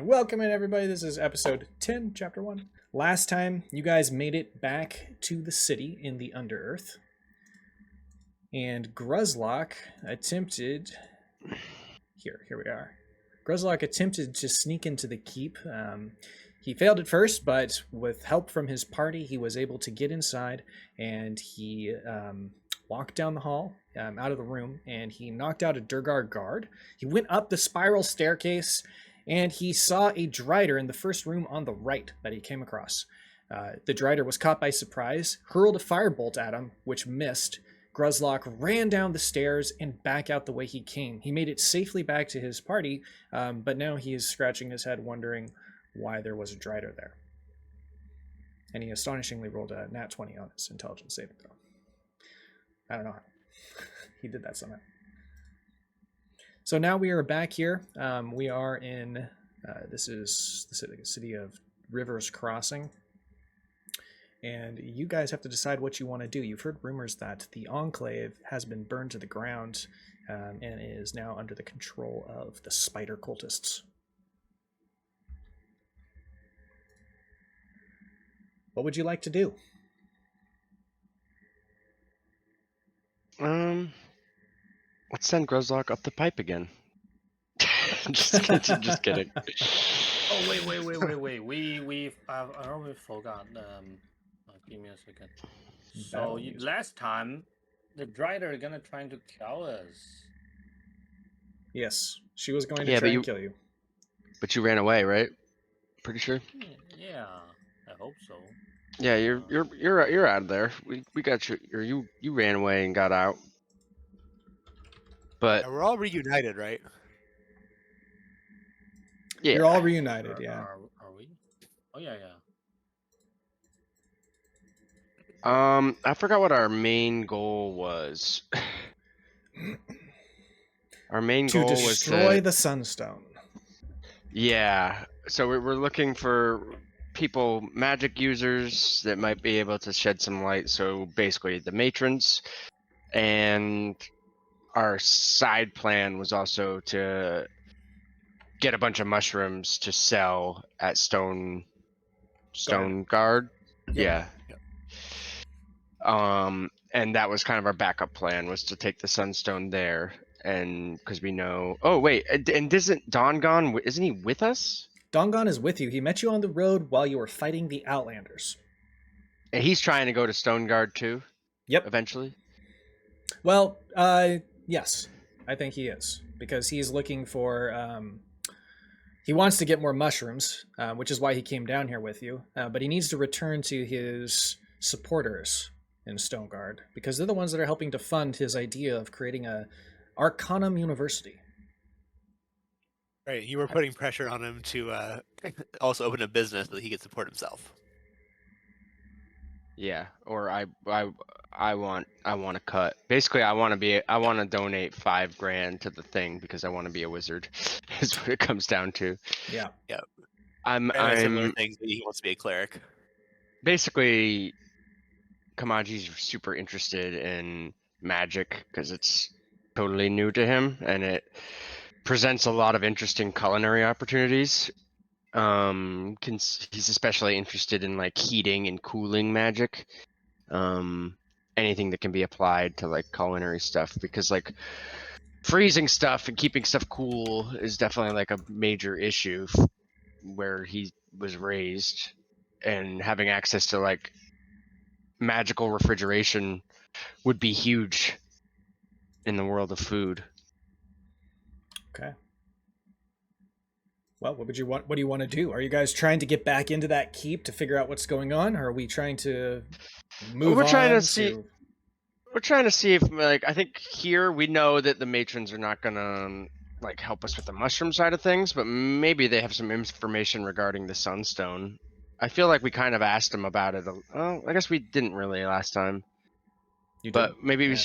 And welcome in, everybody. This is episode 10, chapter 1. Last time, you guys made it back to the city in the Underearth. And Gruzlock attempted... Here we are. Gruzlock attempted to sneak into the keep. He failed at first, but with help from his party, he was able to get inside, and he walked down the hall, out of the room, and he knocked out a Durgar guard. He went up the spiral staircase, and he saw a Drider in the first room on the right that he came across. The Drider was caught by surprise, hurled a firebolt at him, which missed. Gruzlock ran down the stairs and back out the way he came. He made it safely back to his party, but now he is scratching his head wondering why there was a Drider there. And he astonishingly rolled a nat 20 on his intelligence saving throw. I don't know how. He did that somehow. So now we are back here. We are in, this is the city of Rivers Crossing. And you guys have to decide what you want to do. You've heard rumors that the Enclave has been burned to the ground and is now under the control of the spider cultists. What would you like to do? Let's send Gruzlock up the pipe again. just kidding. Oh wait! We I already forgot. Give me a second. So last time, the Drider gonna trying to kill us. Yes, she was going to try and kill you. But you ran away, right? Pretty sure. Yeah, I hope so. Yeah, you're out of there. We got you. Or you ran away and got out. But yeah, we're all reunited, right? Yeah, you're all reunited. Yeah. Are we? Oh yeah. I forgot what our main goal was. Our main goal was to destroy the Sunstone. Yeah, so we're looking for people, magic users that might be able to shed some light. So basically, the Matrons, and our side plan was also to get a bunch of mushrooms to sell at Stone Guard. Yeah. And that was kind of our backup plan, was to take the Sunstone there, and because we know. Oh wait, and isn't Dongon? Isn't he with us? Dongon is with you. He met you on the road while you were fighting the Outlanders. And he's trying to go to Stone Guard too. Yep. Eventually. Well, yes, I think he is, because he's looking for. He wants to get more mushrooms, which is why he came down here with you. But he needs to return to his supporters in Stoneguard, because they're the ones that are helping to fund his idea of creating a Arcanum University. Right, you were putting pressure on him to also open a business so that he could support himself. Yeah, or I want a cut. Basically, I want to donate $5,000 to the thing because I want to be a wizard. Is what it comes down to. Yeah. Yep. I'm similar things that he wants to be a cleric. Basically, Kamaji's super interested in magic because it's totally new to him, and it presents a lot of interesting culinary opportunities. He's especially interested in like heating and cooling magic. Anything that can be applied to like culinary stuff, because like freezing stuff and keeping stuff cool is definitely like a major issue where he was raised, and having access to like magical refrigeration would be huge in the world of food. Okay. Well, what do you want to do? Are you guys trying to get back into that keep to figure out what's going on? Or are we trying to move on? We're trying to see if, like, I think here we know that the Matrons are not gonna like help us with the mushroom side of things, but maybe they have some information regarding the Sunstone. I feel like we kind of asked them about it. Oh, I guess we didn't really last time. But maybe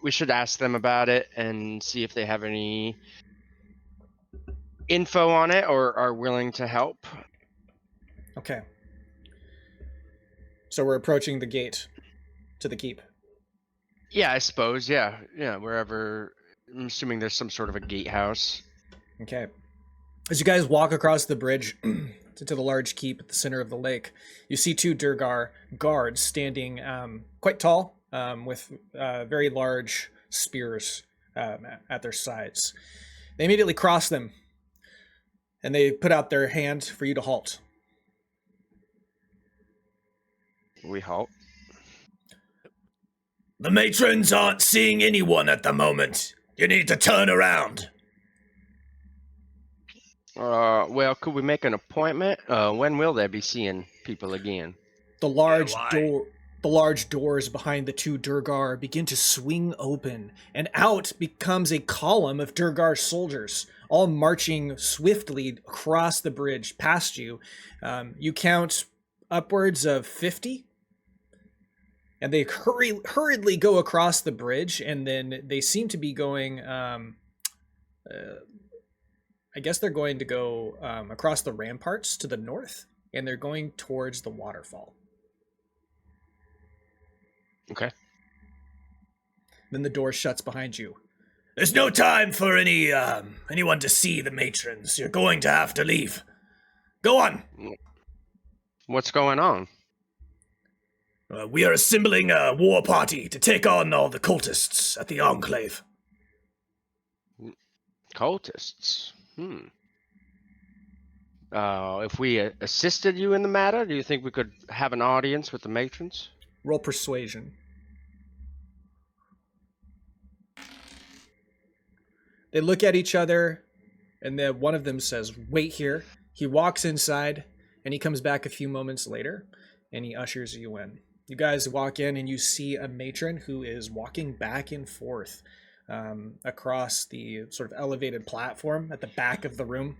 we should ask them about it and see if they have any info on it or are willing to help. Okay. So we're approaching the gate to the keep. Yeah, I suppose. Yeah, wherever. I'm assuming there's some sort of a gatehouse. Okay. As you guys walk across the bridge to the large keep at the center of the lake, you see two Durgar guards standing quite tall with very large spears at their sides. They immediately cross them, and they put out their hand for you to halt. We halt. The matrons aren't seeing anyone at the moment. You need to turn around. Well, could we make an appointment? When will they be seeing people again? The large why? the large doors behind the two Durgar begin to swing open, and out becomes a column of Durgar soldiers, all marching swiftly across the bridge past you. You count upwards of 50, and they hurriedly go across the bridge, and then they seem to be going. I guess they're going to go across the ramparts to the north, and they're going towards the waterfall. Okay. Then the door shuts behind you. There's no time for anyone to see the matrons. You're going to have to leave. Go on. What's going on? We are assembling a war party to take on all the cultists at the Enclave. Cultists. If we assisted you in the matter, do you think we could have an audience with the matrons? Roll persuasion. They look at each other, and then one of them says, "Wait here." He walks inside, and he comes back a few moments later, and he ushers you in. You guys walk in, and you see a matron who is walking back and forth across the sort of elevated platform at the back of the room.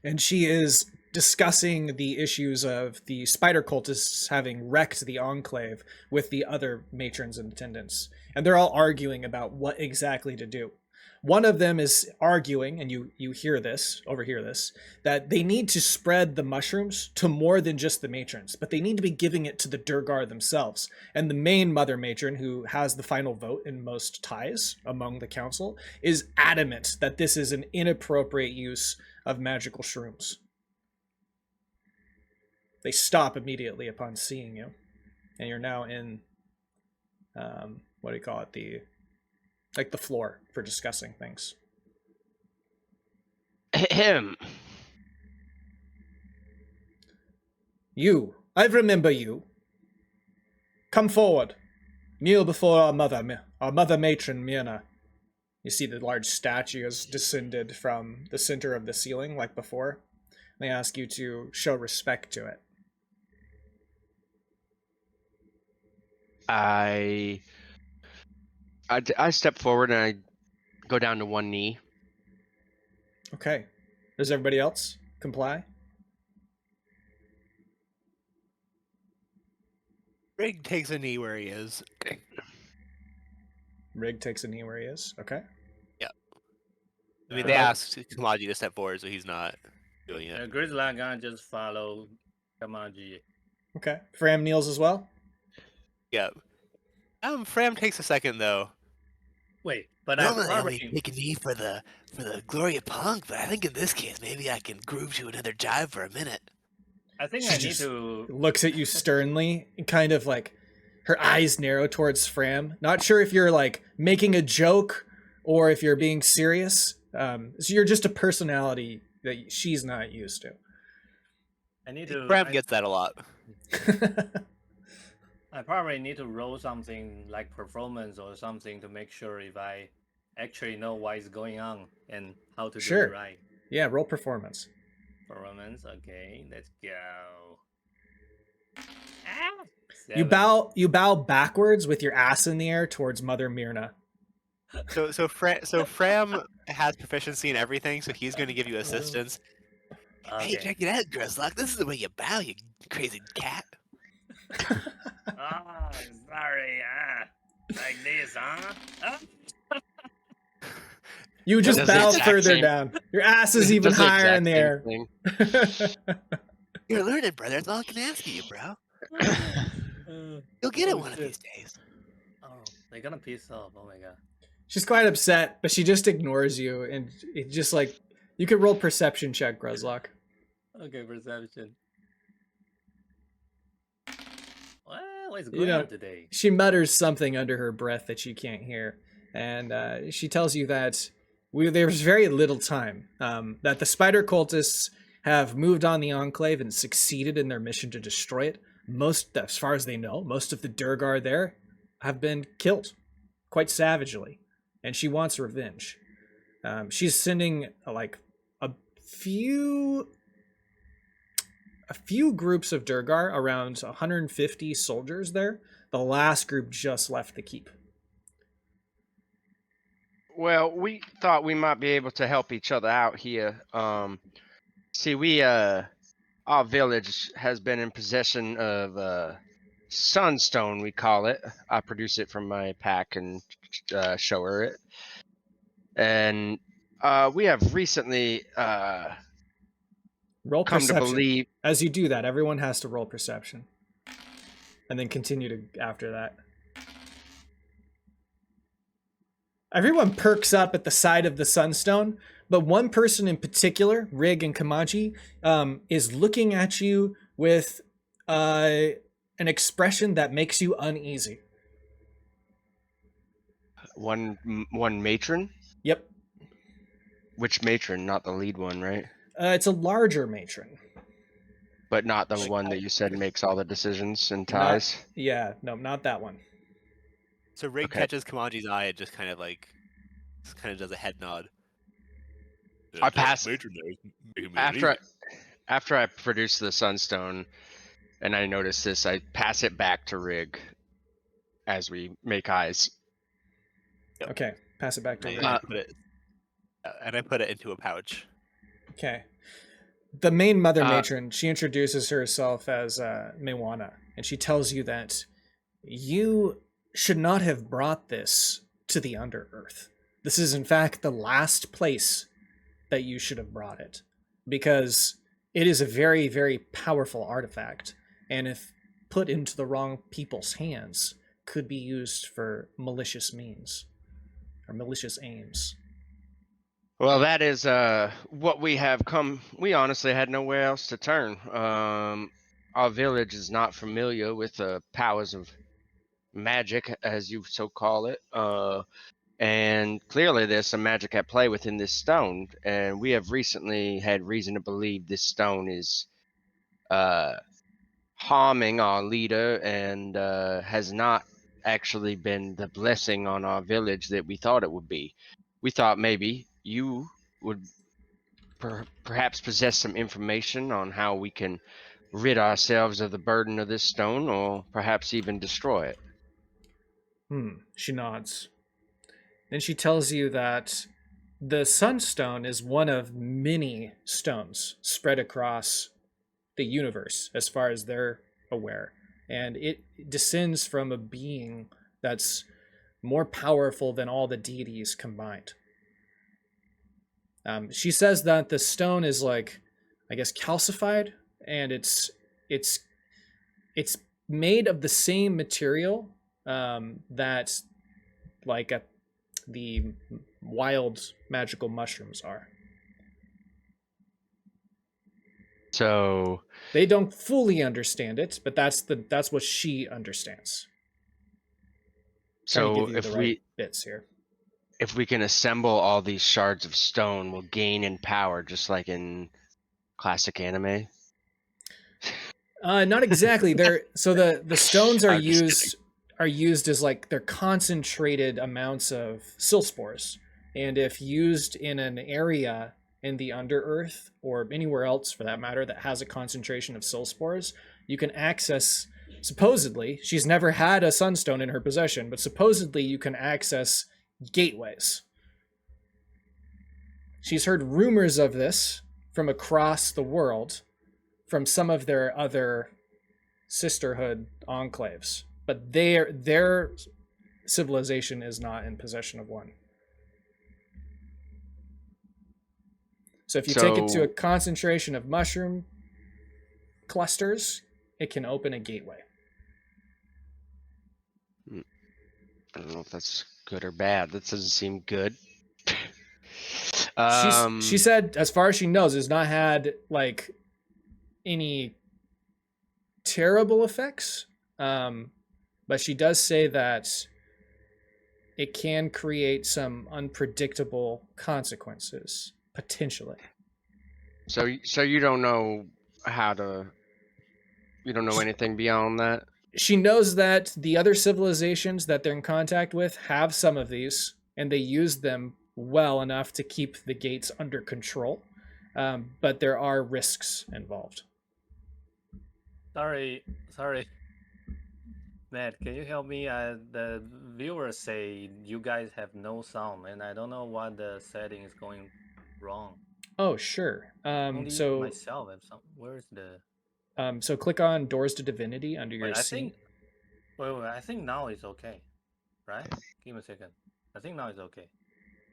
And she is discussing the issues of the spider cultists having wrecked the Enclave with the other matrons in attendance. And they're all arguing about what exactly to do. One of them is arguing, and you overhear this, that they need to spread the mushrooms to more than just the matrons, but they need to be giving it to the Durgar themselves. And the main mother matron, who has the final vote in most ties among the council, is adamant that this is an inappropriate use of magical shrooms. They stop immediately upon seeing you, and you're now in, what do you call it, the floor for discussing things. Him. You, I remember you. Come forward. Kneel before our mother matron, Myrna. You see the large statue has descended from the center of the ceiling like before. They ask you to show respect to it. I step forward and I go down to one knee. Okay. Does everybody else comply? Rig takes a knee where he is. Rig takes a knee where he is. Okay. I mean, they asked Kamaji to step forward, so he's not doing it. Grizzly gonna just follow Kamaji. Okay. Fram kneels as well? Yep. Fram takes a second though. Wait, but Normally I would I take a knee for the Gloria Punk, but I think in this case maybe I can groove to another jive for a minute. think She I need just to. looks at you sternly and kind of like her eyes narrow towards Fram. Not sure if you're like making a joke or if you're being serious. So you're just a personality that she's not used to. I need to. Fram gets that a lot. I probably need to roll something like performance or something to make sure if I actually know what is going on and how to do Sure. it right. Yeah, roll performance. Performance, okay, let's go. You bow backwards with your ass in the air towards Mother Myrna. So Fram has proficiency in everything, so he's going to give you assistance. Hey, check it out, Grizzlock. This is the way you bow, you crazy cat. Oh, sorry. Like this, huh? You just Does the bow exact further same- down. Your ass is even Does the higher in exact the same air. thing. You're learning, brother. That's all I can ask of you, bro. You'll get it one of these days. Oh, they're gonna piss off. Oh my god. She's quite upset, but she just ignores you and it just like You could roll perception check, Gruzlock. Okay, perception. Well, what's You going know, on today? she mutters something under her breath that you can't hear, and she tells you that there's very little time. That the spider cultists have moved on the Enclave and succeeded in their mission to destroy it. Most, as far as they know, most of the Durgar there have been killed, quite savagely, and she wants revenge. She's sending like a few groups of Durgar, around 150 soldiers there. The last group just left the keep. Well, we thought we might be able to help each other out here. See, our village has been in possession of sunstone, we call it. I produce it from my pack and show her it. And we have recently Roll come perception. to believe. As you do that, everyone has to roll perception. And then continue to after that. Everyone perks up at the sight of the sunstone, but one person in particular, Rig and Kamaji, is looking at you with an expression that makes you uneasy. One matron? Yep. Which matron? Not the lead one, right? It's a larger matron. But not the one that you said makes all the decisions and Not- ties? Yeah, no, not that one. So Rig Okay. catches Kamaji's eye and just kind of does a head nod. I pass Matron there is making me after I produce the sunstone and I notice this, I pass it back to Rig as we make eyes. Yep. Okay, pass it back to And Rig. I put it into a pouch. Okay. The main mother Uh, matron, she introduces herself as Mewana, and she tells you that you should not have brought this to the Underearth. This is, in fact, the last place that you should have brought it, because it is a very, very powerful artifact, and if put into the wrong people's hands, could be used for malicious means, or malicious aims. Well, that is what we have come. We honestly had nowhere else to turn. Our village is not familiar with the powers of magic, as you so call it. And clearly there's some magic at play within this stone. And we have recently had reason to believe this stone is harming our leader and has not actually been the blessing on our village that we thought it would be. We thought maybe you would perhaps possess some information on how we can rid ourselves of the burden of this stone, or perhaps even destroy it. She nods. Then she tells you that the Sunstone is one of many stones spread across the universe, as far as they're aware. And it descends from a being that's more powerful than all the deities combined. She says that the stone is like, I guess, calcified, and it's made of the same material that like the wild magical mushrooms are. So They don't fully understand it, but that's what she understands. Trying to so give you if the right bits here. if we can assemble all these shards of stone, we'll gain in power, just like in classic anime. Not exactly. So the stones are I'm just used as like they're concentrated amounts of sill spores, and if used in an area in the Underearth or anywhere else for that matter that has a concentration of sill spores, you can access. Supposedly, she's never had a sunstone in her possession, but supposedly you can access gateways. She's heard rumors of this from across the world, from some of their other sisterhood enclaves, but their civilization is not in possession of one. So if you take it to a concentration of mushroom clusters, it can open a gateway. I don't know if that's good or bad. That doesn't seem good. She said, as far as she knows, has not had like any terrible effects. But she does say that it can create some unpredictable consequences potentially. So you don't know you don't know anything beyond that? She knows that the other civilizations that they're in contact with have some of these, and they use them well enough to keep the gates under control. But there are risks involved. Sorry. Matt, can you help me? The viewers say you guys have no sound, and I don't know what the setting is going wrong. Oh, sure. Only So myself have some. Where's the? so click on Doors to Divinity under your Wait, I scene. think. Wait. I think now it's okay, right? Give me a second. I think now it's okay.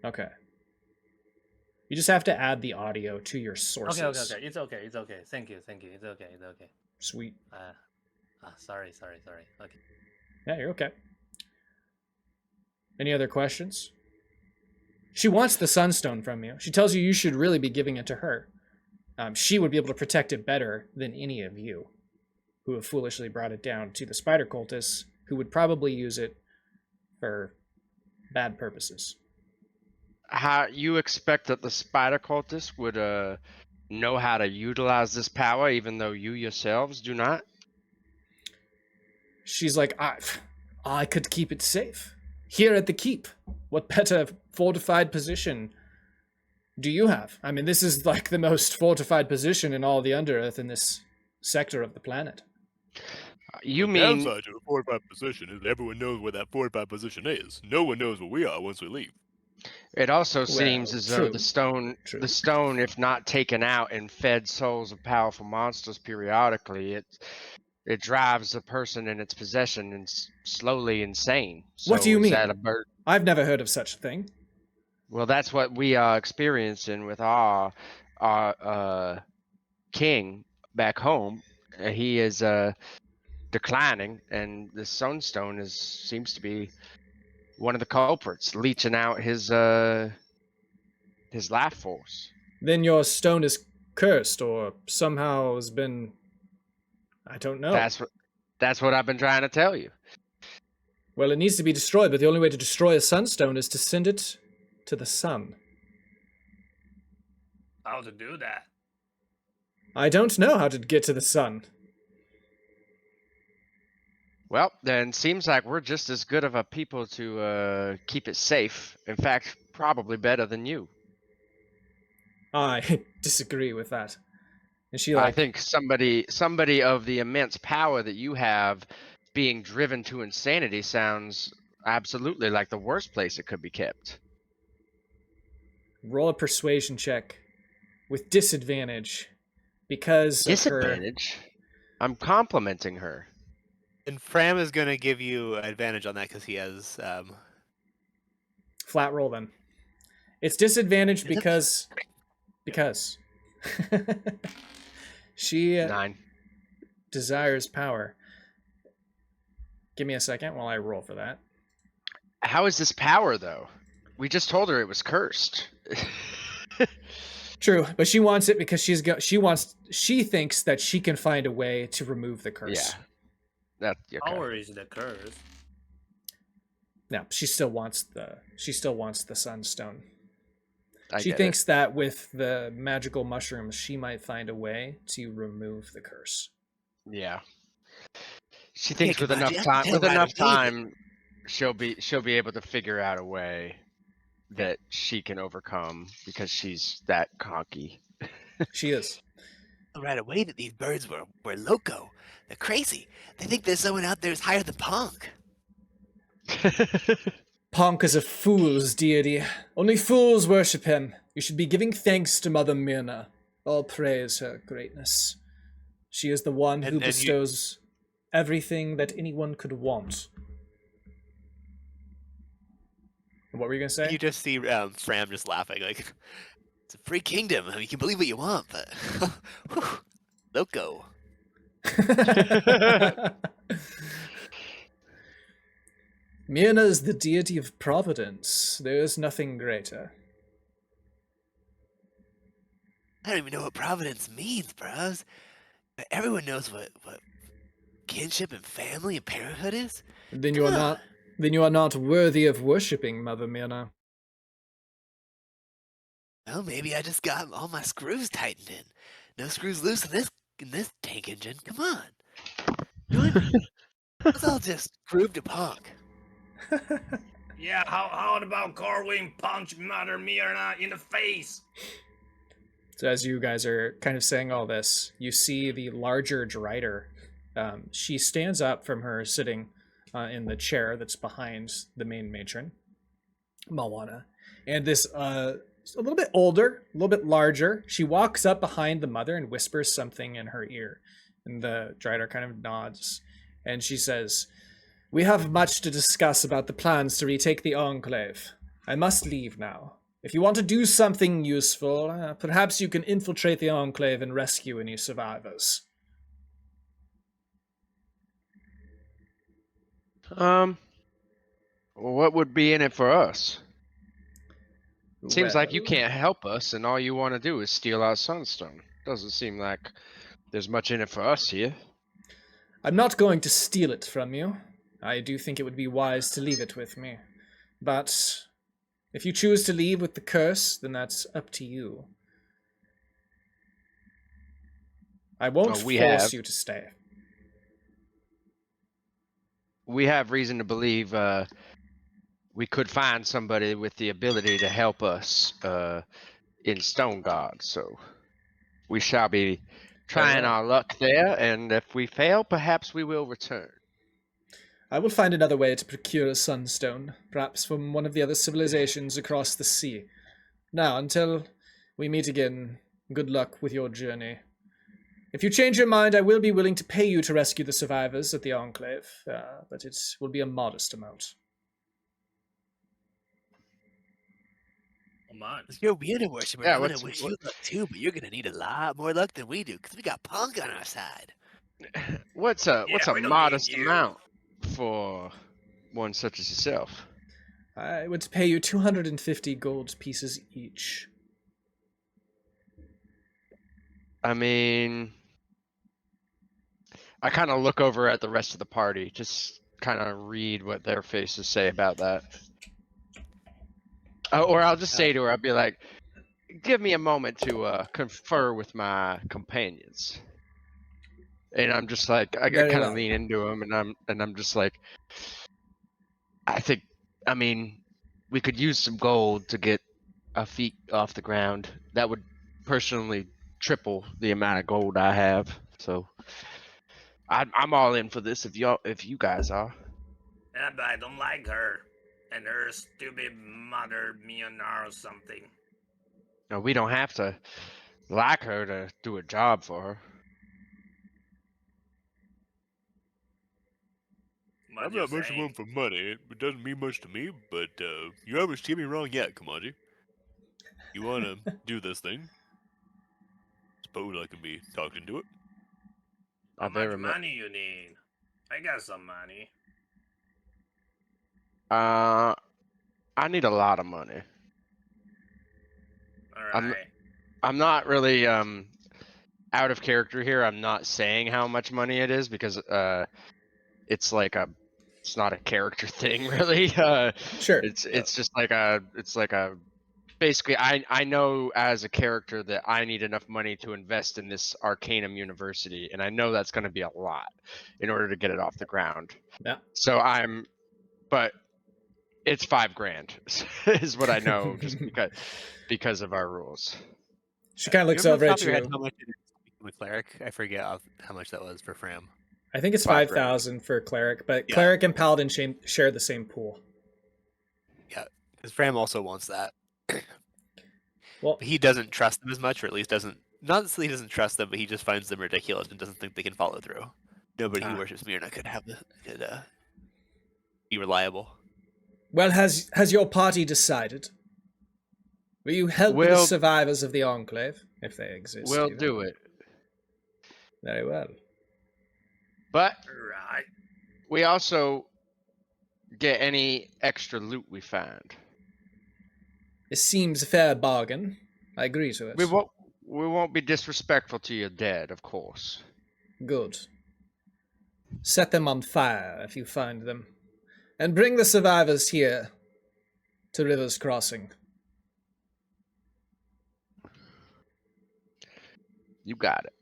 Okay. You just have to add the audio to your sources. Okay. It's okay. Thank you. It's okay. Sweet. Sorry. Okay. Yeah, you're okay. Any other questions? She wants the Sunstone from you. She tells you should really be giving it to her. She would be able to protect it better than any of you who have foolishly brought it down to the spider cultists, who would probably use it for bad purposes. How you expect that the spider cultists would know how to utilize this power, even though you yourselves do not? She's like, I could keep it safe. Here at the keep. What better fortified position do you have? I mean, this is like the most fortified position in all the Underearth in this sector of the planet. You The mean downside to a fortified position is everyone knows where that fortified position is. No one knows where we are once we leave. it also seems as though true. the stone, if not taken out and fed souls of powerful monsters periodically, it drives the person in its possession and slowly insane. What do you is mean? That a bird? I've never heard of such a thing. Well, that's what we are experiencing with our king back home. He is declining, and the sunstone seems to be one of the culprits, leeching out his life force. Then your stone is cursed or somehow has been... I don't know. That's what I've been trying to tell you. Well, it needs to be destroyed, but the only way to destroy a sunstone is to send it to the sun. How to do that? I don't know how to get to the sun. Well, then seems like we're just as good of a people to keep it safe. In fact, probably better than you. I disagree with that. And she I think somebody of the immense power that you have being driven to insanity sounds absolutely like the worst place it could be kept. roll a persuasion check with disadvantage because Disadvantage? I'm complimenting her. And Fram is going to give you advantage on that because he has. Flat roll then. It's disadvantage because she 9. desires power. Give me a second while I roll for that. How is this power, though? We just told her it was cursed. True, but she wants it because she thinks that she can find a way to remove the curse. Yeah. Okay. Power is the curse. No, she still wants the sunstone. I She get thinks that with the magical mushrooms, she might find a way to remove the curse. it. Yeah. She thinks come with on, enough Jeff, time, tell with her I enough believe it. time, she'll be able to figure out a way that she can overcome because she's that cocky. She is. Right away that these birds were loco. They're crazy. They think there's someone out there who's higher than Punk. Ponk is a fool's deity. Only fools worship him. You should be giving thanks to Mother Myrna. All praise her greatness. She is the one who And you- bestows everything that anyone could want. What were you going to say? You just see Fram just laughing like, It's a free kingdom. I mean, you can believe what you want, but whew, loco. Myrna is the deity of Providence. There is nothing greater. I don't even know what Providence means, bros. But everyone knows what kinship and family and parenthood is. Then Come you are on. not. Then you are not worthy of worshipping, Mother Myrna. Well, maybe I just got all my screws tightened in. No screws loose in this tank engine. Come on. Join me. Let's all just groove to punk. Yeah, how about Corwin punch Mother Myrna in the face? So as you guys are kind of saying all this, you see the larger Drider. She stands up from her sitting in the chair that's behind the main matron, Malwana. And this a little bit older, a little bit larger. She walks up behind the mother and whispers something in her ear. And the Drider kind of nods. And she says, "We have much to discuss about the plans to retake the Enclave. I must leave now. If you want to do something useful, perhaps you can infiltrate the Enclave and rescue any survivors." What would be in it for us? Seems like you Well, can't help us, and all you want to do is steal our sunstone. Doesn't seem like there's much in it for us here. I'm not going to steal it from you. I do think it would be wise to leave it with me. But if you choose to leave with the curse, then that's up to you. I won't we force have. you to stay. We have reason to believe we could find somebody with the ability to help us in Stone God, so we shall be trying well. our luck there, and if we fail, perhaps we will return. I will find another way to procure a sunstone, perhaps from one of the other civilizations across the sea. Now, until we meet again, good luck with your journey. If you change your mind, I will be willing to pay you to rescue the survivors at the Enclave, but it will be a modest amount. Come on. You're being a worshiper. Yeah, I'm gonna what's- wish you luck too, but you're gonna need a lot more luck than we do, because we got punk on our side. What's a Yeah, we don't modest need you. amount for one such as yourself? I would pay you 250 gold pieces each. I mean, I kind of look over at the rest of the party, just kind of read what their faces say about that. Or I'll just say to her, I'll be like, "Give me a moment to confer with my companions." And I'm just like, I Very kind of well. lean into him, and I'm just like, I mean, we could use some gold to get our feet off the ground. That would personally triple the amount of gold I have. So I'm all in for this if you guys are. Yeah, but I don't like her. And her stupid Mother Myrna or something. No, we don't have to like her to do a job for her. What I'm you not much of saying? one for money. It doesn't mean much to me, but you haven't steered me wrong yet, Kamaji. You want to do this thing? Suppose I can be talked into it. How I very much mu- money you need? I got some money. I need a lot of money. Alright. I'm not really out of character here. I'm not saying how much money it is because it's not a character thing really. Sure. It's just like a basically I know as a character that I need enough money to invest in this Arcanum University, and I know that's going to be a lot in order to get it off the ground. Yeah. So but it's $5,000 is what I know just because of our rules. She kind of looks Do you remember over off at the top of your head you. how much it is to become a cleric? I forget how much that was for Fram. I think it's 5,000. 5,000 for cleric, but Yeah. cleric and paladin share the same pool. Yeah, because Fram also wants that. Well, But he doesn't trust them as much, or at least doesn't. Not that he doesn't trust them, but he just finds them ridiculous and doesn't think they can follow through. Nobody who Ah. worships Myrna could be reliable. well, has your party decided? Will you help the We'll- survivors of the Enclave, if they exist? We'll even? do it. Very well. But Right. we also get any extra loot we find. It seems a fair bargain. I agree to it. we won't be disrespectful to your dead, of course. Good. Set them on fire if you find them, and bring the survivors here to River's Crossing. You got it.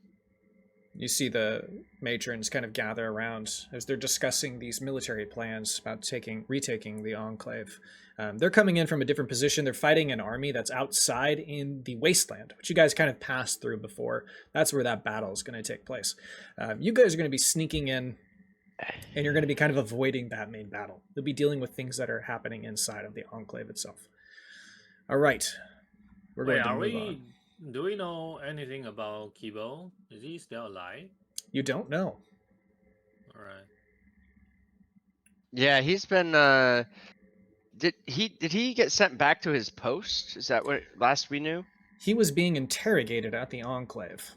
You see the matrons kind of gather around as they're discussing these military plans about retaking the Enclave. They're coming in from a different position. They're fighting an army that's outside in the Wasteland, which you guys kind of passed through before. That's where that battle is going to take place. You guys are going to be sneaking in, and you're going to be kind of avoiding that main battle. You'll be dealing with things that are happening inside of the Enclave itself. All right. We're going to move on. Do we know anything about Kibble? Is he still alive? You don't know. All right. Yeah, he's been. Did he get sent back to his post? Is that what last we knew? He was being interrogated at the Enclave.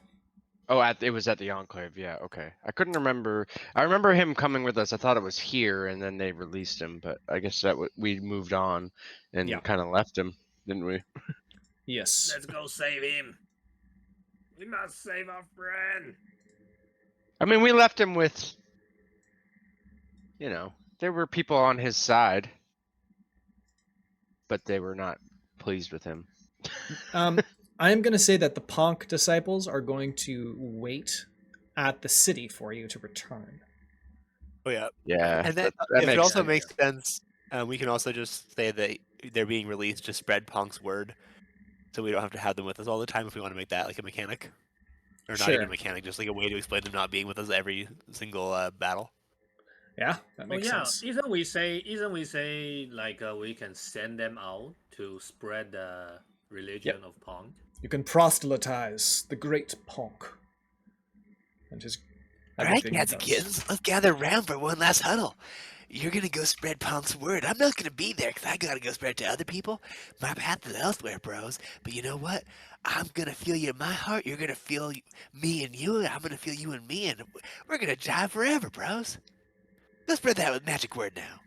Oh, it was at the Enclave. Yeah, okay. I couldn't remember. I remember him coming with us. I thought it was here, and then they released him. But I guess that we moved on and Yeah. kind of left him, didn't we? Yes. Let's go save him. We must save our friend. I mean, we left him with. There were people on his side, but they were not pleased with him. I am going to say that the Ponk disciples are going to wait at the city for you to return. Oh yeah. Yeah, And then that it makes also sense. makes sense. We can also just say that they're being released to spread Punk's word, so we don't have to have them with us all the time if we want to make that like a mechanic, or not Sure. even a mechanic, just like a way to explain them not being with us every single battle. Yeah, that makes sense. Isn't we say like we can send them out to spread the religion of Pong? You can proselytize the great Ponk. And just All right, cats and kittens, let's gather around for one last huddle. You're gonna go spread Punk's word. I'm not gonna be there because I gotta go spread it to other people. My path is elsewhere, bros. But you know what? I'm gonna feel you in my heart. You're gonna feel me and you. And I'm gonna feel you and me, and we're gonna jive forever, bros. Let's spread that with magic word now.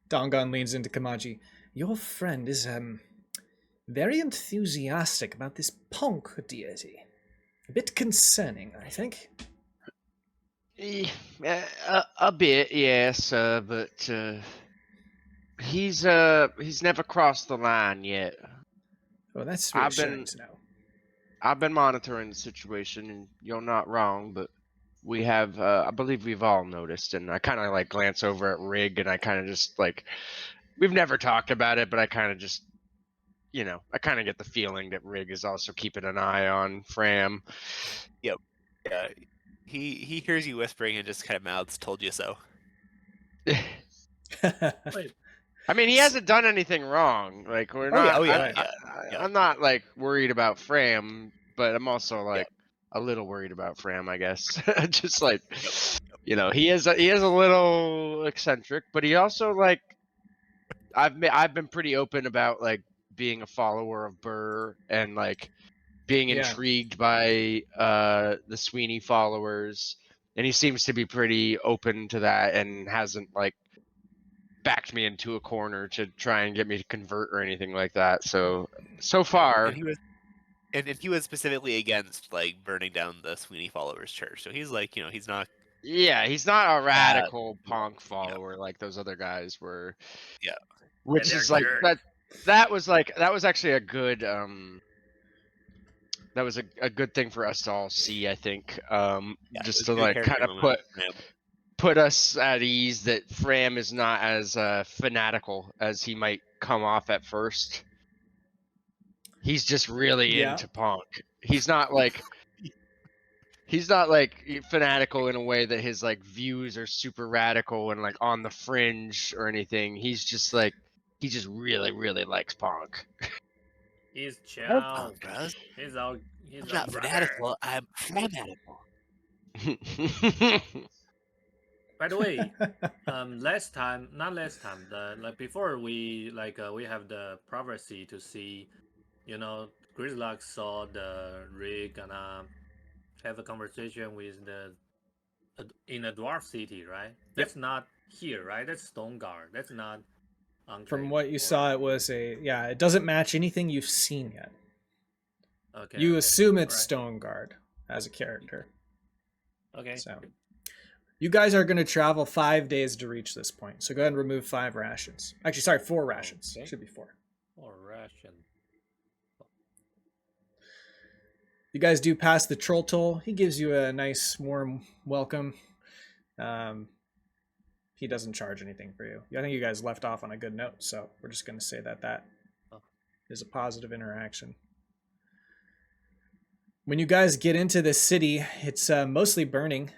Dongon leans into Kamaji. Your friend is very enthusiastic about this Ponk deity. A bit concerning, I think. A bit, yes, but he's never crossed the line yet. Oh, that's I've reassuring been- to know. I've been monitoring the situation, and you're not wrong, but we have, I believe we've all noticed, and I kind of like glance over at Rig, and I kind of just like, we've never talked about it, but I kind of just, I kind of get the feeling that Rig is also keeping an eye on Fram. Yeah, he hears you whispering and just kind of mouths, "Told you so." Wait, I mean, he hasn't done anything wrong. Like, we're not. I'm not like worried about Fram, but I'm also like a little worried about Fram, I guess. Just like, he is a little eccentric, but he also like, I've been pretty open about like being a follower of Burr and like being intrigued by the Sweeney followers, and he seems to be pretty open to that and hasn't like backed me into a corner to try and get me to convert or anything like that. So far, and he was specifically against like burning down the Sweeney followers church. So he's like, he's not. Yeah, he's not a radical punk follower like those other guys were. Yeah, which is like that was actually a good that was a good thing for us to all see, I think. Just to like kind of put us at ease that Fram is not as fanatical as he might come off at first. He's just really into punk. He's not like fanatical in a way that his like views are super radical and like on the fringe or anything. He's just like he just really, really likes punk. He's chill. Punk, bros. He's I'm not fanatical. I'm fanatical. By the way, before we we have the prophecy to see, Grizzlock saw the Rig gonna have a conversation with in a dwarf city, right? That's not here, right? That's Stoneguard. That's not. From what you saw, it was it doesn't match anything you've seen yet. Okay. You okay. assume it's Alright. Stone Guard as a character. Okay. So you guys are going to travel 5 days to reach this point. So go ahead and remove 5 rations. Actually, sorry, 4 rations. Okay. Should be 4. Or ration. You guys do pass the troll toll. He gives you a nice warm welcome. He doesn't charge anything for you. I think you guys left off on a good note, so we're just going to say that is a positive interaction. When you guys get into the city, it's mostly burning.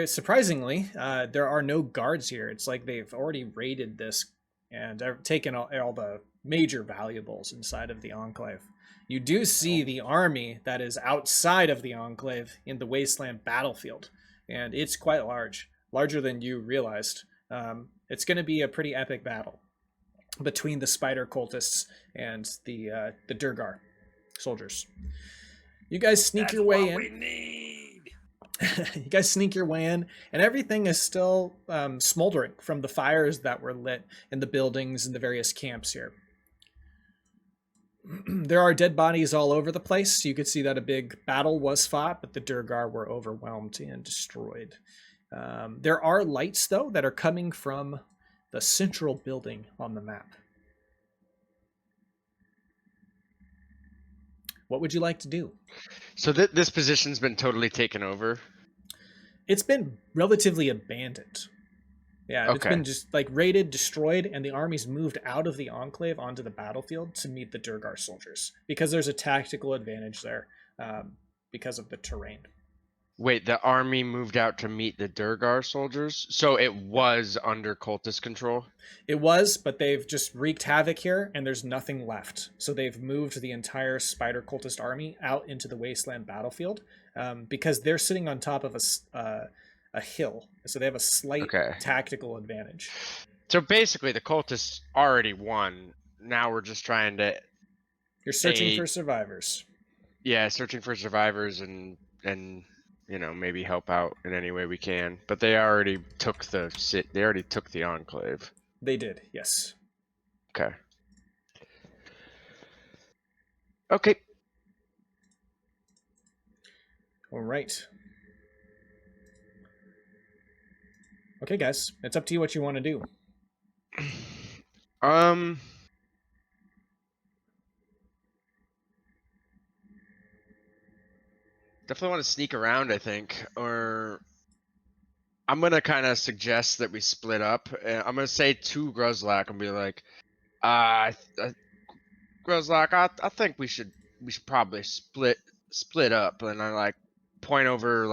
Surprisingly, there are no guards here. It's like they've already raided this and taken all the major valuables inside of the Enclave. You do see the army that is outside of the Enclave in the Wasteland battlefield, and it's quite larger than you realized. It's going to be a pretty epic battle between the spider cultists and the Durgar soldiers. You guys sneak your way in. You guys sneak your way in, and everything is still smoldering from the fires that were lit in the buildings and the various camps here. There are dead bodies all over the place. You could see that a big battle was fought, but the Durgar were overwhelmed and destroyed. There are lights, though, that are coming from the central building on the map. What would you like to do? So this position's been totally taken over. It's been relatively abandoned. Yeah, it's been just like raided, destroyed, and the army's moved out of the Enclave onto the battlefield to meet the Durgar soldiers because there's a tactical advantage there because of the terrain. Wait, the army moved out to meet the Durgar soldiers? So it was under cultist control? It was, but they've just wreaked havoc here, and there's nothing left. So they've moved the entire spider cultist army out into the Wasteland battlefield because they're sitting on top of a hill. So they have a slight tactical advantage. So basically, the cultists already won. Now we're just trying to... You're searching for survivors. Yeah, searching for survivors and you know, maybe help out in any way we can. But they already took the Enclave. They did, yes. Okay. Okay. All right. Okay, guys, it's up to you what you want to do. Definitely want to sneak around, I think, or I'm gonna kind of suggest that we split up. I'm gonna say to Gruzlak and be like, Gruzlak, I think we should probably split up, and I like point over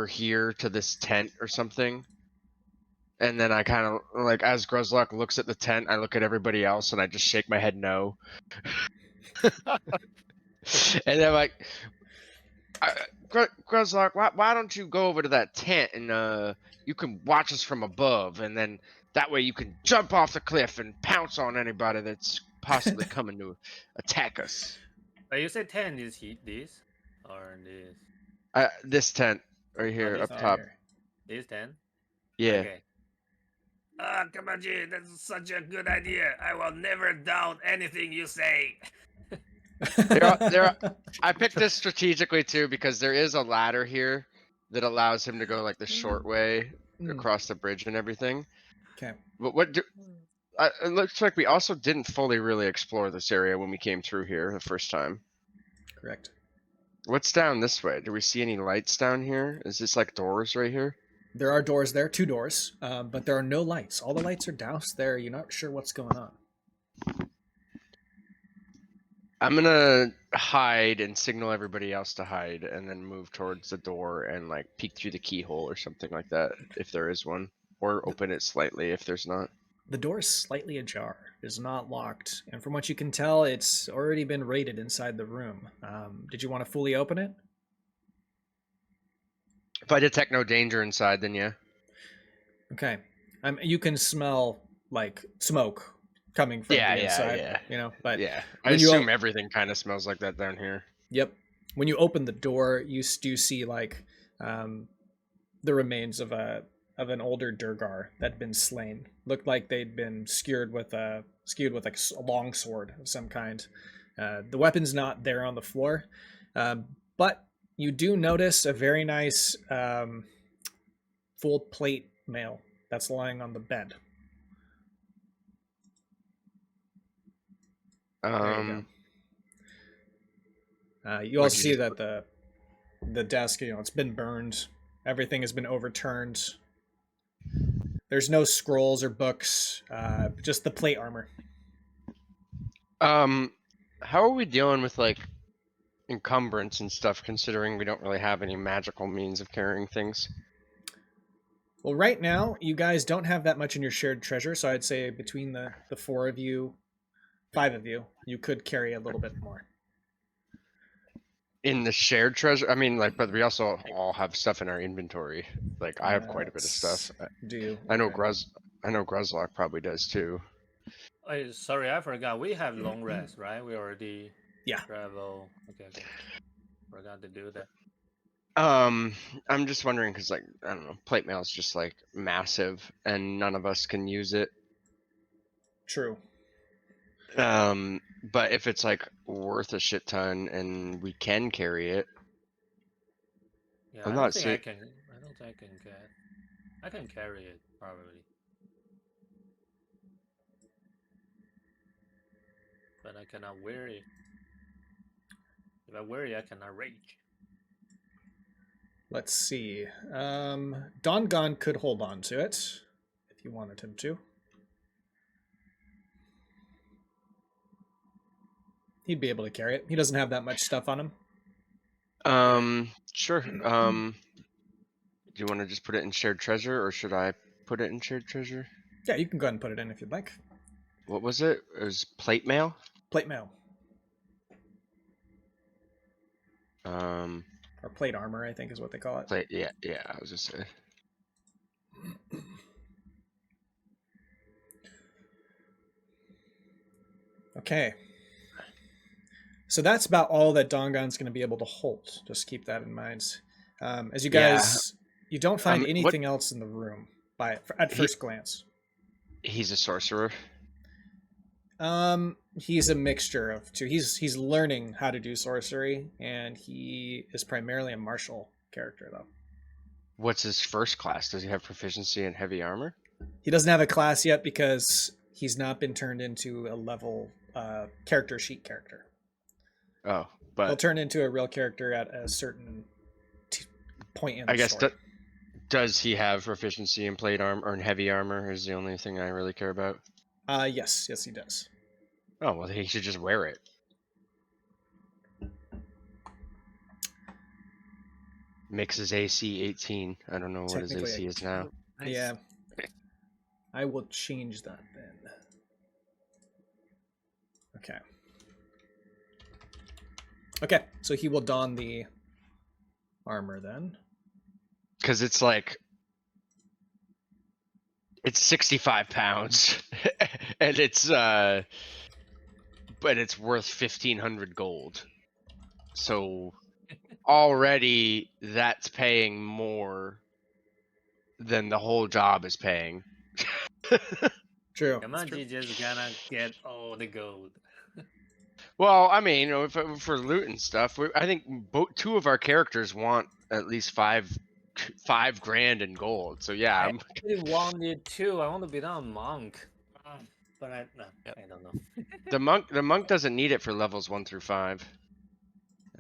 here to this tent or something. And then I kind of like, as Gruzlak looks at the tent, I look at everybody else and I just shake my head no. And then like, Gruzlak, why don't you go over to that tent and you can watch us from above, and then that way you can jump off the cliff and pounce on anybody that's possibly coming to attack us. You said 10 is this or this? This tent right here up top. This 10? Yeah. Okay. Come on, G, that's such a good idea. I will never doubt anything you say. I picked this strategically too because there is a ladder here that allows him to go like the short way across the bridge and everything. Okay. But it looks like we also didn't fully really explore this area when we came through here the first time. Correct. What's down this way? Do we see any lights down here? Is this like doors right here? There are doors there, 2 doors, but there are no lights. All the lights are doused there. You're not sure what's going on. I'm gonna hide and signal everybody else to hide, and then move towards the door and like peek through the keyhole or something like that, if there is one, or open it slightly if there's not. The door is slightly ajar. It is not locked, and from what you can tell, it's already been raided inside the room. Did you want to fully open it? If I detect no danger inside, then yeah. Okay. You can smell like smoke coming from the inside. Yeah. You know, but yeah, I assume everything kind of smells like that down here. Yep. When you open the door, you do see like the remains of an older Durgar that had been slain. Looked like they'd been skewered with a long sword of some kind. The weapon's not there on the floor, but you do notice a very nice full plate mail that's lying on the bed. There you go. You also see that the desk, it's been burned. Everything has been overturned. There's no scrolls or books, just the plate armor. How are we dealing with like encumbrance and stuff, considering we don't really have any magical means of carrying things? Well, right now, you guys don't have that much in your shared treasure, so I'd say between the 4 of you, 5 of you, you could carry a little bit more. In the shared treasure, I mean, like, but we also all have stuff in our inventory. Like, I have quite a bit of stuff. Do you? I know Okay. Gruzlock probably does too. Sorry, I forgot. We have long rest, right? We already Yeah. travel. Okay. Forgot to do that. I'm just wondering because, like, I don't know, plate mail is just like massive, and none of us can use it. True. But if it's like worth a shit ton and we can carry it, Yeah, I'm I not don't think I sick. can. I don't think I can get. I can carry it probably, but I cannot wear it. If I wear it, I cannot rage. Let's see. Dongon could hold on to it if you wanted him to. He'd be able to carry it. He doesn't have that much stuff on him. Sure. Do you want to just put it in shared treasure, or should I put it in shared treasure? Yeah, you can go ahead and put it in if you'd like. What was it? It was plate mail. Plate mail. Or plate armor, I think is what they call it. Plate. Yeah. I was just saying. Okay. So that's about all that Dongon's going to be able to hold. Just keep that in mind. As you guys, you don't find anything else in the room at first glance. He's a sorcerer. He's a mixture of two. He's learning how to do sorcery, and he is primarily a martial character, though. What's his first class? Does he have proficiency in heavy armor? He doesn't have a class yet because he's not been turned into a level character sheet character. Oh, but he'll turn into a real character at a certain point in the story. Does he have proficiency in plate armor or in heavy armor? Is the only thing I really care about. Yes, he does. Oh well, he should just wear it. Makes his AC 18. I don't know what his AC is now. Nice. Yeah, I will change that then. Okay, so he will don the armor then. Because it's 65 pounds, and but it's worth 1,500 gold. So already that's paying more than the whole job is paying. True. Kamaji just gonna get all the gold. Well, I mean, for loot and stuff, I think two of our characters want at least five grand in gold. So yeah, I really wanted to. I want to be a monk, but I don't know. the monk doesn't need it for levels 1 through 5.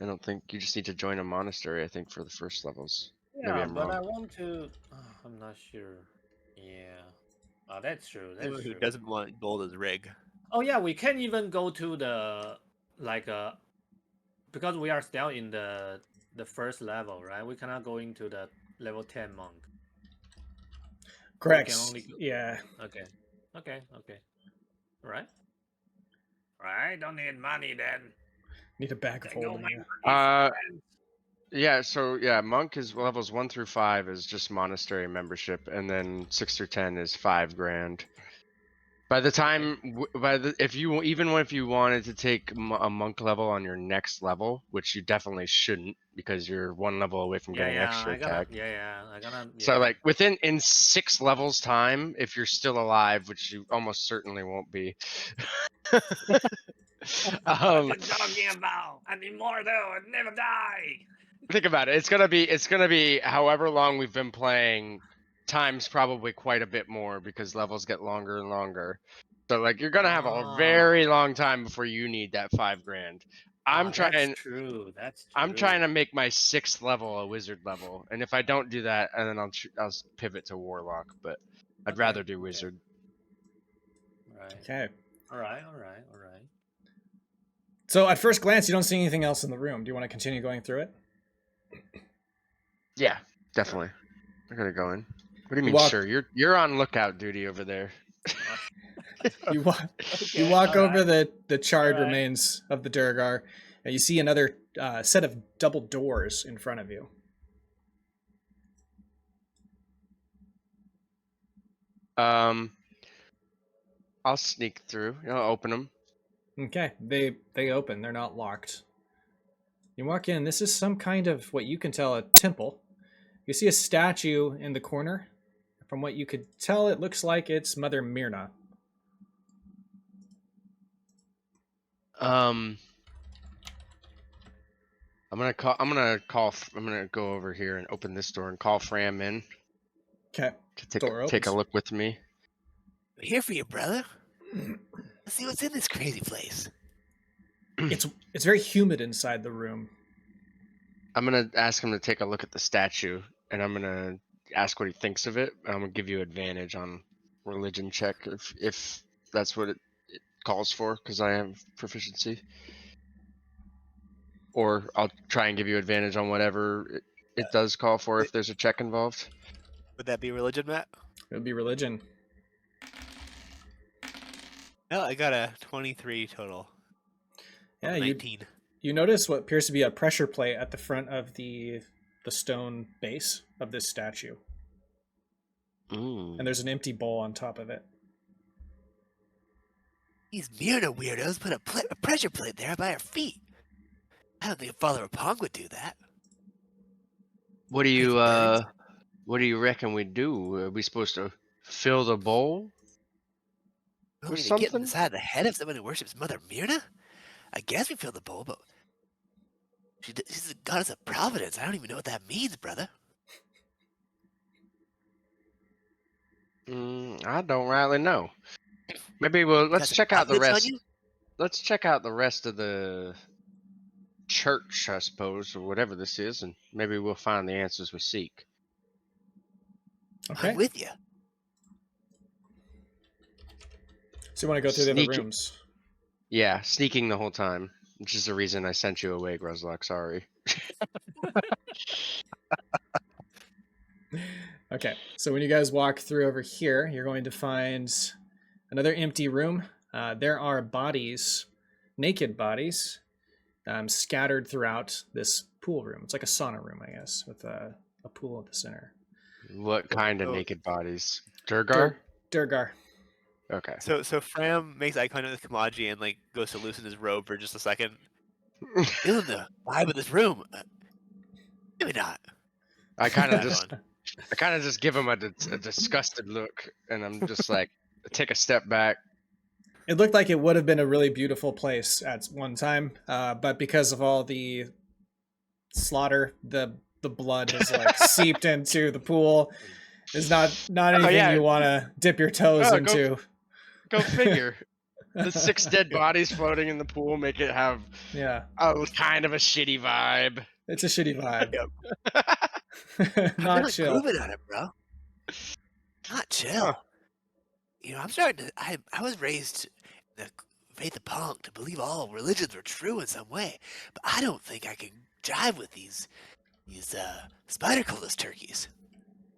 I don't think you just need to join a monastery. I think for the first levels. Yeah, Maybe I'm but wrong. I want to. I'm not sure. Yeah. Oh, that's true. That's Anyone true. who doesn't want gold as rig. Oh yeah, we can't even go to the because we are still in the first level, right? We cannot go into the level 10 monk. Correct. Yeah. Okay. Right. Don't need money then. Need a bag of holding. Yeah. So yeah, monk is levels 1 through 5 is just monastery membership, and then 6 through 10 is 5 grand. By the time, if you wanted to take a monk level on your next level, which you definitely shouldn't, because you're 1 level away from getting extra attack. So in 6 levels time, if you're still alive, which you almost certainly won't be, Um, What you talking about? I'm immortal and never die. think about it. It's gonna be however long we've been playing, times probably quite a bit more because levels get longer and longer. So like you're gonna have a very long time before you need that $5,000. I'm That's trying. true. That's true. I'm trying to make my 6th level a wizard level, and if I don't do that, and then I'll pivot to warlock. But I'd Okay, rather do okay. wizard. Right. Okay. All right. So at first glance, you don't see anything else in the room. Do you want to continue going through it? Yeah, definitely. I'm gonna go in. What do you mean, walk- sir? You're on lookout duty over there. You walk. You Okay, walk all over right. the charred All right. remains of the Durgar, and you see another set of double doors in front of you. I'll sneak through. I'll open them. Okay, they open. They're not locked. You walk in. This is some kind of what you can tell a temple. You see a statue in the corner. From what you could tell, it looks like it's Mother Myrna. I'm gonna go over here and open this door and call Fram in Okay, to door take a opens. look with me. I'm here for you, brother. Let's see what's in this crazy place. It's very humid inside the room. I'm gonna ask him to take a look at the statue, and I'm gonna ask what he thinks of it. I'm gonna give you advantage on religion check if that's what it calls for, because I have proficiency. Or I'll try and give you advantage on whatever it does call for if there's a check involved. Would that be religion, Matt? It would be religion. No, I got a 23 total. Yeah, 19. you notice what appears to be a pressure plate at the front of the stone base of this statue, and there's an empty bowl on top of it. These Myrna weirdos put a pressure plate there by our feet. I don't think a follower of Pong would do that. What do Crazy you birds. what do you reckon we do? Are we supposed to fill the bowl? Want or me to get something? inside the head of someone who worships Mother Myrna? I guess we fill the bowl, but she's the goddess of Providence. I don't even know what that means, brother. I don't rightly know. Maybe let's Got check out the Providence rest. on you? Let's check out the rest of the church, I suppose, or whatever this is, and maybe we'll find the answers we seek. Okay, I'm with you. so you want to go through the other Sneak it. rooms? Yeah, sneaking the whole time, which is the reason I sent you away, Gruzlock. Sorry. Okay, so when you guys walk through over here, you're going to find another empty room. There are bodies, naked bodies, scattered throughout this pool room. It's like a sauna room, I guess, with a pool at the center. What kind of Oh. naked bodies? Durgar? Durgar. Okay. So Fram makes eye contact with Kamaji and like goes to loosen his robe for just a second. Feeling the vibe of this room. Maybe not. I kind of Back on. just give him a disgusted look, and I'm just like, take a step back. It looked like it would have been a really beautiful place at one time, but because of all the slaughter, the blood has like seeped into the pool. It's not anything yeah. you want to dip your toes Oh, into. Go figure. The 6 dead bodies floating in the pool make it have Yeah, a kind of a shitty vibe. it's a shitty vibe. I'm Not really chill. grooving on it, bro. Not chill. You know, I'm starting to. I was raised in the faith of Punk to believe all religions were true in some way, but I don't think I can jive with these spider cultist turkeys.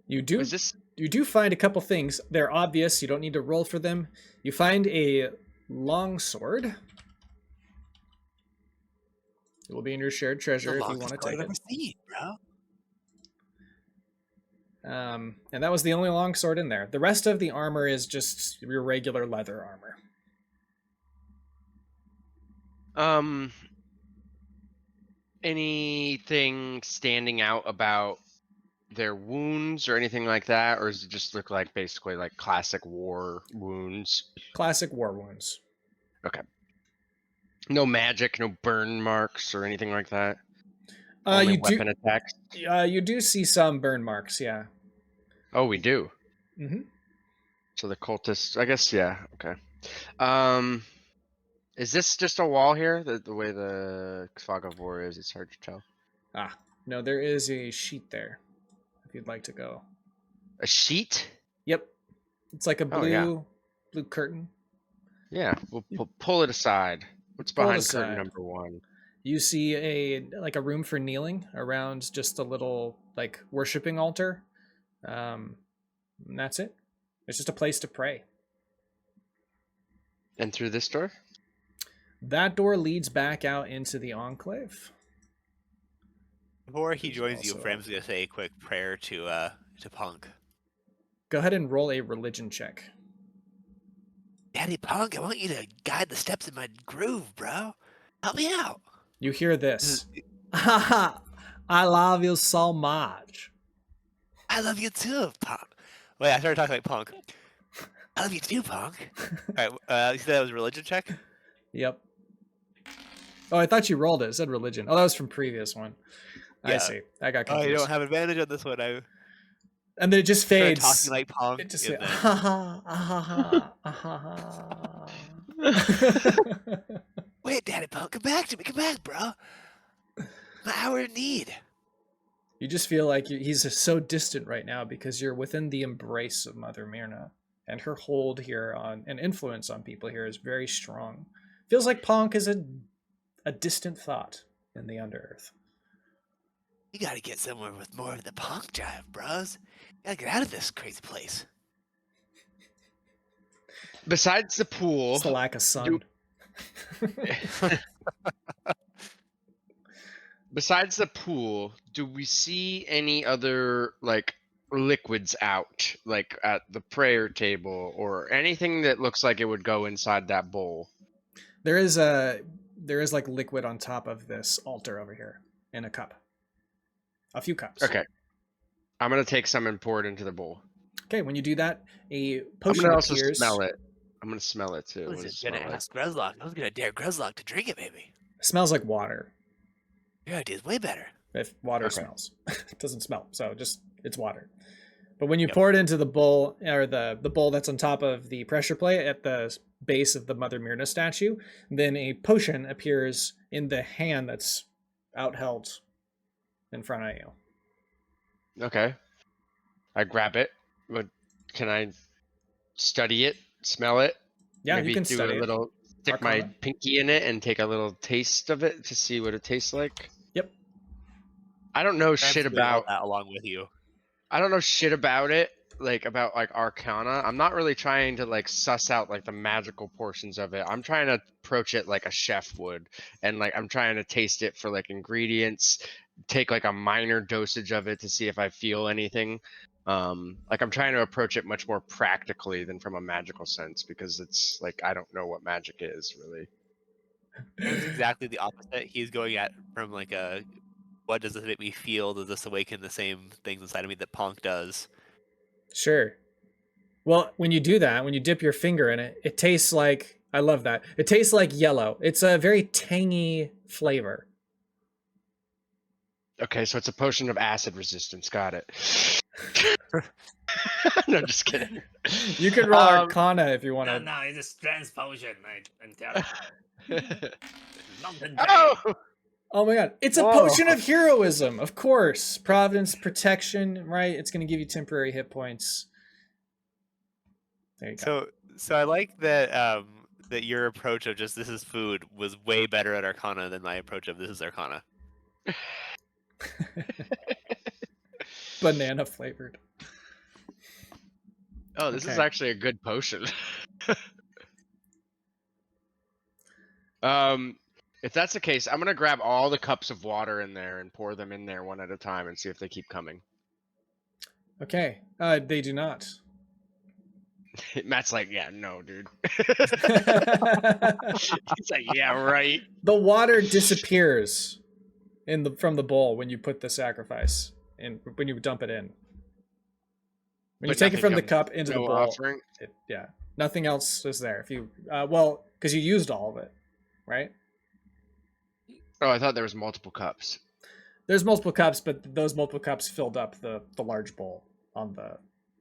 You do Is this you do find a couple things. They're obvious. You don't need to roll for them. You find a long sword. It will be in your shared treasure The if you longest want to sword take I've it. ever seen, bro. And that was the only long sword in there. The rest of the armor is just your regular leather armor. anything standing out about their wounds or anything like that, or does it just look like basically like classic war wounds? Classic war wounds. No magic, no burn marks or anything like that. Only You weapon attacks. you do see some burn marks, yeah. Oh, we do. Mm-hmm. So the cultists, I guess, yeah. Okay. Is this just a wall here? The way the fog of war is, it's hard to tell. Ah, no, there is a sheet there. If you'd like to go. A sheet? Yep, it's like a Oh, yeah. blue curtain. Yeah, we'll pull it aside. What's Pull it behind curtain aside. number 1? You see a room for kneeling around just a little like worshiping altar. And that's it. It's just a place to pray. And through this door? That door leads back out into the Enclave. Before he There's joins you, also- Fram's gonna say a quick prayer to Punk. Go ahead and roll a religion check. Daddy Punk, I want you to guide the steps in my groove, bro. Help me out. You hear this. Haha, I love you so much. I love you too, Punk. Wait, I started talking like Punk. I love you too, Punk. All right, you said that was a religion check? Yep. Oh, I thought you rolled it. It said religion. Oh, that was from previous one. I Yeah. see. I got Oh, confused. you don't have advantage on this one. I And then it just started fades. talking like Punk. It just and then- Wait, Daddy Punk, come back to me. Come back, bro. My hour in need. You just feel like he's so distant right now because you're within the embrace of Mother Myrna, and her hold here on and influence on people here is very strong. Feels like Ponk is a distant thought in the Underearth. You gotta get somewhere with more of the Punk jive, bros. You gotta get out of this crazy place. Besides the pool, It's the lack of sun. besides the pool, do we see any other like liquids out, like at the prayer table, or anything that looks like it would go inside that bowl? There is like liquid on top of this altar over here in a cup. A few cups. Okay, I'm gonna take some and pour it into the bowl. Okay, when you do that, a I'm potion gonna also appears. smell it. I'm gonna smell it too. I What was does it just gonna smell like? ask Gruzlock. I was gonna dare Gruzlock to drink it, maybe. It smells like water. Your idea's way better. If water Okay. smells. It doesn't smell, so just it's water. But when you Yep. pour it into the bowl, or the bowl that's on top of the pressure plate at the base of the Mother Myrna statue, then a potion appears in the hand that's outheld in front of you. Okay. I grab it. But can I study it, smell it? Yeah, Maybe you can do study a it. little, stick my Arcana. pinky in it and take a little taste of it to see what it tastes like. Yep. I don't know Fram's shit doing all about. that along with you. I don't know shit about it, like about like Arcana. I'm not really trying to like suss out like the magical portions of it. I'm trying to approach it like a chef would, and like I'm trying to taste it for like ingredients, take like a minor dosage of it to see if I feel anything. Like I'm trying to approach it much more practically than from a magical sense because it's like I don't know what magic is really. Fram's exactly the opposite. He's going at from like a, what does this make me feel? Does this awaken the same things inside of me that Punk does? Sure. Well, when you do that, when you dip your finger in it, it tastes like, I love that. It tastes like yellow. It's a very tangy flavor. Okay, so it's a potion of acid resistance. Got it. No, just kidding. You can roll Um, Arcana if you want to. No, it's a strength potion. I'm telling you. Mountain Oh! Oh my god. It's a Whoa. potion of heroism, of course. Providence, protection, right? It's going to give you temporary hit points. There you go. So I like that that your approach of just this is food was way better at Arcana than my approach of this is Arcana. Banana flavored. Oh, this is Okay. actually a good potion. If that's the case, I'm gonna grab all the cups of water in there and pour them in there one at a time and see if they keep coming. Okay. They do not. Matt's like, yeah, no, dude. The He's like, yeah, right. water disappears from the bowl when you put the sacrifice in, when you dump it in. When you But take it nothing from the comes- cup into the No bowl, offering. yeah, nothing else is there. If you, well, because you used all of it, right? Oh, I thought there was multiple cups. There's multiple cups, but those multiple cups filled up the large bowl on the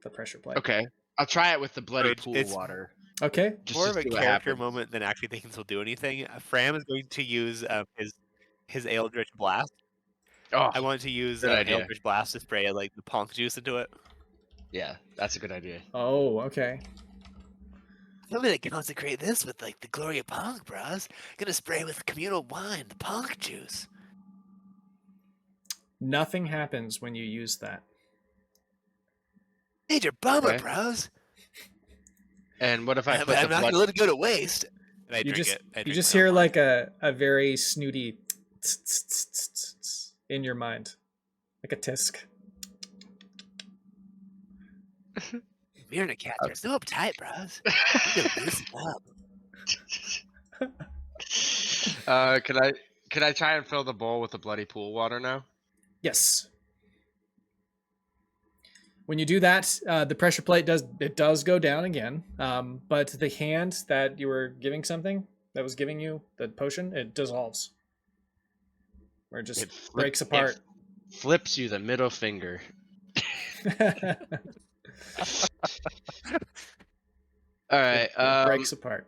pressure plate. Okay, I'll try it with the bloody It's- pool it's- water. Okay. Just More to of a see what character happens. moment than actually thinking this will do anything. Fram is going to use his Eldritch Blast. Oh, I want to use good idea. Eldritch Blast to spray like the punk juice into it. yeah, that's a good idea. Oh, okay. I'm gonna consecrate this with like the glory of punk, bros. Gonna spray with communal wine, the punk juice. Nothing happens when you use that. Major bummer, Okay. bros. And what if I But put I'm the not blood? gonna let it go to waste. And I You drink just it. I you drink just my own hear wine. like a very snooty in your mind, like a tisk. Myrna cat, there's no uptight, bros. You gotta loosen up. Could I try and fill the bowl with the bloody pool water now? Yes. When you do that, the pressure plate does go down again. But the hand that you were giving something that was giving you the potion, it dissolves. Or it just breaks apart. It flips you the middle finger. All right. It breaks apart.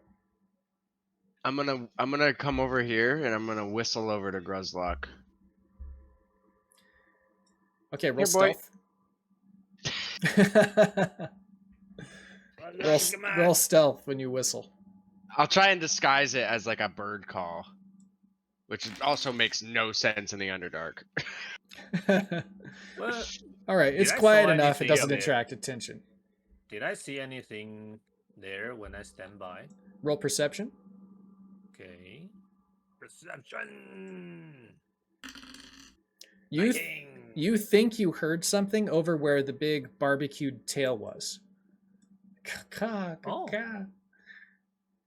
I'm gonna come over here and I'm gonna whistle over to Gruzlock. Okay, roll Here, boy. stealth. roll stealth when you whistle. I'll try and disguise it as like a bird call, which also makes no sense in the Underdark. What? All right, it's Did I quiet saw enough. It anything doesn't there? attract attention. Did I see anything there when I stand by? Roll perception. Okay. Perception. You Viking. you think you heard something over where the big barbecued tail was. Oh.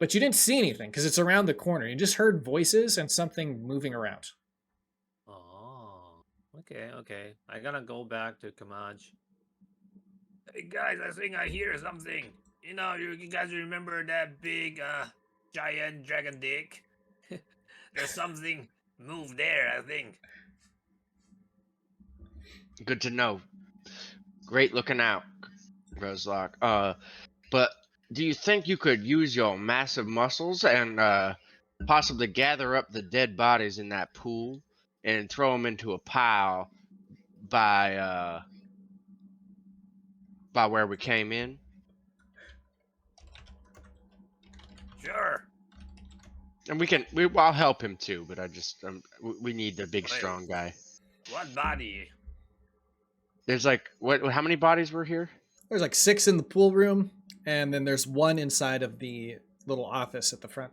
But you didn't see anything because it's around the corner. You just heard voices and something moving around. Oh. Okay. I gotta go back to Kamaj. Hey guys, I think I hear something. You know, you guys remember that big giant dragon dick? There's something moved there, I think. Good to know. Great looking out, Gruzlock. But do you think you could use your massive muscles and possibly gather up the dead bodies in that pool and throw them into a pile by where we came in? Sure. And I'll help him too, but we need the big Wait. strong guy. What body? There's like how many bodies were here? There's like 6 in the pool room, and then there's 1 inside of the little office at the front.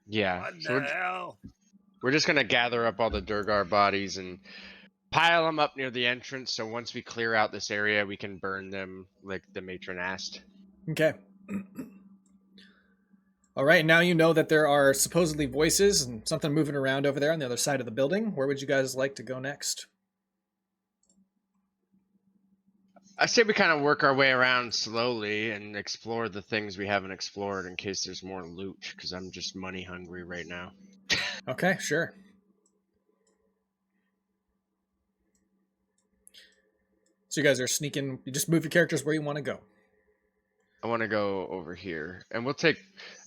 Yeah. What So the hell? we're just gonna gather up all the Durgar bodies and pile them up near the entrance. So once we clear out this area, we can burn them like the matron asked. Okay. All right, now you know that there are supposedly voices and something moving around over there on the other side of the building. Where would you guys like to go next? I say we kind of work our way around slowly and explore the things we haven't explored in case there's more loot, because I'm just money hungry right now. Okay, sure. So you guys are sneaking. You just move your characters where you want to go. I want to go over here, and we'll take.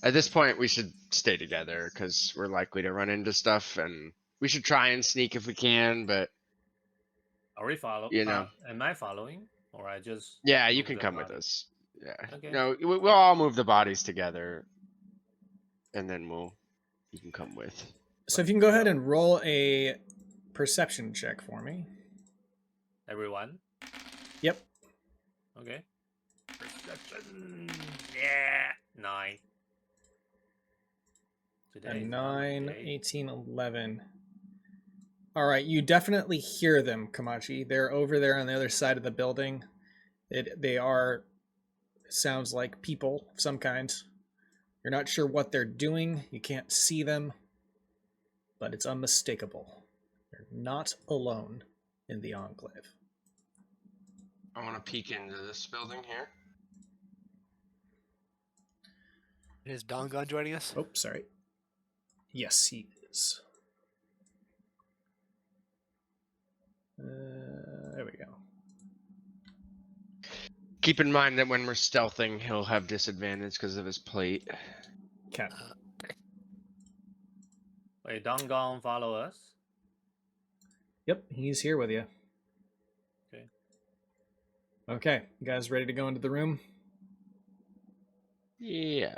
At this point, we should stay together because we're likely to run into stuff, and we should try and sneak if we can. But Are we following? You know. Am I following? Or I just. yeah, you move can the come with body? us. Yeah. Okay. No, we'll all move the bodies together, and then you can come with. So if you can go ahead and roll a perception check for me. Everyone? Yep. Okay. Perception. Yeah. 9. Today A is 9, Monday. 18, 11. All right, you definitely hear them, Kamachi. They're over there on the other side of the building. They are, sounds like people of some kind. You're not sure what they're doing. You can't see them, but it's unmistakable. They're not alone in the Enclave. I want to peek into this building here. Is Dongon joining us? Oh, sorry. Yes, he is. There we go. Keep in mind that when we're stealthing, he'll have disadvantage because of his plate. Okay. Wait, Dongon follow us? Yep, he's here with you. Okay. Okay, you guys ready to go into the room? Yeah.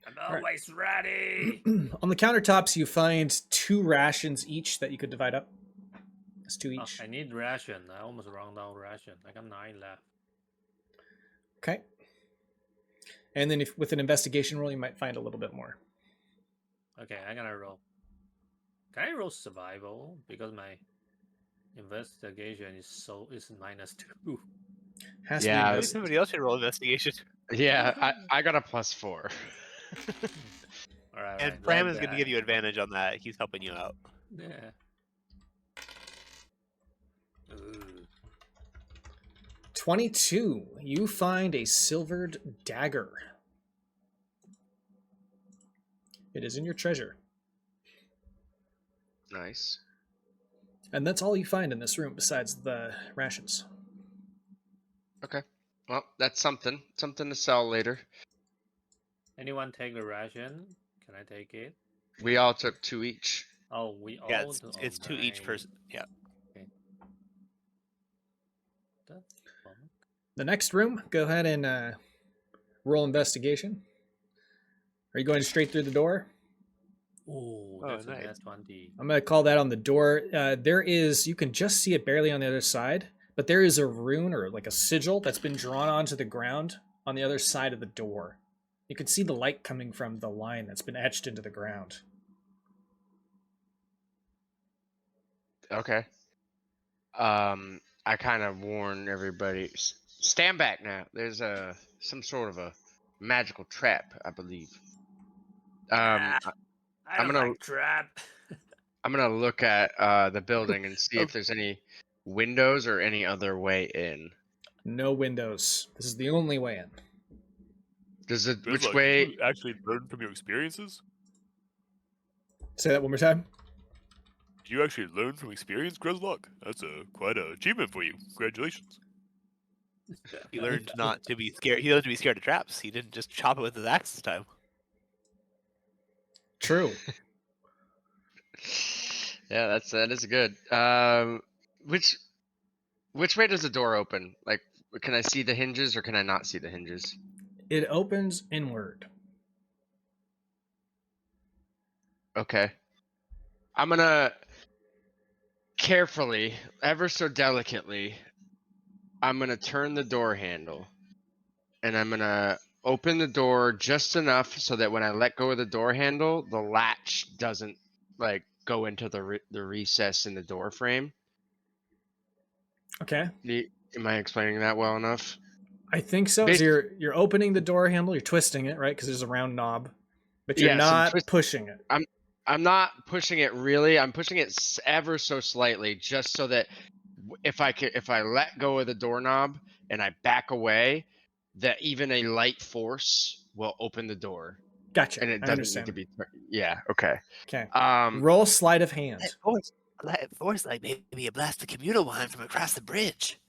I'm right. always ready. On the countertops, you find 2 rations each that you could divide up. It's 2 each. I need ration. I almost run out ration. I got 9 left. Okay. And then if with an investigation roll, you might find a little bit more. Okay, I'm gonna roll. Can I roll survival? Because my investigation is -2. Has to be Yeah, Maybe invest- somebody else should roll investigation. Yeah, I got a +4. All right, And Pram is going to give you advantage on that. He's helping you out. Yeah. Ooh. 22. You find a silvered dagger. It is in your treasure. Nice. And that's all you find in this room besides the rations. Okay. Well, that's something. Something to sell later. Anyone take the ration? Can I take it? We all took 2 each. Oh, we all. Yeah, do- it's oh, 2 each nice. person. Yeah. That's fun. The next room, go ahead and roll investigation. Are you going straight through the door? Ooh, Oh, that's nice. a net 20. I'm going to call that on the door. There is, you can just see it barely on the other side, but there is a rune or like a sigil that's been drawn onto the ground on the other side of the door. You can see the light coming from the line that's been etched into the ground. Okay. I kind of warn everybody, stand back now. There's some sort of a magical trap, I believe. I I'm don't gonna- like trap. I'm gonna look at the building and see if there's any windows or any other way in. No windows. This is the only way in. Does it? Which Gridlock, way? did you actually learn from your experiences? Say that one more time. Did you actually learn from experience, Gridlock? That's quite an achievement for you. Congratulations. He learned not to be scared. He learned to be scared of traps. He didn't just chop it with his axe this time. True. Yeah, that is good. Which way does the door open? Like, can I see the hinges or can I not see the hinges? It opens inward. Okay. I'm gonna carefully, ever so delicately, I'm gonna turn the door handle, and I'm gonna open the door just enough so that when I let go of the door handle, the latch doesn't like go into the recess in the door frame. Okay. Am I explaining that well enough? I think so. So you're opening the door handle, you're twisting it, right? Because there's a round knob. But you're Yes, I'm not pushing it. I'm not pushing it really. I'm pushing it ever so slightly, just so that if I let go of the doorknob and I back away, that even a light force will open the door, Gotcha. and it I doesn't understand. need to be. Yeah. Okay. Okay. Um. Roll sleight of hand. That force like maybe a blast of communal wine from across the bridge.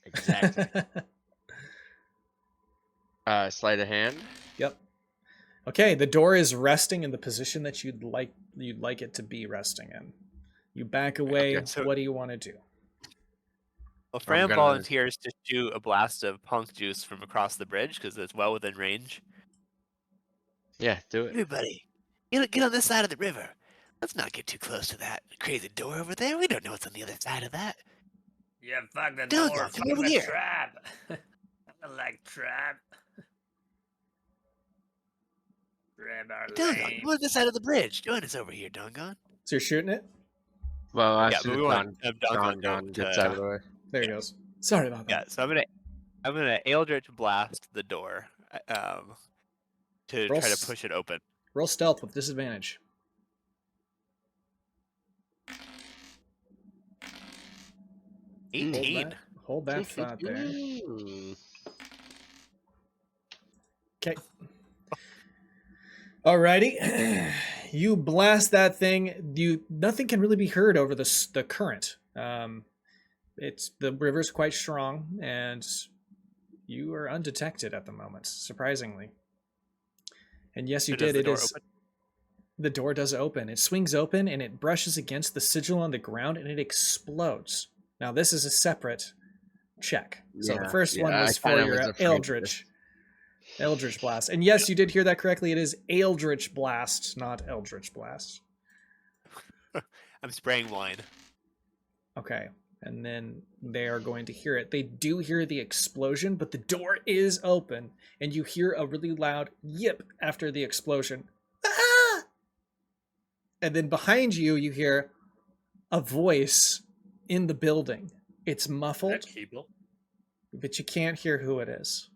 Exactly. Sleight of hand. Yep. Okay, the door is resting in the position that you'd like it to be resting in. You back away. Okay, so- What do you want to do? Well, Fran gonna- volunteers to shoot a blast of punk juice from across the bridge because it's well within range. Yeah, do it. Everybody, get on this side of the river. Let's not get too close to that crazy door over there. We don't know what's on the other side of that. Yeah, fuck the Don't door. go, come Fuck over the here. trap. I don't like trap. Trap are Dongon, lame. come on this side of the bridge. Join us over here, Dongon. So you're shooting it? Well, Yeah, as but soon we as want to have Dongon Don go gets to- out of the way. There he goes. Sorry about Yeah, that. so I'm gonna Eldritch blast the door to Roll try to s- push it open. Roll stealth with disadvantage. Hold 18. Hold that thought there. Ooh. Okay. Alrighty. You blast that thing. Nothing can really be heard over the current. The river's quite strong, and you are undetected at the moment, surprisingly. And yes, you So does did. the It door is. open? The door does open. It swings open, and it brushes against the sigil on the ground, and it explodes. Now, this is a separate check. So the first one was for your Eldritch Blast. And yes, you did hear that correctly. It is Eldritch Blast, not Eldritch Blast. I'm spraying wine. Okay. And then they are going to hear it. They do hear the explosion, but the door is open, and you hear a really loud yip after the explosion. Ah! And then behind you, you hear a voice in the building. It's muffled, Kibble. but you can't hear who it is.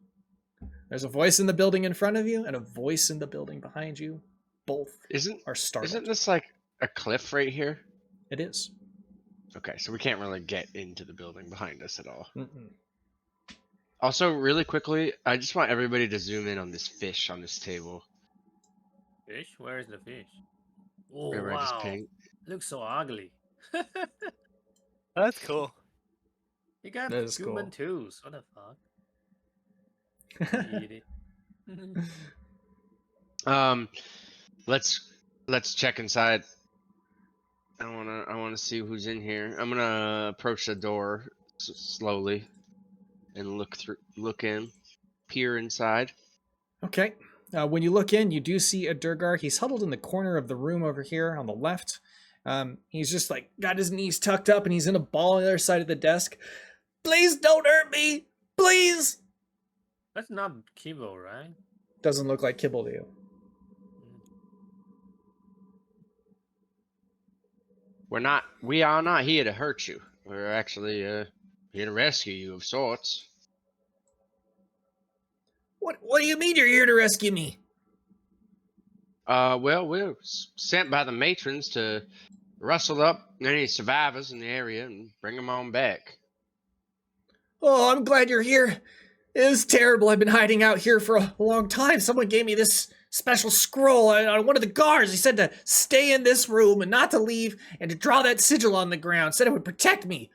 There's a voice in the building in front of you and a voice in the building behind you. Both are startled. Isn't this like a cliff right here? It is. Okay, so we can't really get into the building behind us at all. Mm-mm. Also, really quickly, I just want everybody to zoom in on this fish on this table. Fish? Where is the fish? Oh, Remember I just wow. pinged? Looks so ugly. That's cool. You got That is human cool. tools. What the fuck? Eat it. Let's check inside. I wanna see who's in here. I'm gonna approach the door slowly and look in, peer inside. Okay. When you look in, you do see a Durgar. He's huddled in the corner of the room over here on the left. He's just like got his knees tucked up, and he's in a ball on the other side of the desk. Please don't hurt me, please. That's not Kibble, right? Doesn't look like Kibble to you. We are not here to hurt you. We're actually here to rescue you of sorts. What do you mean you're here to rescue me? Well, we're sent by the matrons to rustle up any survivors in the area and bring them on back. Oh, I'm glad you're here. It was terrible. I've been hiding out here for a long time. Someone gave me this special scroll on one of the guards. He said to stay in this room and not to leave and to draw that sigil on the ground. Said it would protect me.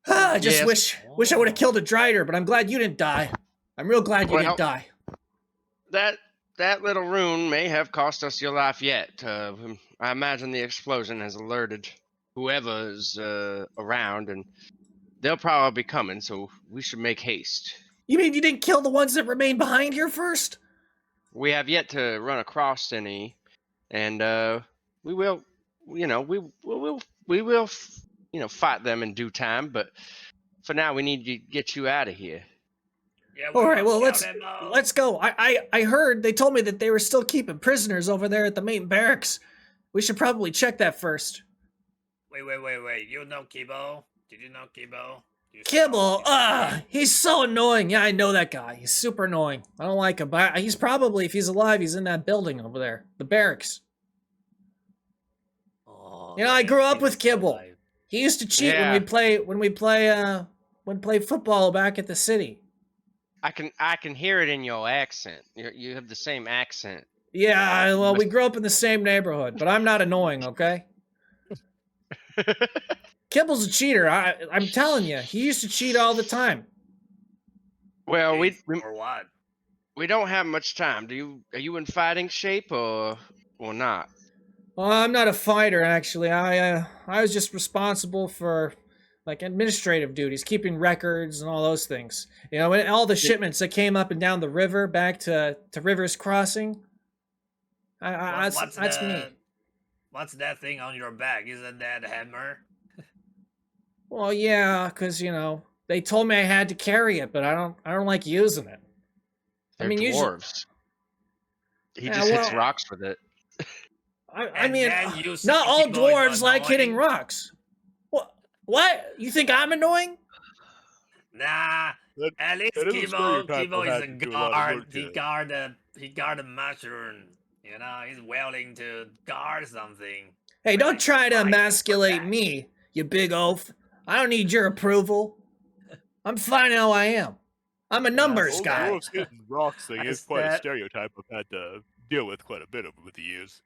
I just wish I would have killed a Drider, but I'm glad you didn't die. I'm real glad you didn't die. That little rune may have cost us your life yet. I imagine the explosion has alerted whoever is around, and they'll probably be coming, so we should make haste. You mean you didn't kill the ones that remained behind here first? We have yet to run across any, and we will, we will, fight them in due time. But for now, we need to get you out of here. Yeah, All right, well let's go. I heard they told me that they were still keeping prisoners over there at the main barracks. We should probably check that first. Wait. You know Kibble? Did you know Kibble? Kibble, he's so annoying. Yeah, I know that guy. He's super annoying. I don't like him, but he's probably, if he's alive, he's in that building over there, the barracks. Oh, I grew up with Kibble. He used to cheat when we play football back at the city. I can hear it in your accent. You have the same accent. Yeah, well, we grew up in the same neighborhood, but I'm not annoying, okay? Kibble's a cheater. I'm telling you, he used to cheat all the time. Well, or what? We don't have much time. Are you in fighting shape or not? Well, I'm not a fighter, actually. I was just responsible for like administrative duties, keeping records and all those things. When all the shipments that came up and down the river back to River's Crossing. That's me. What's that thing on your back? Isn't that a hammer? Well, yeah, because they told me I had to carry it, but I don't like using it. They're dwarves. He just hits rocks with it. I mean, not all dwarves like hitting rocks. What? You think I'm annoying? Nah. At least Kibble is a guard. He guard a mushroom. He's willing to guard something. Hey, don't try to emasculate me, you big oaf. I don't need your approval. I'm fine how I am. I'm a numbers guy. Dwarves hitting rocks thing is quite a stereotype I've had to deal with quite a bit over the years.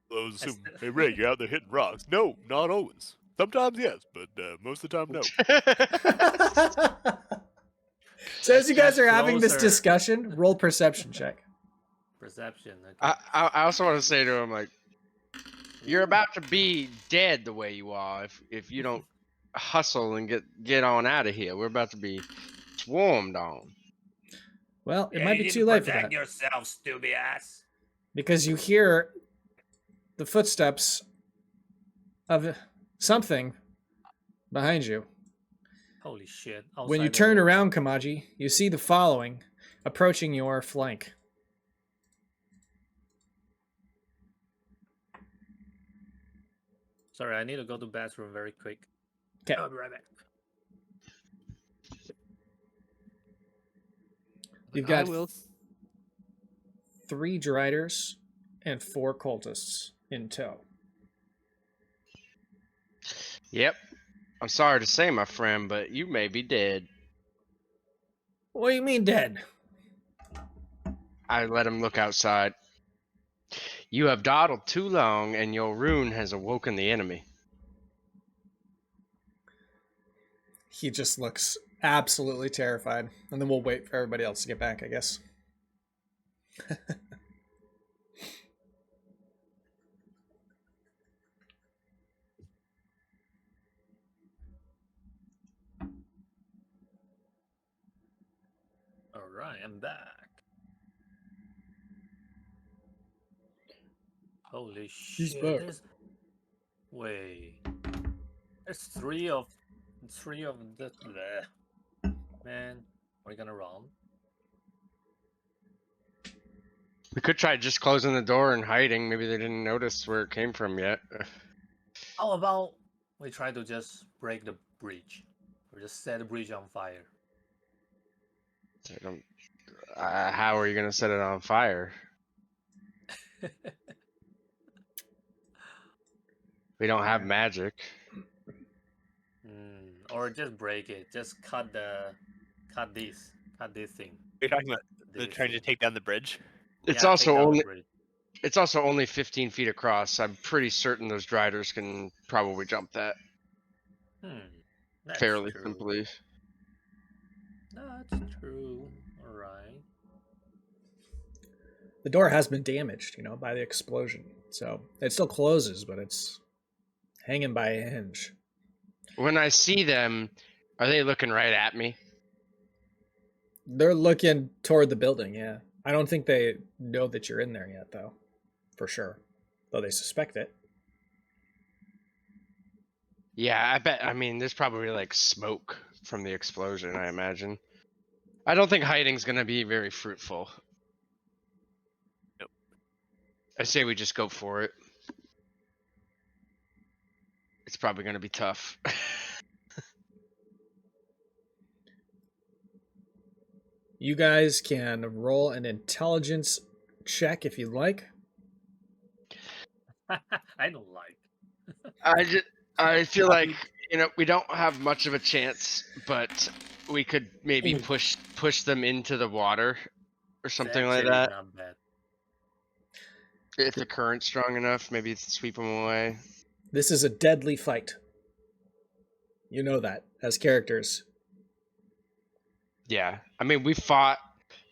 Those assume, hey Ray, you're out there hitting rocks. No, not always. Sometimes yes, but most of the time no. So as you guys Just are having this closer. discussion, roll perception check. Perception. Okay. I also want to say to him, like, you're about to be dead the way you are if you don't hustle and get on out of here. We're about to be swarmed on. Well, it Yeah, might you be need too to late for protect that. yourself, stupid ass. Because you hear the footsteps of something behind you. Holy shit. When you Outside turn the- around, Kamaji, you see the following approaching your flank. Sorry, I need to go to the bathroom very quick. 'Kay. I'll be right back. You've I got will. 3 Driders and 4 cultists in tow. Yep. I'm sorry to say, my friend, but you may be dead. What do you mean dead? I let him look outside. You have dawdled too long, and your rune has awoken the enemy. He just looks absolutely terrified. And then we'll wait for everybody else to get back, I guess. Alright, I'm back. Holy shit. back. Wait. There's three of the bleh. Man, we're gonna run. We could try just closing the door and hiding. Maybe they didn't notice where it came from yet. How about we try to just break the bridge? Or just set the bridge on fire. I don't. How are you gonna set it on fire? We don't have magic. Or just break it. Just cut this thing. You're talking about This trying to thing. take down the bridge. It's Yeah, also take down the only bridge. it's also only 15 feet across. I'm pretty certain those Driders can probably jump that That's fairly true. simply. That's true. Alright. The door has been damaged, by the explosion. So it still closes, but it's hanging by a hinge. When I see them, are they looking right at me? They're looking toward the building, yeah. I don't think they know that you're in there yet, though. For sure. Though they suspect it. Yeah, I bet. I mean, there's probably like smoke from the explosion, I imagine. I don't think hiding's gonna be very fruitful. Nope. I say we just go for it. It's probably gonna be tough. You guys can roll an intelligence check if you'd like. I don't like. I feel like we don't have much of a chance, but we could maybe push them into the water or something like Actually that. not bad. If the current's strong enough, maybe sweep them away. This is a deadly fight. You know that as characters. Yeah, I mean, we fought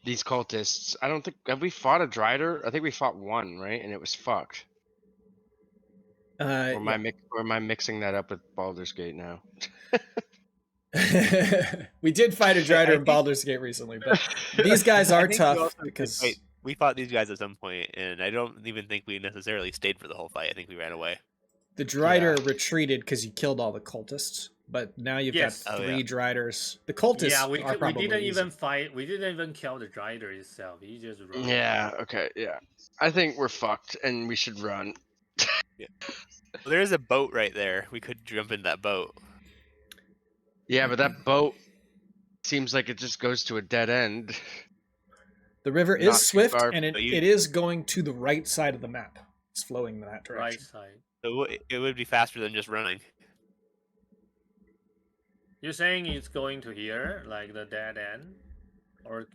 these cultists. I don't think have we fought a Drider? I think we fought one, right? And it was fucked. Or am I mixing that up with Baldur's Gate now? We did fight a Drider in Baldur's Gate recently, but these guys I are think we tough also did because fight- we fought these guys at some point, and I don't even think we necessarily stayed for the whole fight. I think we ran away. the Drider retreated because you killed all the cultists. But now you've Yes. got Oh, 3 yeah. Driders. The cultists Yeah, are we probably didn't easy. even fight. We didn't even kill the Drider itself. He just ran. Yeah. Okay. Yeah. I think we're fucked, and we should run. Well, there is a boat right there. We could jump in that boat. Yeah, but that boat seems like it just goes to a dead end. The river Not too is swift, far, and but it is going to the right side of the map. It's flowing in that Right direction. side. So it would be faster than just running. You're saying it's going to here, like the dead end, or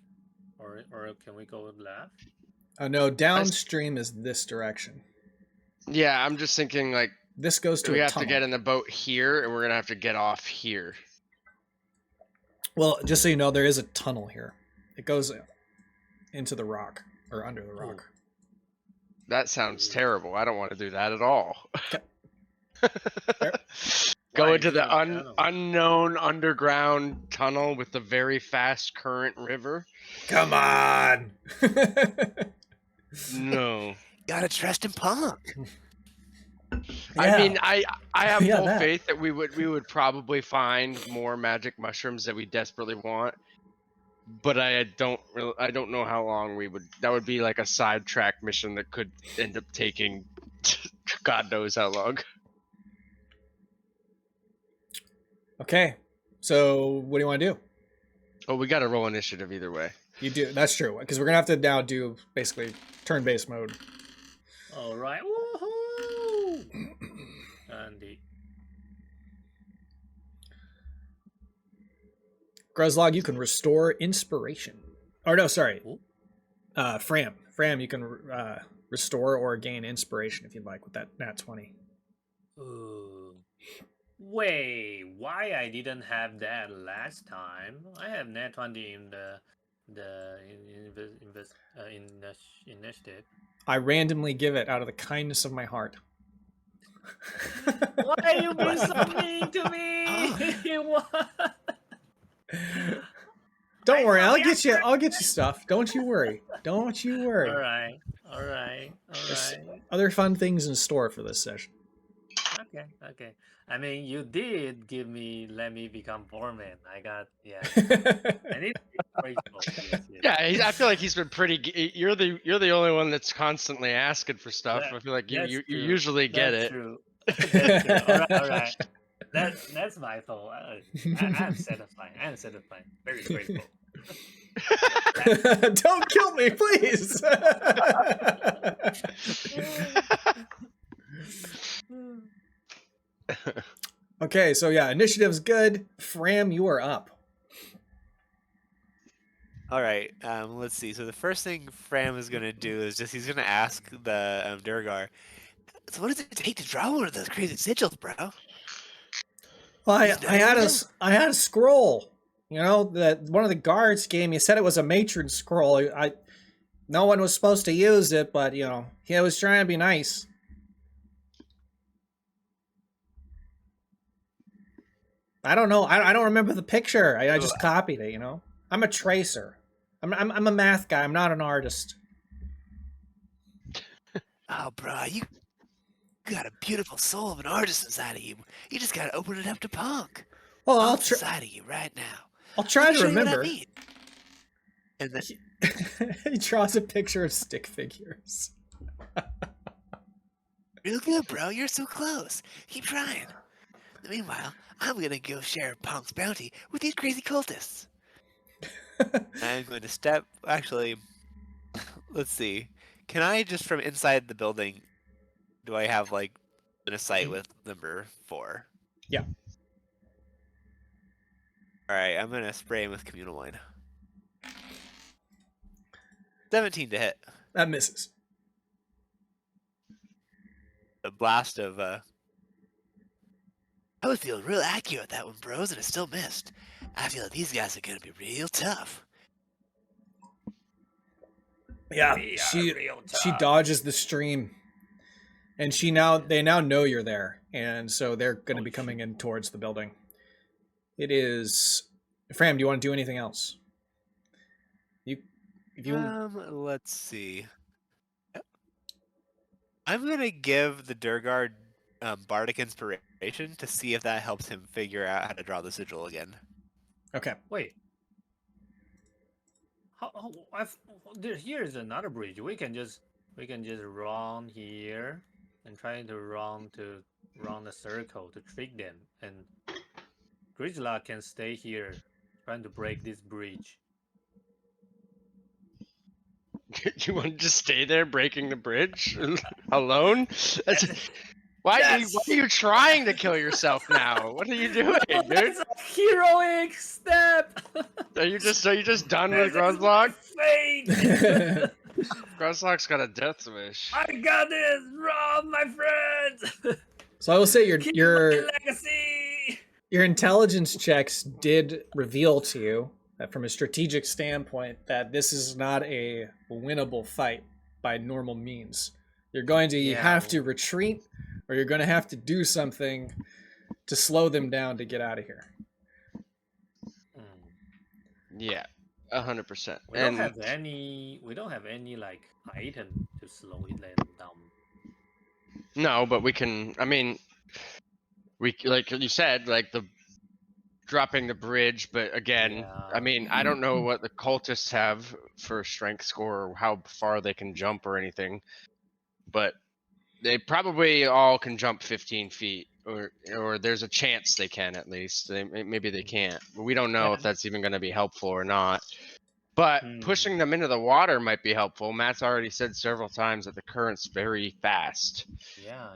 can we go left? No, downstream is this direction. Yeah, I'm just thinking like this goes to We a have tunnel. to get in the boat here, and we're gonna have to get off here. Well, just so you know, there is a tunnel here. It goes into the rock or under the rock. That sounds terrible. I don't want to do that at all. Fair. Go Why into is the it a tunnel? unknown underground tunnel with the very fast current river. Come on. No. Gotta trust in Punk. I mean, I have Yeah, full that. faith that we would probably find more magic mushrooms that we desperately want, but I don't know how long we would. That would be like a sidetrack mission that could end up taking God knows how long. Okay. So what do you want to do? Oh, we got to roll initiative either way. You do. That's true. Because we're going to have to now do basically turn-based mode. All right. Woohoo! Indeed. Gruzlog, you can restore inspiration. Or no, sorry. Ooh. Fram, you can restore or gain inspiration if you'd like with that nat 20. Ooh. Wait, why I didn't have that last time? I have nat 20 in the initiative. I randomly give it out of the kindness of my heart. Why are you being so mean to me? What? Don't worry, know, I'll get you stuff. Don't you worry. Don't you worry. All right. There's other fun things in store for this session. Okay. I mean, you did let me become foreman. I need to be grateful. Yes. Yeah, I feel like he's been pretty. You're the only one that's constantly asking for stuff. I feel like you That's true. usually get That's it. True. That's true. All right. That's my fault. I'm satisfied. Very grateful. Don't kill me, please. Okay, so yeah, initiative's good. Fram, you are up. All right. Let's see. So the first thing Fram is gonna do is he's gonna ask the Durgar. So what does it take to draw one of those crazy sigils, bro? Well, I had a scroll. You know, that one of the guards gave me. Said it was a matron scroll. No one was supposed to use it, but you know, he was trying to be nice. I don't know. I don't remember the picture. I just copied it. You know, I'm a tracer. I'm a math guy. I'm not an artist. Oh, bro, you got a beautiful soul of an artist inside of you. You just gotta open it up to Punk. Well, Punk's inside of you right now. I'll try Let me to show you what I remember. mean. And then, He draws a picture of stick figures. real good, bro. You're so close. Keep trying. Meanwhile, I'm gonna go share Punk's bounty with these crazy cultists. I'm going to step. Actually, let's see. Can I just from inside the building? Do I have like in a sight with number 4? Yeah. All right. I'm gonna spray him with communal wine. 17 to hit. That misses. A blast of I was feeling real accurate with that one, bros, and I still missed. I feel like these guys are gonna be real tough. Yeah, We are she real she tough. dodges the stream, and they now know you're there, and so they're going to be coming in towards the building. It is Fram. Do you want to do anything else? let's see. I'm gonna give the Durgar bardic inspiration to see if that helps him figure out how to draw the sigil again. Okay. Wait. Here's another bridge. We can just run here and try to run the circle to trick them, and Grisla can stay here trying to break this bridge. You want to just stay there breaking the bridge alone? Why are you trying to kill yourself now? What are you doing, dude? That's a heroic step. Are you just done with Gruzlog? Fate. Gruzlog's got a death wish. I got this, Rob, my friends. So I will say Keep my legacy. your intelligence checks did reveal to you that from a strategic standpoint that this is not a winnable fight by normal means. You're going to have to retreat, or you're going to have to do something to slow them down to get out of here. Yeah, 100%. We don't have any. We don't have any like item to slow them down. No, but we can. I mean, we like you said, like the dropping the bridge. But again, I Yeah. mean, I don't know what the cultists have for strength score or how far they can jump or anything, but they probably all can jump 15 feet, or there's a chance they can at least. Maybe they can't. But we don't know if that's even going to be helpful or not. But pushing them into the water might be helpful. Matt's already said several times that the current's very fast. Yeah.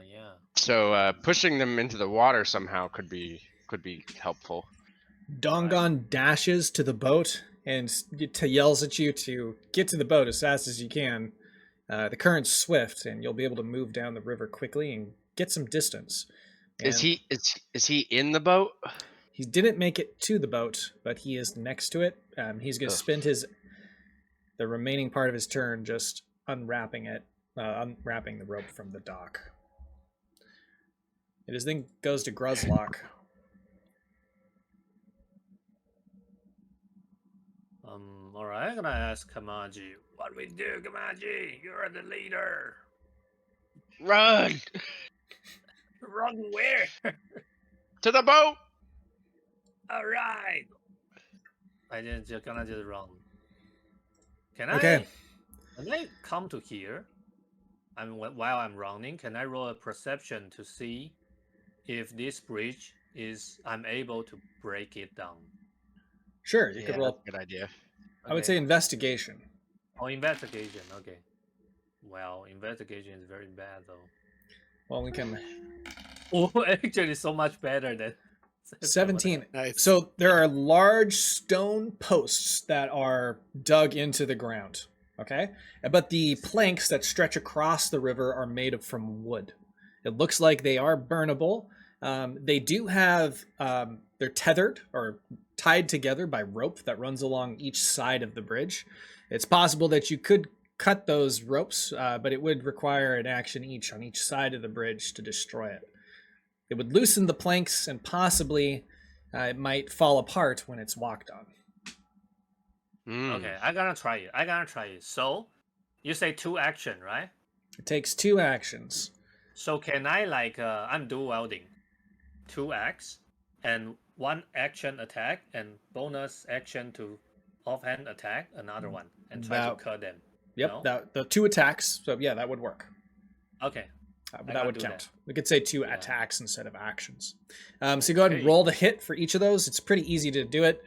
So pushing them into the water somehow could be helpful. Dongon dashes to the boat and yells at you to get to the boat as fast as you can. The current's swift, and you'll be able to move down the river quickly and get some distance. And Is he in the boat? he didn't make it to the boat, but he is next to it. He's going to spend the remaining part of his turn just unwrapping the rope from the dock. It then goes to Gruzlock. All right. I'm gonna ask Kamaji. What do we do, Kamaji? You're the leader. Run Run where? to the boat. All right. I'm just gonna just run. Can Okay. I come to here? While I'm running, can I roll a perception to see if this bridge I'm able to break it down? Sure, you could roll. Good idea. I would say investigation. Oh, investigation. Okay. Well, investigation is very bad though. Well, we can. Oh, actually, so much better than 17. Nice. So there are large stone posts that are dug into the ground. Okay, but the planks that stretch across the river are made from wood. It looks like they are burnable. They do have. They're tethered or tied together by rope that runs along each side of the bridge. It's possible that you could cut those ropes, but it would require an action each on each side of the bridge to destroy it. It would loosen the planks and possibly it might fall apart when it's walked on. Okay, I gotta try it. So, you say 2 action, right? It takes 2 actions. So can I I'm dual wielding 2 axe and 1 action attack and bonus action to offhand attack another one and try to cut them. Yep, No? the 2 attacks. So yeah, that would work. Okay. That would count. We could say 2 attacks instead of actions. So Okay. go ahead and roll the hit for each of those. It's pretty easy to do it.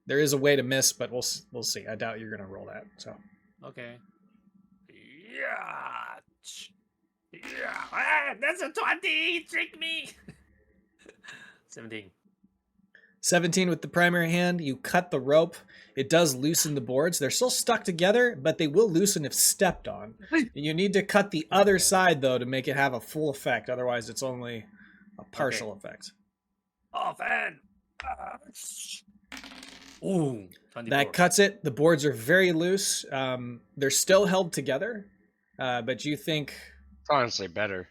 There is a way to miss, but we'll see. I doubt you're going to roll that. So Okay. Yeah. That's a 20. Trick me. 17. 17 with the primary hand. You cut the rope. It does loosen the boards. They're still stuck together, but they will loosen if stepped on. You need to cut the other side, though, to make it have a full effect. Otherwise, it's only a partial effect. Offhand. Ooh. 24. That cuts it. The boards are very loose. They're still held together, but you think It's honestly better.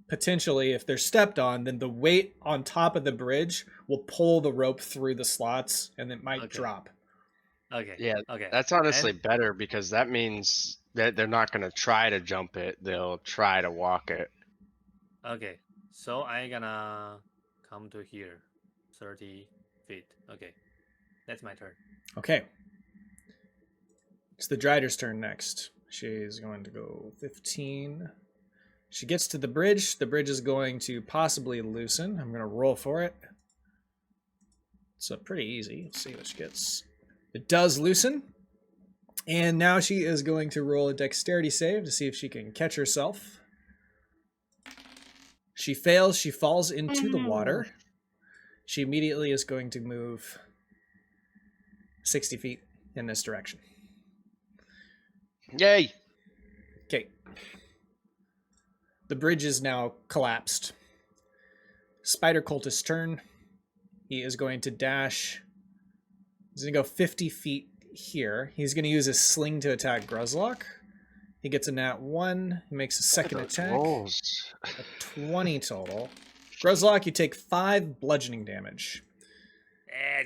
potentially if they're stepped on, then the weight on top of the bridge will pull the rope through the slots and it might drop. Okay. Yeah, Okay. that's honestly better because that means that they're not going to try to jump it. They'll try to walk it. Okay. So I gonna come to here. 30 feet. Okay. That's my turn. Okay. It's the Driders' turn next. She's going to go 15. She gets to the bridge. The bridge is going to possibly loosen. I'm going to roll for it. It's pretty easy. Let's see what she gets. It does loosen. And now she is going to roll a dexterity save to see if she can catch herself. She fails. She falls into the water. She immediately is going to move 60 feet in this direction. Yay! Okay. The bridge is now collapsed. Spider Cultist's turn. He is going to dash. He's going to go 50 feet here. He's going to use his sling to attack Gruzlock. He gets a nat 1. He makes a second attack. Rolls. A 20 total. Gruzlock, you take 5 bludgeoning damage.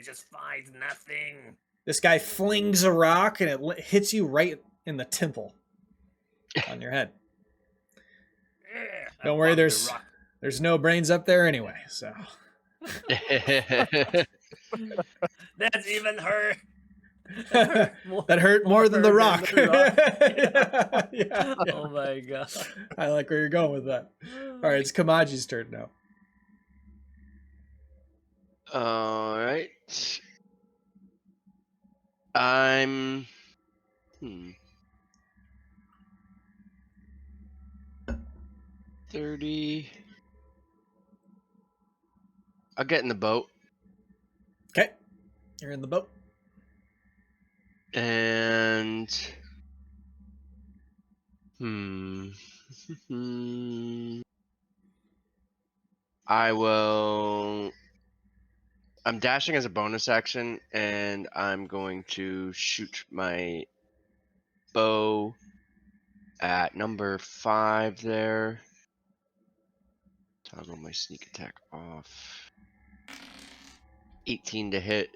Just 5 nothing. This guy flings a rock and it hits you right in the temple on your head. Don't worry, there's no brains up there anyway, so. That's even hurt. That hurt more than the rock. Yeah. Oh my god. I like where you're going with that. All right, it's Kamaji's turn now. All right. I'm. 30. I'll get in the boat. Okay, you're in the boat. And. I will. I'm dashing as a bonus action, and I'm going to shoot my bow at number 5 there. Toggle my sneak attack off. 18 to hit.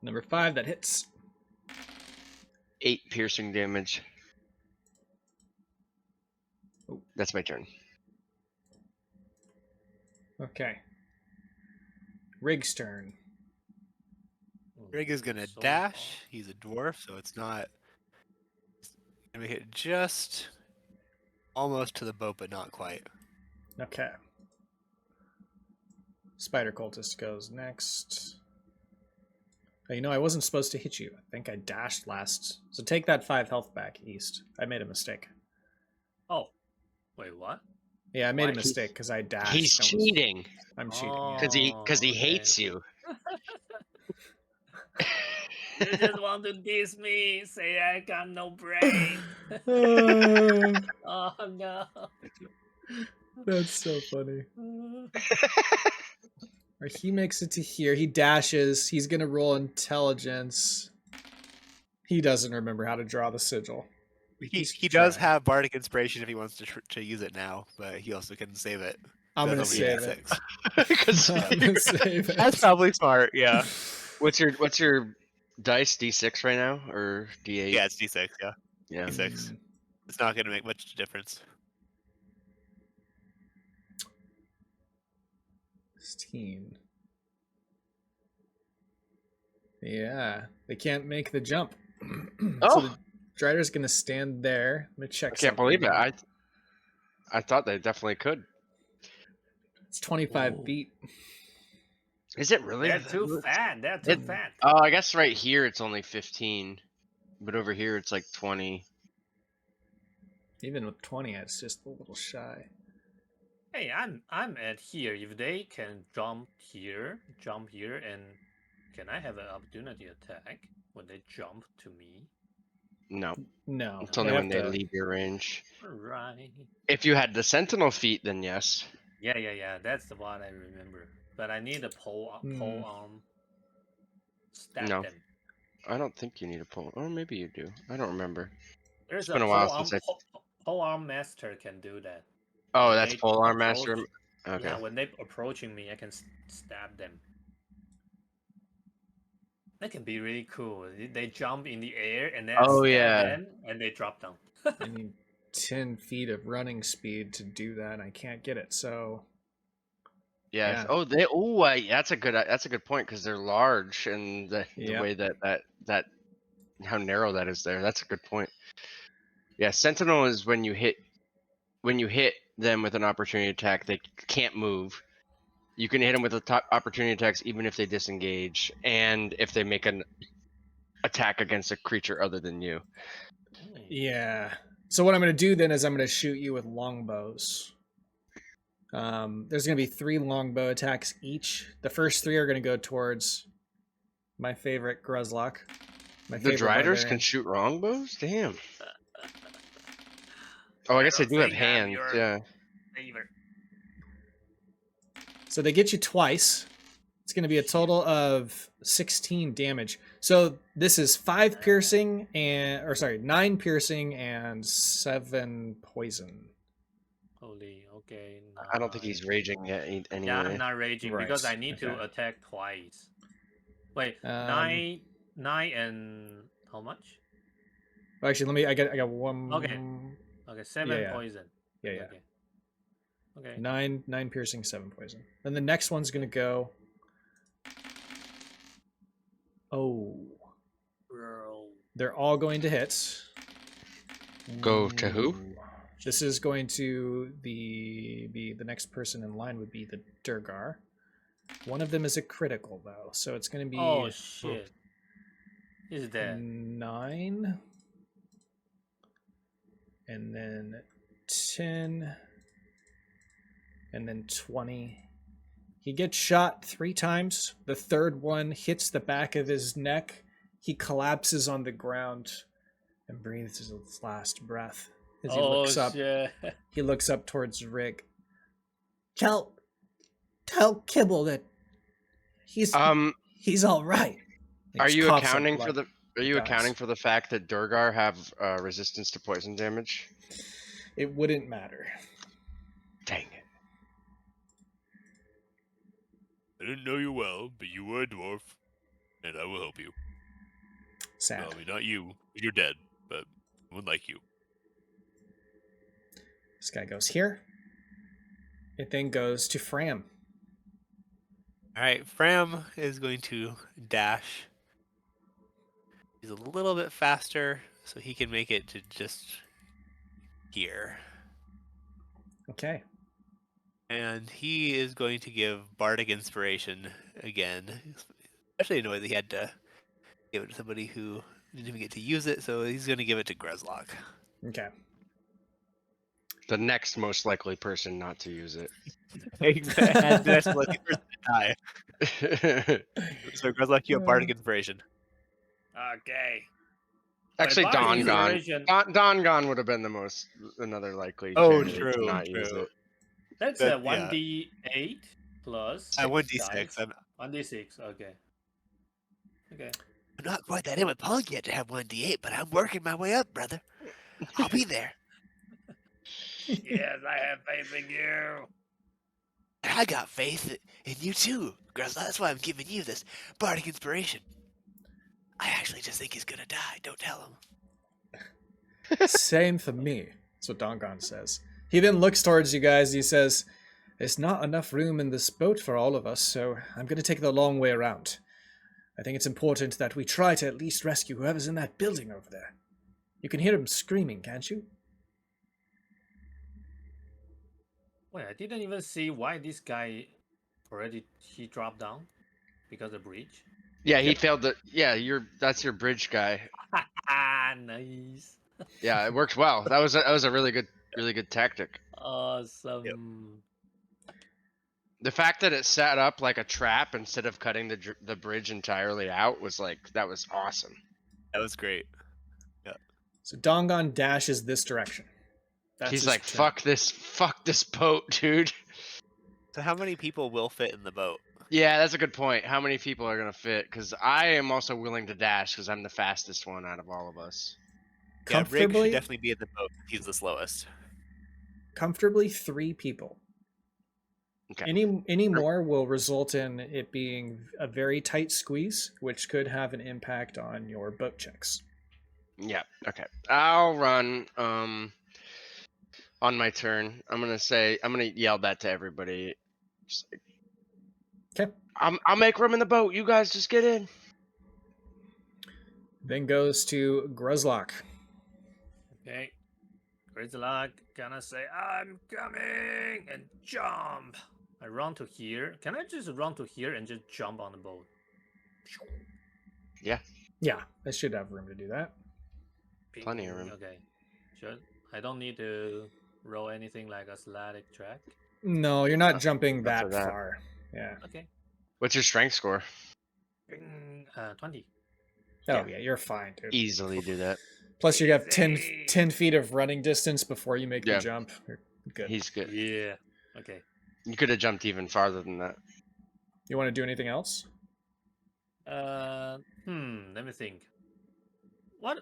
Number 5, that hits. 8 piercing damage. Oh. That's my turn. Okay. Rig's turn. Rig is gonna So dash. He's a dwarf, so it's not. Gonna make it just almost to the boat, but not quite. Okay. Spider Cultist goes next. Oh, you know, I wasn't supposed to hit you. I think I dashed last. So take that 5 health back, East. I made a mistake. Oh, wait, what? Yeah, I made Why? a mistake because I dashed. He's cheating I'm cheating. Oh. Yeah. because he okay. hates you. You just want to diss me, say I got no brain. Oh no. That's so funny. Right, he makes it to here. He dashes. He's going to roll intelligence. He doesn't remember how to draw the sigil. He does trying. have bardic inspiration if he wants to use it now, but he also can save it. I'm going to That's only save it. D6. Because I'm going to save it. That's probably smart. Yeah. what's your dice? D6 right now or D8? Yeah, it's D6. Yeah, Yeah. D6. It's not going to make much difference. 16. Yeah, they can't make the jump. Oh. So the Driders going to stand there. Let me check. I can't believe it. I thought they definitely could. It's 25 Ooh. feet. Is it really? They're too fat. They're too fat. Oh, I guess right here it's only 15, but over here it's like 20. Even with 20, it's just a little shy. Hey, I'm at here. If they can jump here, and can I have an opportunity attack when they jump to me? No, No. it's only when they leave your range. Right. If you had the Sentinel feat, then yes. Yeah. That's the one I remember. But I need a pole arm. Stab No. them. I don't think you need a pole. Or maybe you do. I don't remember. There's been a a while pole since pole arm master can do that. Oh, When that's they Pole Arm Master. approach- Okay. Yeah, when they approaching me, I can stab them. That can be really cool. They jump in the air and then Oh, stab yeah. them and they drop down. I need 10 feet of running speed to do that. I can't get it, so Yeah. Yeah. Oh, they. Oh, that's a good point because they're large and the Yep. way that how narrow that is there. That's a good point. Yeah, Sentinel is when you hit them with an opportunity attack, they can't move. You can hit them with the top opportunity attacks even if they disengage and if they make an attack against a creature other than you. yeah. So what I'm going to do then is I'm going to shoot you with longbows. There's going to be 3 longbow attacks each. The first 3 are going to go towards my favorite Gruzlock. My The favorite Driders barbarian. can shoot longbows? Damn. Oh, I guess they don't do have think I'm hands. your Yeah. favorite. So they get you twice. It's going to be a total of 16 damage. So this is 5 piercing and, or sorry, 9 piercing and 7 poison. Holy, okay. I don't think he's raging yet anyway. Yeah, I'm not raging because Right, I need to okay. attack twice. Wait, Um, 9 and how much? Well, actually, I got one. Okay, 7 Yeah, yeah. poison. Yeah. Okay. Okay. 9 piercing, 7 poison. Then the next one's going to go. Oh. Bro. They're all going to hit. Go to who? Ooh. This is going to be the next person in line would be the Durgar. One of them is a critical though, so it's going to be Oh shit. Is that 9 and then 10 and then 20. He gets shot 3 times. The third one hits the back of his neck. He collapses on the ground and breathes his last breath. As he looks up, shit. he looks up towards Rick. Tell Kibble that he's all right. He Are just you coughs up accounting blood. for the? Are you dies. accounting for the fact that Durgar have resistance to poison damage? It wouldn't matter. Dang it! I didn't know you well, but you were a dwarf, and I will help you. Sad. Well, I mean, not you. You're dead, but I would like you. This guy goes here. It then goes to Fram. All right, Fram is going to dash. He's a little bit faster, so he can make it to just here. Okay. And he is going to give Bardic Inspiration again. Especially annoyed that he had to give it to somebody who didn't even get to use it, so he's going to give it to Grezlock. Okay. The next most likely person not to use it. And the next lucky person to die. So Grezlock, you have Bardic Inspiration. Okay. Actually, Wait, Bardic Dongon. Inspiration- Dongon would have been another likely. Oh, candidate to true, not use true. it. That's But, a 1d8 plus 1d6. dice. 1d6, okay. Okay. I'm not quite that in with Punk yet to have 1d8, but I'm working my way up, brother. I'll be there. Yes, I have faith in you. And I got faith in you too, Grezla. That's why I'm giving you this Bardic Inspiration. I actually just think he's gonna die. Don't tell him. Same for me. That's what Dongon says. He then looks towards you guys. He says, "There's not enough room in this boat for all of us, so I'm going to take the long way around. I think it's important that we try to at least rescue whoever's in that building over there. You can hear him screaming, can't you?" Wait, I didn't even see why this guy he dropped down because of bridge. Yeah, he failed the. Yeah, that's your bridge guy. Nice. Yeah, it worked well. That was a really good tactic. Awesome. The fact that it set up like a trap instead of cutting the bridge entirely out was that was awesome. That was great. So Dongon dashes this direction. That's He's his like, turn. fuck this boat, dude. So how many people will fit in the boat? Yeah, that's a good point. How many people are gonna fit? Because I am also willing to dash because I'm the fastest one out of all of us. Yeah, Rig should Comfortably, definitely be in the boat. He's the slowest. comfortably 3 people. Okay. Any more will result in it being a very tight squeeze, which could have an impact on your boat checks. Yeah. Okay. I'll run. On my turn, I'm gonna yell that to everybody. Okay. I'll make room in the boat. You guys just get in. Then goes to Gruzlock. Okay. Grizzlock gonna say, I'm coming, and jump. I run to here. Can I just run to here and just jump on the boat? Yeah, I should have room to do that. Plenty of room. Okay. Sure. I don't need to roll anything like a static track. No, you're not jumping not that for that. far. Yeah. Okay. What's your strength score? 20. Oh yeah, you're fine, dude. Easily do that. Plus, you have 10 Easy. feet of running distance before you make Yeah. the jump. You're good. He's good. Yeah. Okay. You could have jumped even farther than that. You want to do anything else? Let me think. What?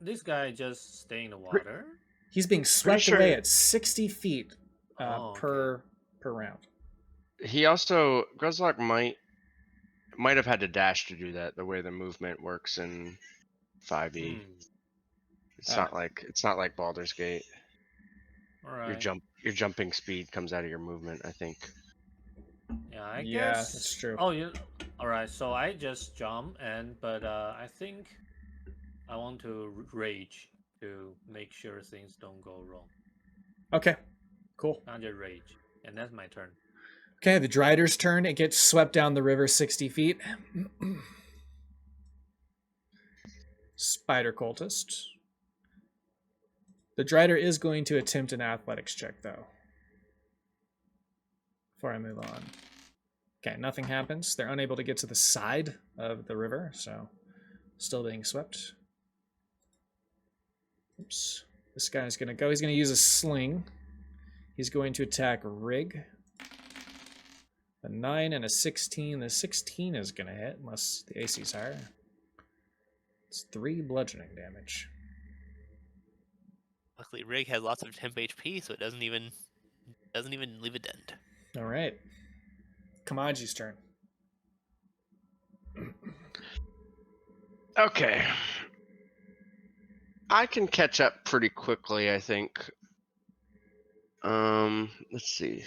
This guy just stay in the water? He's being swept away sure- at 60 feet Oh, okay. per round. He also Gruzlock might have had to dash to do that. The way the movement works in 5e, it's not like Baldur's Gate. All right. Your jumping speed comes out of your movement, I think. Yeah, I Yeah, guess. that's true. Oh, yeah. All right. So I just jump but I think I want to rage to make sure things don't go wrong. Okay, cool. Not just rage, and that's my turn. Okay, the Driders' turn. It gets swept down the river 60 feet. Spider Cultist. The Drider is going to attempt an athletics check, though. Before I move on. Okay, nothing happens. They're unable to get to the side of the river, so still being swept. Oops. This guy's going to go. He's going to use a sling. He's going to attack Rig. A 9 and a 16. The 16 is going to hit, unless the AC is higher. It's 3 bludgeoning damage. Luckily, Rig has lots of temp HP, so it doesn't even leave a dent. All right. Kamaji's turn. Okay. I can catch up pretty quickly, I think. Let's see.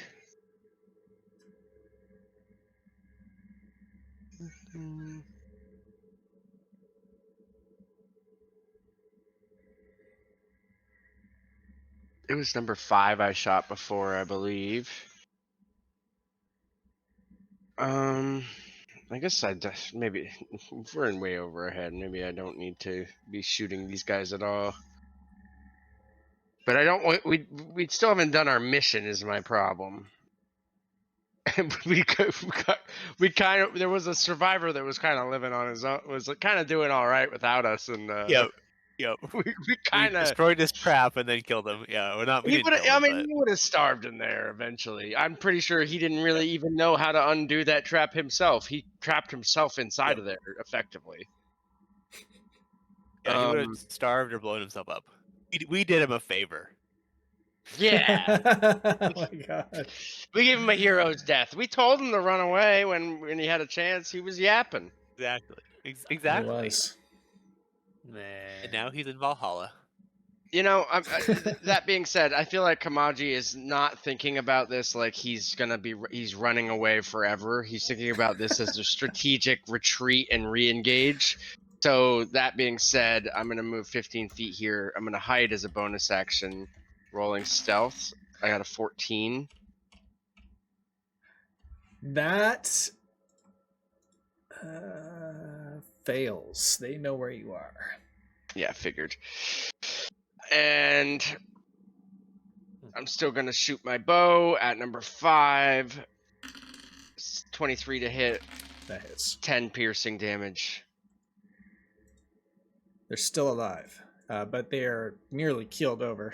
It was number 5 I shot before, I believe. I guess maybe if we're in way over ahead. Maybe I don't need to be shooting these guys at all. But I don't. We still haven't done our mission. Is my problem. we kind of there was a survivor that was kind of living on his own, was kind of doing all right without us, and Yep. we We kind of destroyed his trap and then killed him. Yeah, we're not. We he didn't would. kill I him, mean, but- he would have starved in there eventually. I'm pretty sure he didn't really even know how to undo that trap himself. He trapped himself inside of there effectively. yeah, he would have starved or blown himself up. We did him a favor. Yeah, Oh my god. we gave him a hero's death. We told him to run away when he had a chance. He was yapping. Exactly. It Exactly. was. Man. And now he's in Valhalla. You know, that being said, I feel like Kamaji is not thinking about this like he's running away forever. He's thinking about this as a strategic retreat and re-engage. So that being said, I'm gonna move 15 feet here. I'm gonna hide as a bonus action, rolling stealth. I got a 14. That fails. They know where you are. Yeah, figured. And I'm still gonna shoot my bow at number 5. 23 to hit. That hits. 10 piercing damage. They're still alive, but they are nearly keeled over.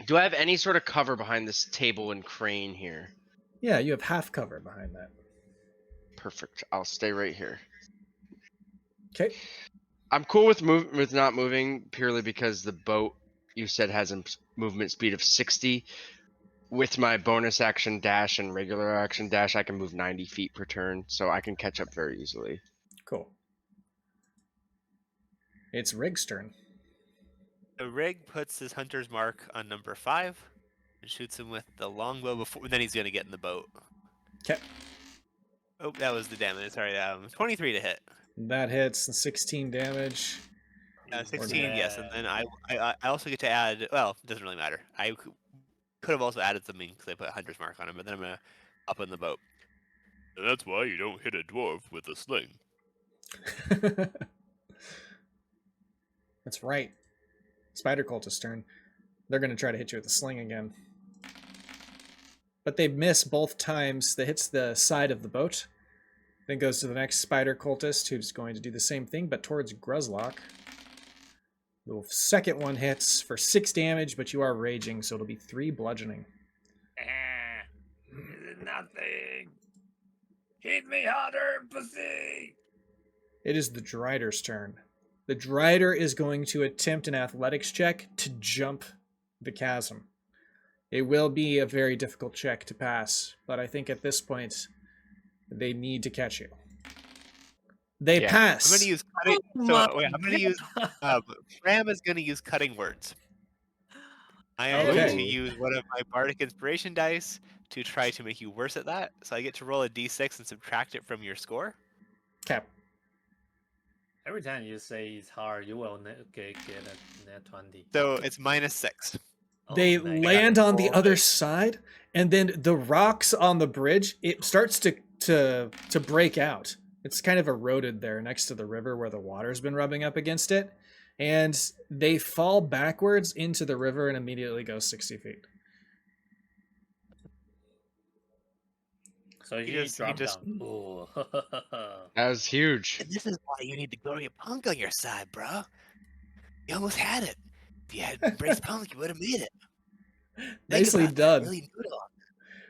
Do I have any sort of cover behind this table and crane here? Yeah, you have half cover behind that. Perfect. I'll stay right here. Okay. I'm cool with not moving purely because the boat you said has a movement speed of 60. With my bonus action dash and regular action dash, I can move 90 feet per turn, so I can catch up very easily. Cool. It's Rig's turn. So Rig puts his hunter's mark on number 5 and shoots him with the longbow before. Then he's gonna get in the boat. Okay. Oh, that was the damage. Sorry, 23 to hit. That hits and 16 damage. 16, yes, and then I also get to add. Well, it doesn't really matter. I could have also added something because I put a hunter's mark on him, but then I'm gonna up in the boat. And that's why you don't hit a dwarf with a sling. That's right. Spider Cultist's turn. They're going to try to hit you with a sling again. But they miss both times. That hits the side of the boat. Then goes to the next Spider Cultist, who's going to do the same thing, but towards Gruzlock. The second one hits for 6 damage, but you are raging, so it'll be 3 bludgeoning. This is nothing. Hit me harder, pussy. It is the Drider's turn. The Drider is going to attempt an athletics check to jump the chasm. It will be a very difficult check to pass, but I think at this point they need to catch you. They Yeah. pass. I'm going to use cutting. So wait, I'm going to use. Ram is going to use cutting words. I am going Okay. to use one of my bardic inspiration dice to try to make you worse at that. So I get to roll a d6 and subtract it from your score. Okay. Every time you say it's hard, you will get a net 20. So it's -6. They Oh, nice. land on the Oh, other side, and then the rocks on the bridge, it starts to break out. It's kind of eroded there next to the river where the water's been rubbing up against it. And they fall backwards into the river and immediately go 60 feet. So He he just- dropped just- down. Ooh. That was huge. And this is why you need the glory punk on your side, bro. You almost had it. If you had embraced punk, you would have made it. Think Nicely about that. done. Really noodle.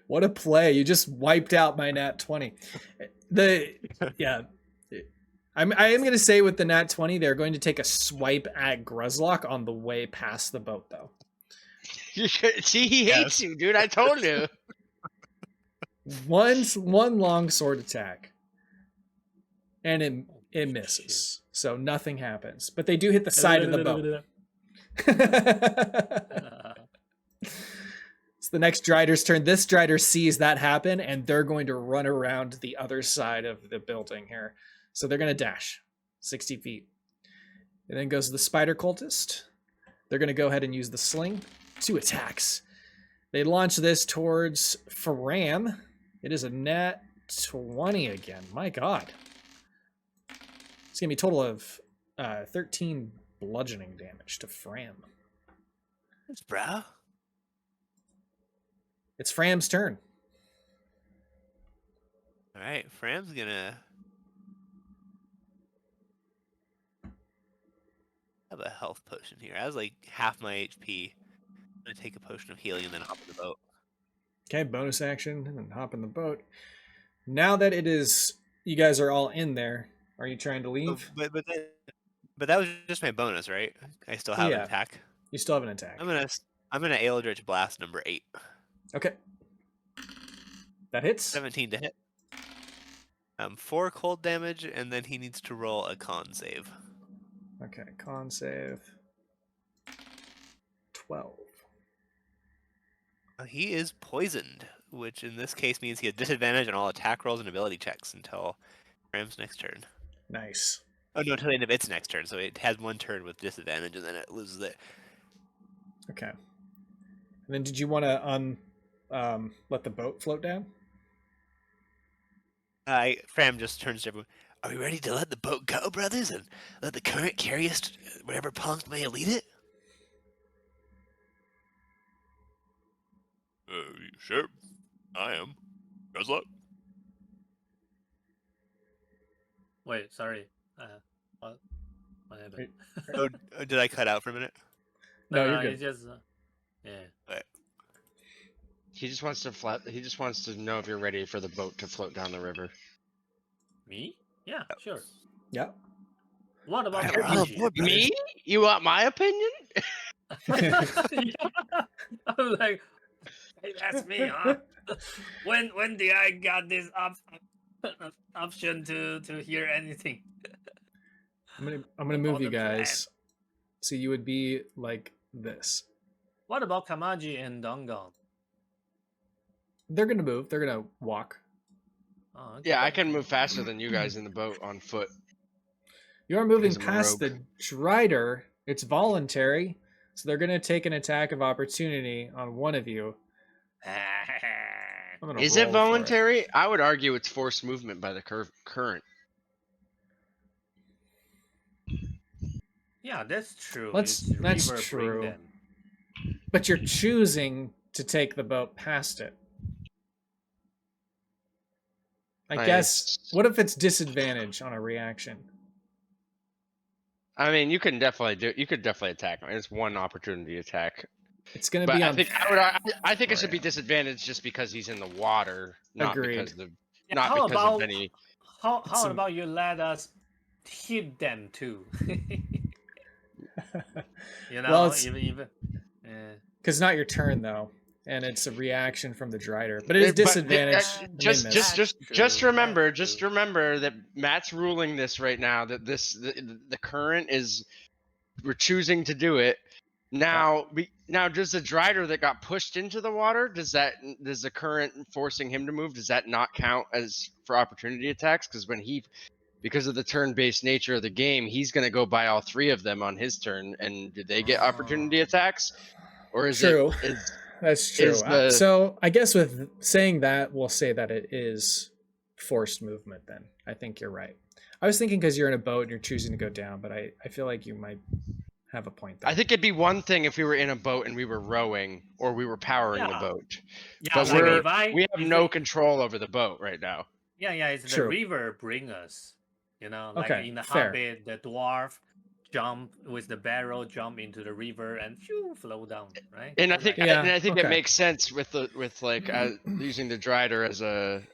What a play. You just wiped out my nat 20. Yeah. I am going to say with the nat 20, they're going to take a swipe at Gruzlock on the way past the boat, though. See, he hates you, dude. I told you. One long sword attack. And it misses. So nothing happens. But they do hit the side of the boat. It's the next Drider's turn. This Drider sees that happen, and they're going to run around the other side of the building here. So they're going to dash 60 feet. And then goes the Spider Cultist. They're going to go ahead and use the Sling. 2 attacks. They launch this towards Faram. It is a nat 20 again. My God. It's going to be a total of 13 bludgeoning damage to Fram. Thanks, bro. It's Fram's turn. All right, Fram's gonna have a health potion here. I was like half my HP. I'm gonna take a potion of healing and then hop in the boat. Okay, bonus action and then hop in the boat. Now that it is, you guys are all in there, are you trying to leave? But that was just my bonus, right? I still have an Yeah. attack. You still have an attack. I'm gonna Eldritch Blast number 8. Okay. That hits. 17 to hit. 4 cold damage, and then he needs to roll a con save. Okay, con save. 12. He is poisoned, which in this case means he has disadvantage on all attack rolls and ability checks until Ram's next turn. Nice. Oh no, until the end of its next turn. So it has 1 turn with disadvantage, and then it loses it. Okay. And then did you want to let the boat float down? Fram just turns to everyone. Are we ready to let the boat go, brothers, and let the current carry us to wherever punk may lead it? Sure. I am. Good luck. Wait, sorry. What happened? Oh, did I cut out for a minute? No, you're It's good. just, yeah. He just wants to know if you're ready for the boat to float down the river. Me? Yeah, sure. Yeah. What about Alright, we're all Kamaji? aboard, brothers. Me? You want my opinion? I'm like, hey, that's me, huh? When did I got this option to hear anything? I'm gonna move About you the plan. guys. So you would be like this. What about Kamaji and Dongon? They're gonna move. They're gonna walk. Oh, okay. Yeah, I can move faster than you guys in the boat on foot. You're moving Because I'm a past the rogue. Drider. It's voluntary, so they're gonna take an attack of opportunity on one of you. I'm gonna Is it roll for voluntary? I would argue it's forced movement by the current. Yeah, that's true. That's It's that's river bring true. them. But you're choosing to take the boat past it. I guess. Nice. What if it's disadvantage on a reaction? I mean, you could definitely attack him. It's one opportunity attack. It's going to But be I on. think I think it should be disadvantaged just because he's in the water, not Agreed. because of Yeah, not how because about of any. how Some- about you let us hit them too? You know, Well, it's- even Because not your turn though, and it's a reaction from the Drider, but it is disadvantaged. and they miss. Just remember that Matt's ruling this right now. That the current is we're choosing to do it now. Now, does the Drider that got pushed into the water does the current forcing him to move? Does that not count as for opportunity attacks? Because of the turn-based nature of the game, he's going to go by all three of them on his turn, and do they get opportunity attacks? Or is True. That's true. the- So I guess with saying that, we'll say that it is forced movement then. I think you're right. I was thinking because you're in a boat and you're choosing to go down, but I feel like you might have a point there. I think it'd be one thing if we were in a boat and we were rowing or we were powering the Yeah. boat. yeah, But like we have no control over the boat right now. Yeah, it's True. the river bring us. You know, like Okay, in the fair. Hobbit, the dwarf jump with the barrel, jump into the river, and flow down, right? And I It's think like- Yeah, it okay. makes sense with using the Drider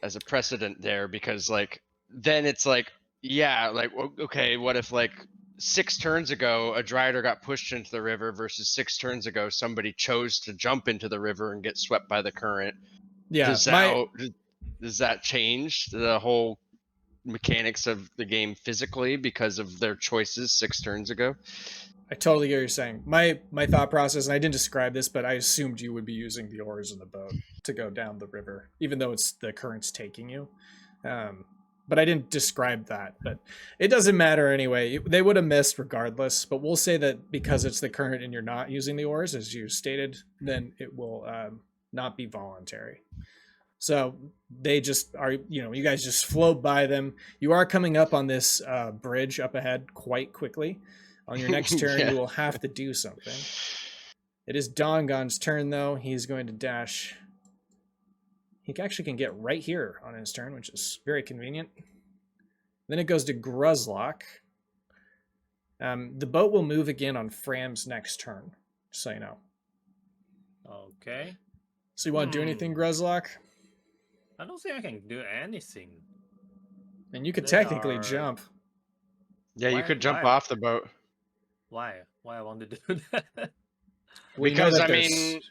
as a precedent there, because like then it's like, yeah, like okay, what if like 6 turns ago a Drider got pushed into the river versus 6 turns ago somebody chose to jump into the river and get swept by the current? Yeah, Does that change the whole mechanics of the game physically because of their choices 6 turns ago? I totally get what you're saying. My thought process, and I didn't describe this, but I assumed you would be using the oars in the boat to go down the river, even though it's the current's taking you. But I didn't describe that. But it doesn't matter anyway. They would have missed regardless. But we'll say that because it's the current and you're not using the oars, as you stated, then it will not be voluntary. So they just are, you guys just float by them. You are coming up on this bridge up ahead quite quickly. On your next turn, Yeah. you will have to do something. It is Dongon's turn, though. He's going to dash. He actually can get right here on his turn, which is very convenient. Then it goes to Gruzlock. The boat will move again on Fram's next turn, just so you know. Okay. So you want to do anything, Gruzlock? I don't think I can do anything. And you could They technically are- jump. Yeah, you Why- could jump why? off the boat. Why? Why I want to do that? We know Because, that I there's- mean,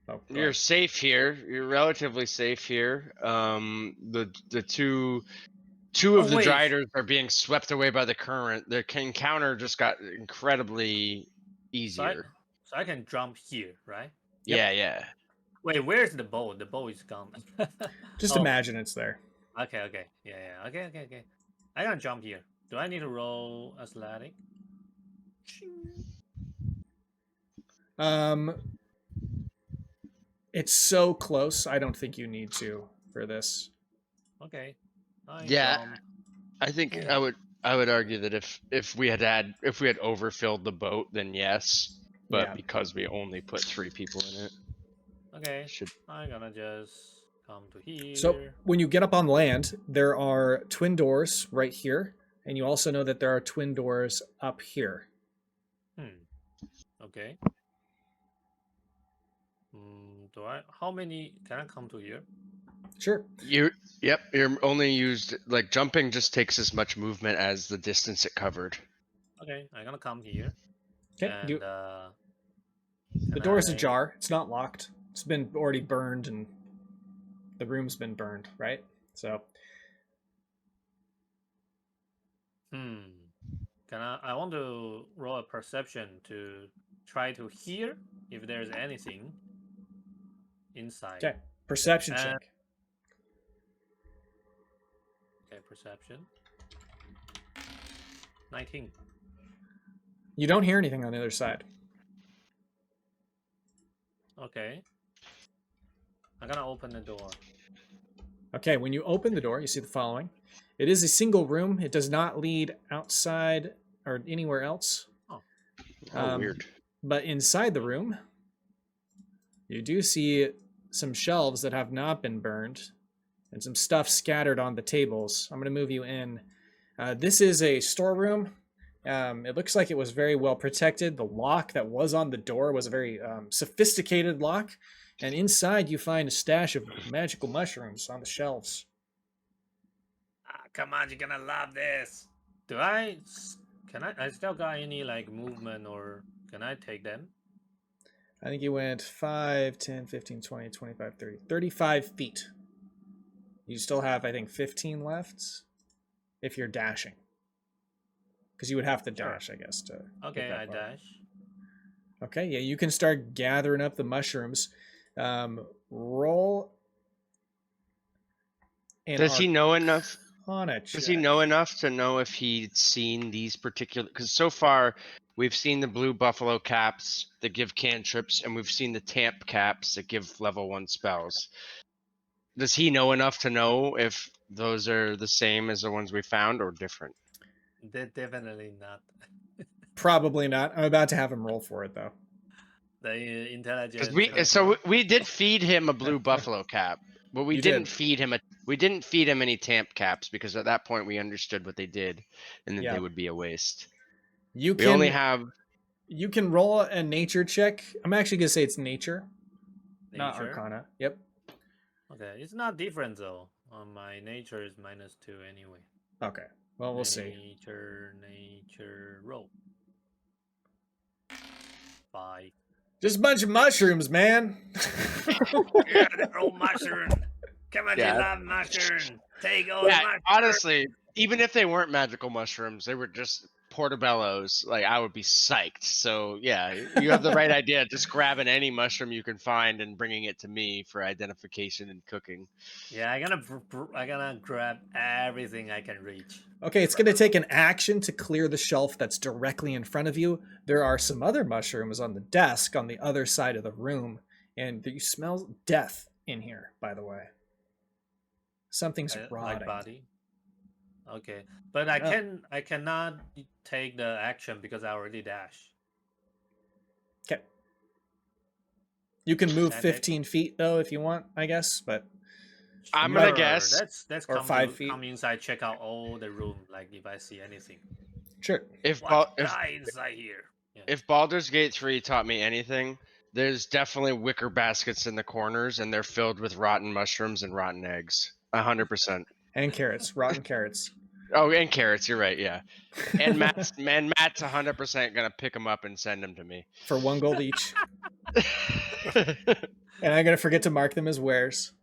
Oh, go You're ahead. safe here. You're relatively safe here. The two of the wait. Driders are being swept away by the current. The encounter just got incredibly easier. So I can jump here, right? Yeah. Wait, where's the boat? The boat is gone. Just Oh, imagine it's there. Okay. Yeah. Okay. I can jump here. Do I need to roll athletic? It's so close. I don't think you need to for this. Okay. I Yeah. jump. I think Yeah. I would argue that if we had overfilled the boat, then yes. But Yeah. because we only put 3 people in it, Okay. should I'm gonna just come to here. So when you get up on land, there are twin doors right here, and you also know that there are twin doors up here. Okay. How many can I come to here? Sure. you're only used like jumping just takes as much movement as the distance it covered. Okay, I'm gonna come here. Okay. And The can door is I- ajar. It's not locked. It's been already burned, and the room's been burned, right? So Can I want to roll a perception to try to hear if there's anything inside. okay. Perception Uh, check. Okay, perception. 19. You don't hear anything on the other side. Okay. I'm gonna open the door. Okay, when you open the door, you see the following. It is a single room. It does not lead outside or anywhere else. Weird. But inside the room, you do see some shelves that have not been burned and some stuff scattered on the tables. I'm going to move you in. This is a storeroom. It looks like it was very well protected. The lock that was on the door was a very sophisticated lock. And inside you find a stash of magical mushrooms on the shelves. Ah, come on, you're gonna love this. I still got any like movement, or can I take them? I think you went 5, 10, 15, 20, 25, 30, 35 feet. You still have, I think, 15 left if you're dashing. Because you would have to dash, I guess, to get Okay, that I far. dash. Okay, yeah, you can start gathering up the mushrooms. Roll an Does he know enough? Arcana Does he check. know enough to know if he'd seen these particular? Because so far we've seen the blue buffalo caps that give cantrips, and we've seen the tamp caps that give level 1 spells. Does he know enough to know if those are the same as the ones we found or different? They're definitely not. Probably not. I'm about to have him roll for it, though. The intelligence. Because we did feed him a blue buffalo cap, but we You didn't did. feed him any tamp caps because at that point we understood what they did and that Yeah. they would be a waste. You We can only have you can roll a nature check. I'm actually gonna say it's nature, not Nature? Arcana. Yep. Okay, it's not different though. My nature is -2 anyway. Okay. Well, we'll see. Nature roll. 5. Just a bunch of mushrooms, man. Yeah, they're all mushroom. Come on, Yeah. you love mushroom. Take all the yeah, mushroom. honestly, even if they weren't magical mushrooms, they were just portobellos. Like I would be psyched. So yeah, you have the right idea. Just grabbing any mushroom you can find and bringing it to me for identification and cooking. Yeah, I'm gonna grab everything I can reach. Okay, it's gonna take an action to clear the shelf that's directly in front of you. There are some other mushrooms on the desk on the other side of the room, and you smell death in here. By the way, something's Like rotting. body. Okay, but I cannot take the action because I already dash. Okay. You can move Can I take- 15 feet though if you want, I guess, but I'm gonna Sure, guess. Let's or come 5 feet. come inside, check out all the room. Like if I see anything. Sure. If What if die inside here? Yeah. if Baldur's Gate 3 taught me anything, there's definitely wicker baskets in the corners, and they're filled with rotten mushrooms and rotten eggs. 100%. And carrots, rotten carrots. Oh, and carrots. You're right. Yeah, and Matt's 100% gonna pick them up and send them to me. For 1 gold each. And I'm gonna forget to mark them as wares.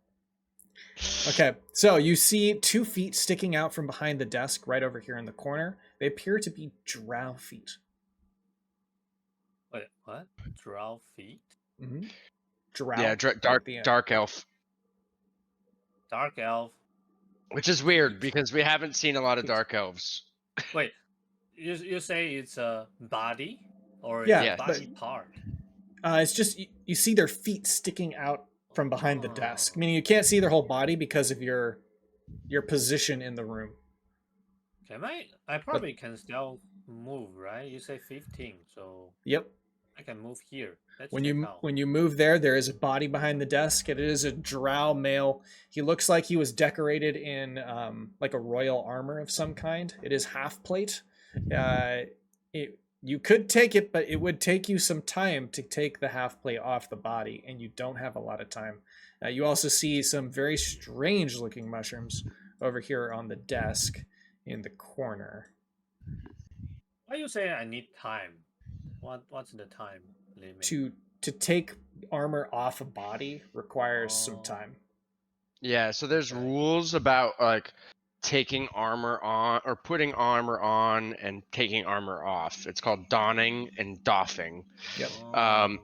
Okay, so you see 2 feet sticking out from behind the desk right over here in the corner. They appear to be drow feet. Wait, what? Drow feet? Mm-hmm. Drow. Yeah, dark elf. Dark elf. Which is weird because we haven't seen a lot of dark elves. Wait, you say it's a body or Yeah, it's a but- body part? It's just you see their feet sticking out from behind the desk. Meaning you can't see their whole body because of your position in the room. Can I probably can still move, right? You say 15, so Yep. I can move here. Let's When check you out. when you move there is a body behind the desk. It is a drow male. He looks like he was decorated in like a royal armor of some kind. It is half plate. You could take it, but it would take you some time to take the half plate off the body, and you don't have a lot of time. You also see some very strange looking mushrooms over here on the desk in the corner. Why you say I need time? What's the time limit? To take armor off a body requires some Oh. time. Yeah, so there's Okay. rules about like taking armor on or putting armor on and taking armor off. It's called donning and doffing. Yep. Oh.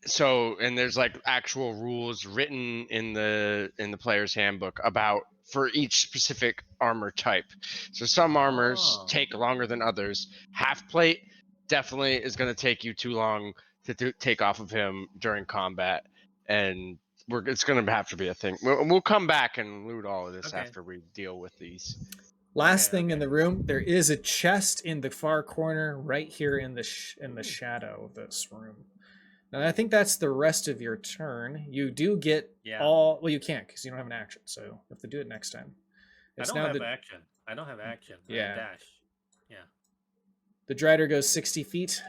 So and there's like actual rules written in the player's handbook about for each specific armor type. So some armors Oh. take longer than others. Half plate definitely is going to take you too long to take off of him during combat, and it's going to have to be a thing. We'll come back and loot all of this Okay. after we deal with these. Last Okay, thing in okay. the room, there is a chest in the far corner, right here in the shadow of this room. Now I think that's the rest of your turn. You do get Yeah. all. Well, you can't because you don't have an action, so you have to do it next time. I It's don't now have the action. I don't have action. I Yeah. dash. Yeah. The Drider goes 60 feet.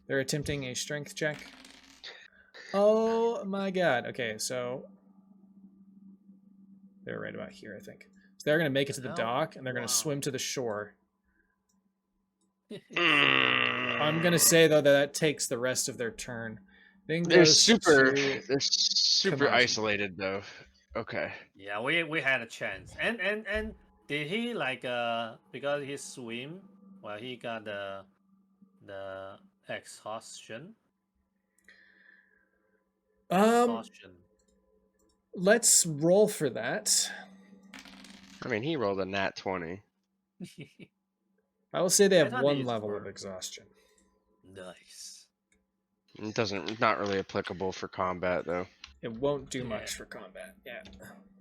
They're attempting a strength check. Oh my god. Okay, so they're right about here, I think. So they're going to make it to the dock, and they're going to swim to the shore. I'm going to say, though, that takes the rest of their turn. Then They're goes super to Kamaji. isolated though. Okay. Yeah, we had a chance. And did he like because he swim? Well, he got the exhaustion. Exhaustion. Let's roll for that. I mean, he rolled a nat 20. I will say they I have thought one these level were- of exhaustion. Nice. It not really applicable for combat though. It won't do Yeah. much for combat. Yeah.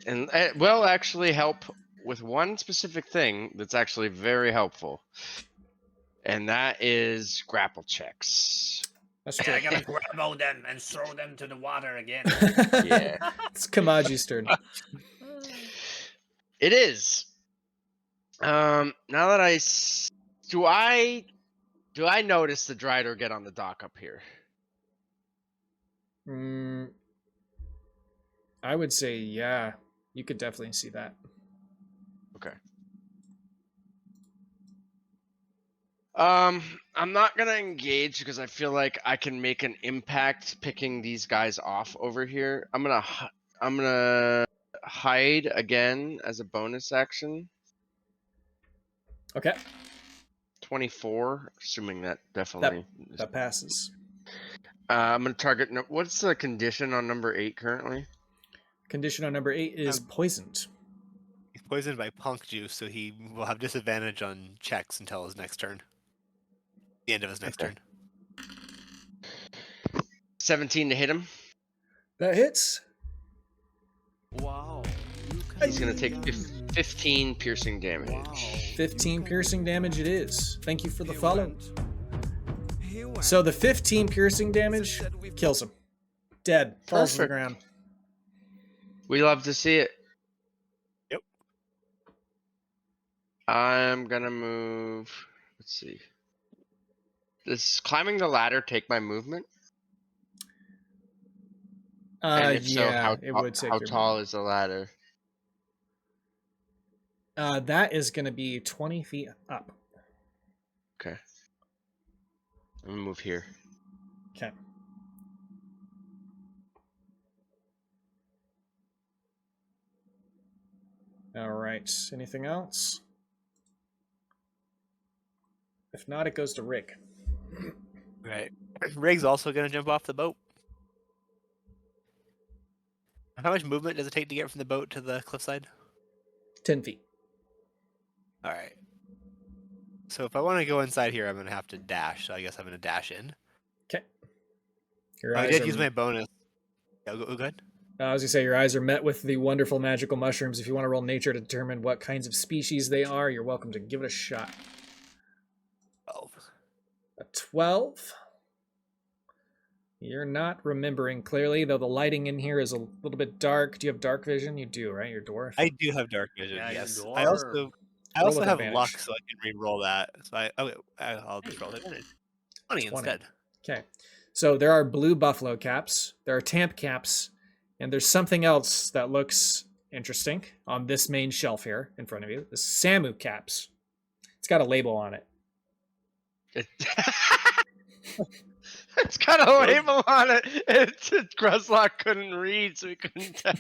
And it will actually help with one specific thing that's actually very helpful. And that is grapple checks. That's true. I gotta grab them and throw them to the water again. Yeah. It's Kamaji's turn. It is. Now that do I notice the Drider get on the dock up here? I would say, yeah. You could definitely see that. Okay. I'm not gonna engage because I feel like I can make an impact picking these guys off over here. I'm gonna hide again as a bonus action. Okay. 24, assuming that definitely. That passes. I'm gonna target. What's the condition on number 8 currently? Condition on number 8 is poisoned. He's poisoned by punk juice, so he will have disadvantage on checks until his next turn. The end of his next turn. 17 to hit him. That hits. Wow. He's gonna take 15 piercing damage. 15 piercing damage it is. Thank you for the follow. So the 15 piercing damage kills him. Dead. Falls to the Perfect. ground. We love to see it. Yep. I'm gonna move. Let's see. Does climbing the ladder take my movement? And if so, Yeah, it would take how your tall is the ladder? that is going to be 20 feet up. Okay. I'm gonna move here. Okay. All right. Anything else? If not, it goes to Rick. Right. Rig's also going to jump off the boat. How much movement does it take to get from the boat to the cliffside? 10 feet. All right. So if I want to go inside here, I'm going to have to dash. So I guess I'm going to dash in. Okay. Your I eyes did are- use my bonus. Yeah, go ahead. I was going to say, your eyes are met with the wonderful magical mushrooms. If you want to roll nature to determine what kinds of species they are, you're welcome to give it a shot. 12. A 12. You're not remembering clearly, though the lighting in here is a little bit dark. Do you have dark vision? You do, right? You're a dwarf. I do have dark vision. Yeah, yes. you I are. also Roll with have advantage. luck, so I can re-roll that. So I'll just roll it. 20 instead. Okay. So there are blue buffalo caps, there are tamp caps, and there's something else that looks interesting on this main shelf here in front of you. The Samu caps. It's got a label on it. It's got a label on it. Gruzlock couldn't read, so he couldn't tell.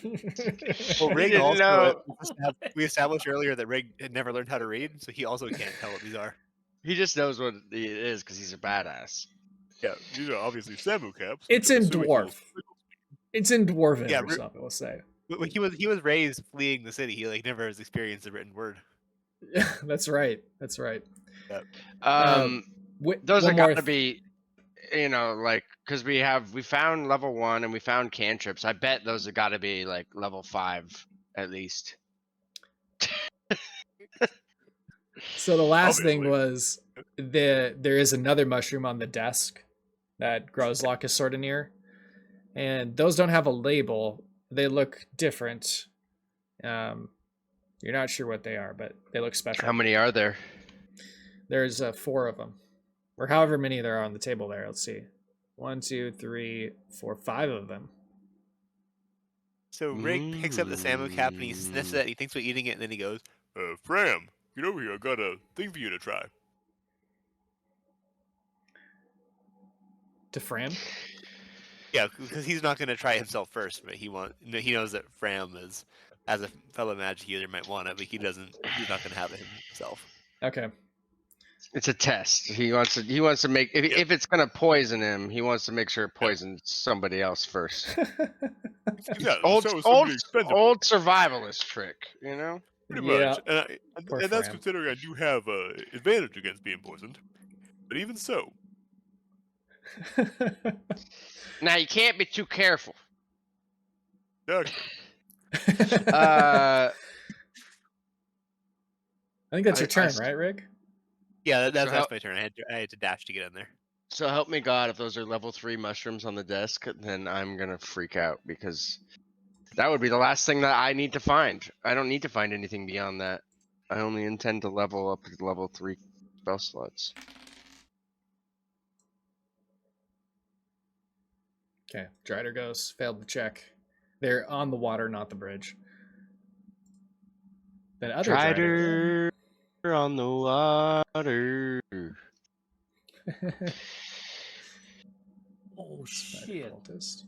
Well, He Rig didn't also, know. we established earlier that Rig had never learned how to read, so he also can't tell what these are. He just knows what it is because he's a badass. Yeah, these are obviously Samu caps. It's which I'm in assuming dwarf. will- It's in Dwarven Yeah, or something, let's say. But he was raised fleeing the city. He never has experienced a written word. Yeah, that's right. That's right. Those one are more gotta be, because we found level 1 and we found cantrips. I bet those have got to be like level 5 at least. So the last thing Obviously. was there is another mushroom on the desk that Grozlock is sort of near, and those don't have a label. They look different. You're not sure what they are, but they look special. How many are there? There's 4 of them, or however many there are on the table there. Let's see. 1, 2, 3, 4, 5 of them. So Rig picks up the Samu cap and he sniffs it. He thinks we're eating it, and then he goes, Fram, get over here. I got a thing for you to try. To Fram? "Yeah," because he's not going to try himself first, but he knows that Fram is, as a fellow magic user, might want it, but he doesn't. He's not going to have it himself. Okay. It's a test. He wants to make if it's gonna poison him, he wants to make sure it poisons somebody else first. Yeah, Old so somebody expendable. old survivalist trick, you know. Pretty Yeah. much. Poor And that's Fram. considering I do have advantage against being poisoned. But even so, Now you can't be too careful. exactly. Uh, I think that's your I turn, s- right, Rick? Yeah, that's how- my turn. I had to dash to get in there. so help me God, if those are level 3 mushrooms on the desk, then I'm gonna freak out because that would be the last thing that I need to find. I don't need to find anything beyond that. I only intend to level up to level 3 spell slots. Okay. Drider goes. Failed the check. They're on the water, not the bridge. Then other Drider. Drider on the water. Oh Spider shit! cultist.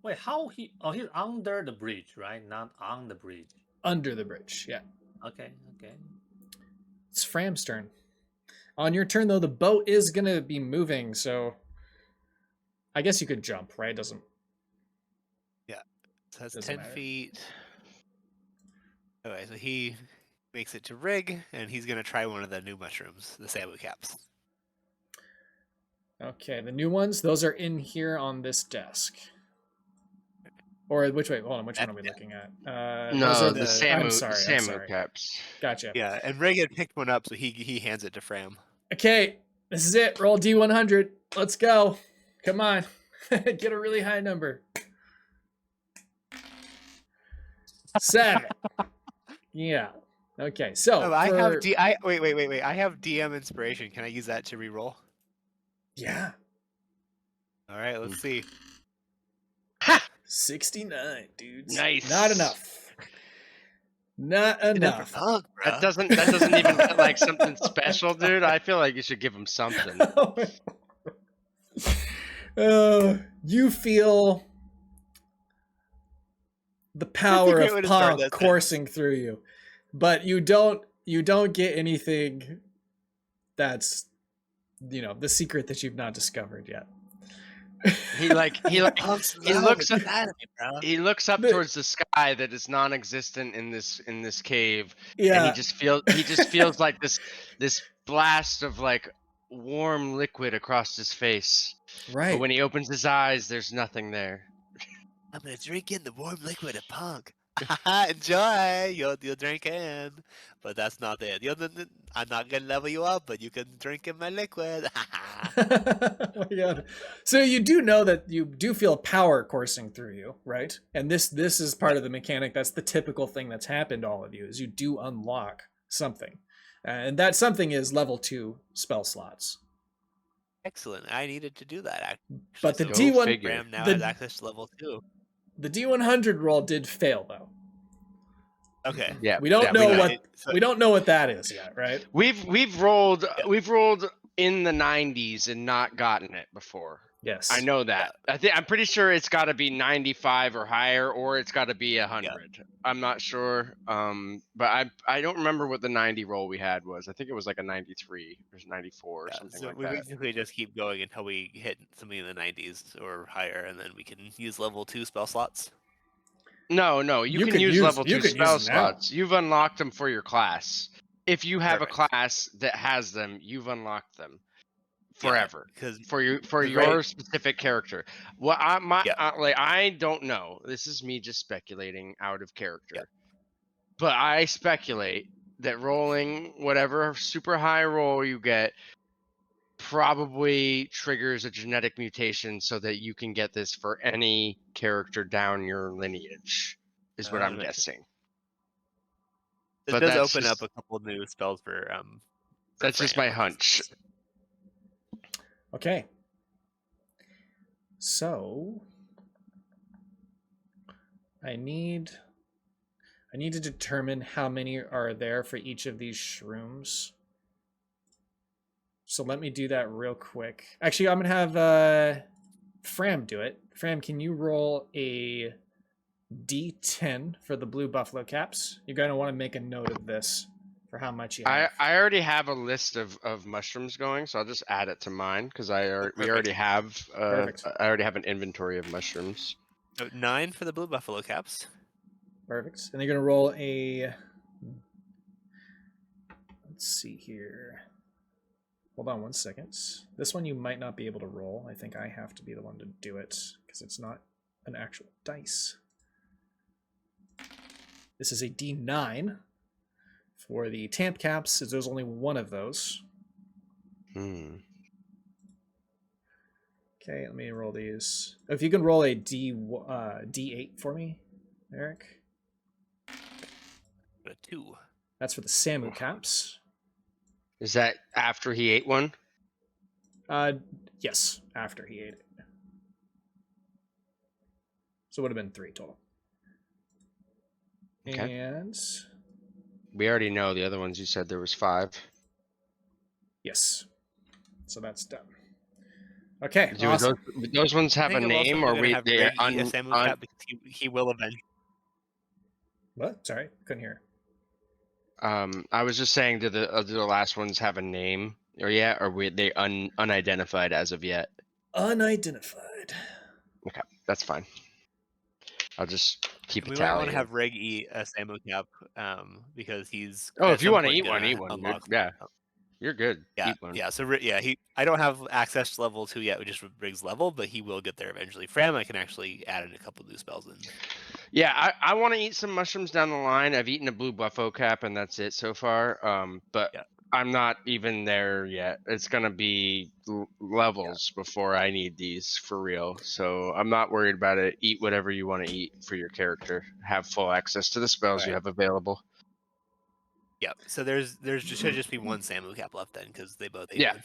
Wait, how he? Oh, he's under the bridge, right? Not on the bridge. Under the bridge, yeah. Okay, okay. It's Fram's turn. On your turn, though, the boat is going to be moving, so I guess you could jump, right? It doesn't. So that's Doesn't 10 matter. feet. Okay, so he makes it to Rig, and he's going to try one of the new mushrooms, the Samu caps. Okay, the new ones, those are in here on this desk. Or which way? Hold on, which one are we looking at? No, those are the I'm Samu, sorry, the I'm Samu sorry. caps. Gotcha. Yeah, and Rig had picked one up, so he hands it to Fram. Okay, this is it. Roll D100. Let's go. Come on. Get a really high number. 7. Yeah. Okay, so Oh, I have for- wait. I have DM inspiration. Can I use that to reroll? Yeah. All right, let's see. 69, dudes. Nice. Not enough. Not enough. Punk, bro. That doesn't even get like something special, dude. I feel like you should give him something. You feel the power great of way to start punk that coursing through you, but you don't get anything that's the secret that you've not discovered yet. He looks up. Out of me, bro. He looks up towards the sky that is non-existent in this cave, and Yeah. he just feels like this blast of like warm liquid across his face. Right. But when he opens his eyes, there's nothing there. I'm gonna drink in the warm liquid of punk. Enjoy. You'll drink in, but that's not it. I'm not gonna level you up, but you can drink in my liquid. Oh my God. So you do know that you do feel power coursing through you, right? And this is part of the mechanic. That's the typical thing that's happened to all of you is you do unlock something. And that something is level 2 spell slots. Excellent. I needed to do that. Actually. But the Go D1 figure. Ram now the- has access to level 2. the D100 roll did fail though. Okay. Yeah, We don't yeah, know know. what we don't know what that is yet, right? We've rolled in the 90s and not gotten it before. Yes. I know that. I'm pretty sure it's got to be 95 or higher, or it's got to be 100. I'm not sure. But I don't remember what the 90 roll we had was. I think it was like a 93 or 94 or something So like we that. basically just keep going until we hit something in the 90s or higher, and then we can use level 2 spell slots. No, you can use level 2 you can spell use them now. slots. You've unlocked them for your class. If you have Perfect. a class that has them, you've unlocked them forever. Because For your right. specific character. Well, I don't know. This is me just speculating out of character. Yeah. But I speculate that rolling whatever super high roll you get probably triggers a genetic mutation so that you can get this for any character down your lineage. Is what I'm That makes guessing. It But does that's open just- up a couple new spells for That's just my hunch. Okay. So I need to determine how many are there for each of these shrooms. So let me do that real quick. Actually, I'm gonna have Fram do it. Fram, can you roll a D10 for the blue buffalo caps? You're gonna want to make a note of this for how much you have. I already have a list of mushrooms going, so I'll just add it to mine because we already have Perfect. I already have an inventory of mushrooms. So 9 for the blue buffalo caps. Perfect. And you're gonna roll a. Let's see here. Hold on 1 second. This one you might not be able to roll. I think I have to be the one to do it because it's not an actual dice. This is a D9 for the tamp caps. There's only one of those. Hmm. Okay, let me roll these. If you can roll a D8 for me, Eric. A 2. That's for the Samu caps. Is that after he ate one? Yes, after he ate it. So it would have been 3 total. Okay. And We already know the other ones. You said there was 5. yes, so that's done. Okay, Do awesome. those ones I have a think I'm also name, or gonna have they're Greg eat a Samu cap because he will avenge. What? Sorry, couldn't hear. I was just saying, do the last ones have a name, or were they unidentified as of yet? Unidentified. Okay, that's fine. I'll just keep We a might tally. want to have Reg eat a Samu cap because he's. Oh, at if you some want to point eat one, gonna eat one. unlock- You're good. Yeah, Eat one. yeah. So I don't have access to level 2 yet. We just Rig's level, but he will get there eventually. Fram, I can actually add in a couple new spells in. Yeah, I want to eat some mushrooms down the line. I've eaten a blue buffalo cap, and that's it so far. But Yeah. I'm not even there yet. It's gonna be levels before I need these for real. So I'm not worried about it. Eat whatever you want to eat for your character. Have full access to the spells you Right. have available. Yeah. So should just be one Samu cap left then because they both ate Yeah. one.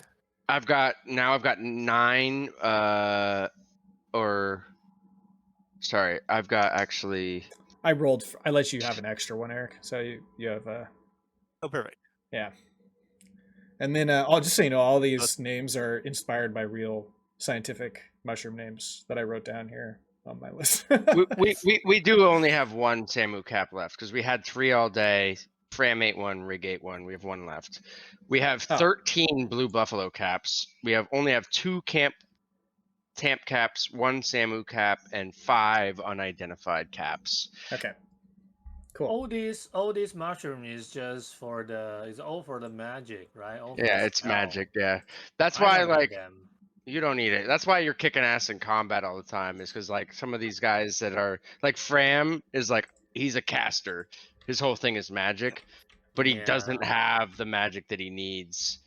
I've got 9. Sorry, I've got actually. I rolled. I let you have an extra one, Eric. So you have Oh, perfect. yeah. And then I'll just so you know, all these names are inspired by real scientific mushroom names that I wrote down here on my list. we do only have one Samu cap left because we had 3 all day. Fram ate 1, Rig ate 1. We have 1 left. We have 13 blue buffalo caps. We only have 2 tamp caps, 1 Samu cap, and 5 unidentified caps. Okay. Cool. All these mushroom is just for it's all for the magic, right? All for Yeah, the it's spell. magic. Yeah, that's I why don't need like them. you don't need it. That's why you're kicking ass in combat all the time. Is because like some of these guys that are like Fram is like he's a caster. His whole thing is magic, but he doesn't have the magic that he needs.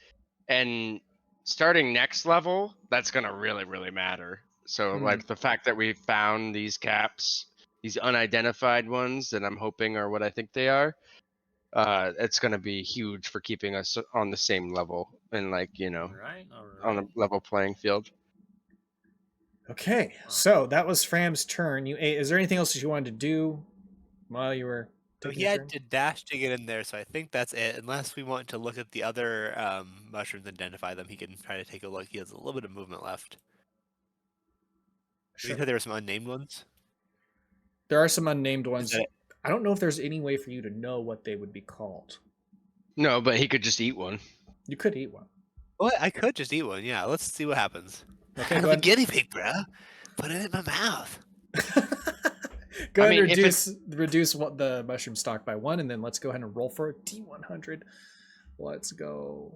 And starting next level, that's gonna really matter. So like the fact that we found these caps, these unidentified ones that I'm hoping are what I think they are, it's gonna be huge for keeping us on the same level and like Right. on a level playing field. Okay, so that was Fram's turn. You ate. Is there anything else that you wanted to do while you were So taking he your had turn? to dash to get in there, so I think that's it. Unless we want to look at the other mushrooms and identify them, he can try to take a look. He has a little bit of movement left. Sure. You said there were some unnamed ones? There are some unnamed ones. that- I don't know if there's any way for you to know what they would be called. No, but he could just eat one. You could eat one. Well, I could just eat one. Yeah, let's see what happens. Okay, I'm go a ahead. guinea pig, bro. Put it in my mouth. Go ahead mean, and if reduce what the mushroom stock by 1, and then let's go ahead and roll for a D100. Let's go.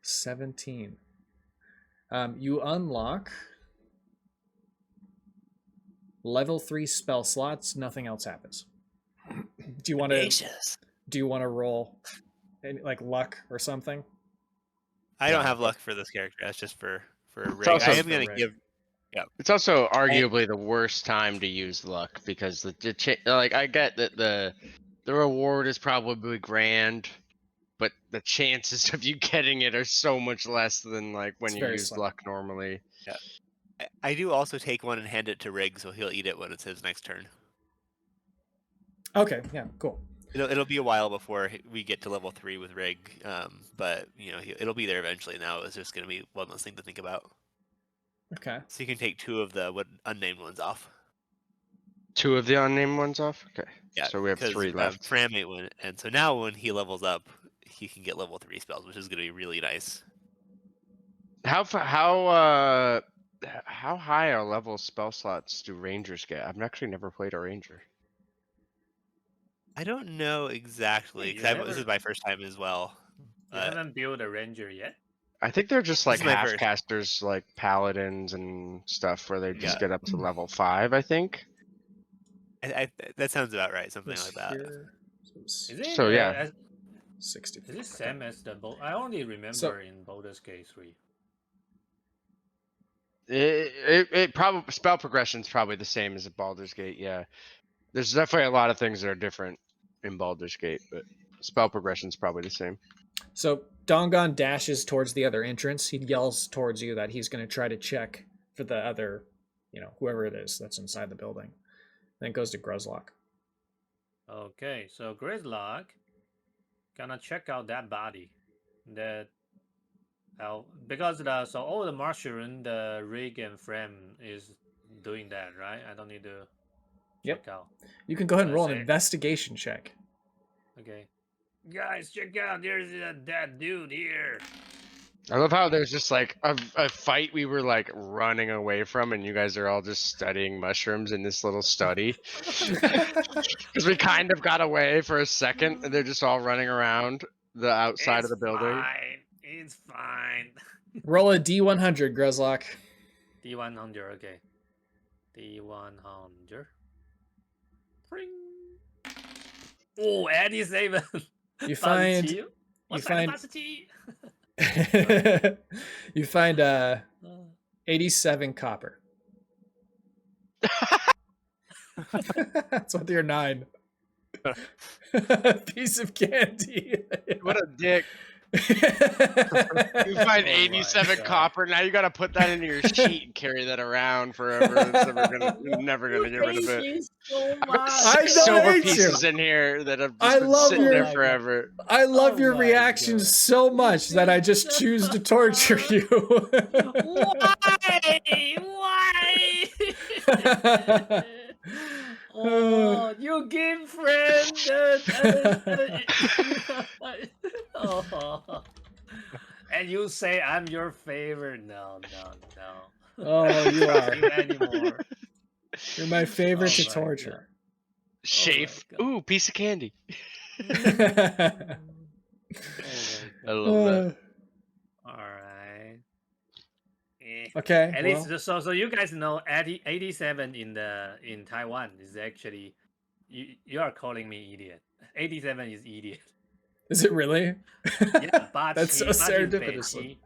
$17. You unlock level 3 spell slots. Nothing else happens. Do you want to? Gracious. Do you want to roll, like luck or something? I don't have luck for this character. That's just for Rig. also I am for gonna Rig. give. It's also arguably the worst time to use luck because like I get that the reward is probably grand, but the chances of you getting it are so much less than like when It's you very use slim. luck normally. I do also take one and hand it to Rig, so he'll eat it when it's his next turn. Okay, yeah, cool. It'll be a while before we get to level 3 with Rig, but it'll be there eventually. Now it's just gonna be one less thing to think about. Okay. So you can take 2 of the unnamed ones off. 2 of the unnamed ones off. Okay. Yeah, So we have 3 left. Fram ate one, and so now when he levels up, he can get level 3 spells, which is gonna be really nice. How high are level spell slots do rangers get? I've actually never played a ranger. I don't know exactly, Wait, because this is my first time as well. You haven't built a ranger yet? I think they're just like is my half first. casters, like paladins and stuff, where they just Yeah. get up to level 5. I think. That sounds about right, something This like that. here was Is it? So, yeah. 60. Is it same as the I only remember in Baldur's Gate 3. It probably spell progression's probably the same as at Baldur's Gate. Yeah, there's definitely a lot of things that are different in Baldur's Gate, but spell progression's probably the same. So Dongon dashes towards the other entrance. He yells towards you that he's going to try to check for the other, whoever it is that's inside the building. Then it goes to Gruzlock. Okay, so Grislock gonna check out that body. Because all the mushroom, the Rig and Frem is doing that, right? I don't need to check out. You can go ahead and roll an Let's see. investigation check. Okay. Guys, check out, there's a dead dude here. I love how there's just like a fight we were like running away from, and you guys are all just studying mushrooms in this little study. Because we kind of got away for a second, and they're just all running around the outside of the building. It's fine. Roll a D100, Gruzlock. D100, okay. D100. Ring. Oh, 87. You find you find 87 copper. That's with your 9. Piece of candy. What a dick. You find Oh 87 my copper. Now you got to put that into your sheet and carry that around forever. You're never gonna get rid of it. So I've got much. 6 I silver hate pieces you. in here that have I just been love sitting your- there forever. I love Oh your my reaction God. so much that I just choose to torture you. Why? Oh, you give friend. Oh. And you say I'm your favorite. No. Oh, you are. Not anymore. You're my favorite Oh to my torture. Shafe. God. Ooh, piece of candy. Oh my I love that. All right. Okay. At well, least, so you guys know 87 in Taiwan is actually you are calling me idiot. 87 is idiot. is it really? Yeah, That's so bachi is serendipitous. bachi.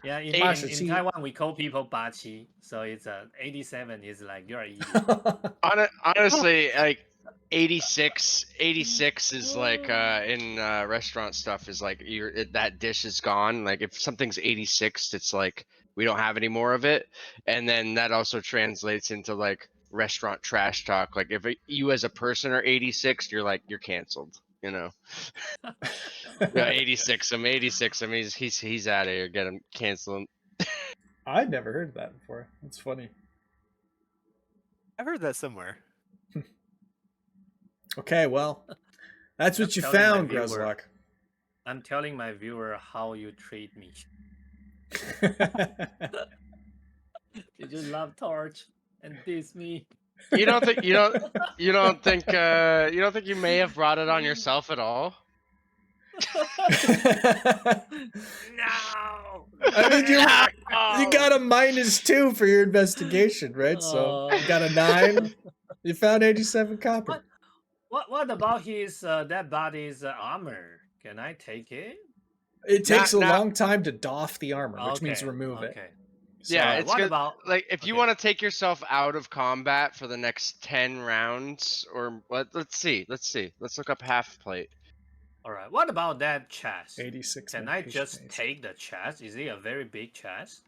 Yeah, in Bachi. Taiwan we call people bachi, so it's 87 is like you're an idiot. Honestly, like 86 is like in restaurant stuff is like that dish is gone. Like if something's 86, it's like we don't have any more of it, and then that also translates into like restaurant trash talk. Like if you as a person are 86, you're canceled. Yeah, 86. I'm 86. I mean, he's out of here. Get him canceled. I'd never heard that before. That's funny. I've heard that somewhere. Okay, well, that's what I'm you telling my found, viewer. Gruzlock. I'm telling my viewer how you treat me. You just love torch and diss me. You don't think you may have brought it on yourself at all? No. I mean, you got a -2 for your investigation, right? So you got a 9. You found 87 copper. What about his that body's armor? Can I take it? It takes a Not- long time to doff the armor, which means Okay, remove it. okay. Yeah, Alright, it's what good. about Like, if you okay. want to take yourself out of combat for the next 10 rounds, or let's see. Let's look up half plate. Alright, what about that chest? 86 Can I medication just days. take the chest? Is it a very big chest?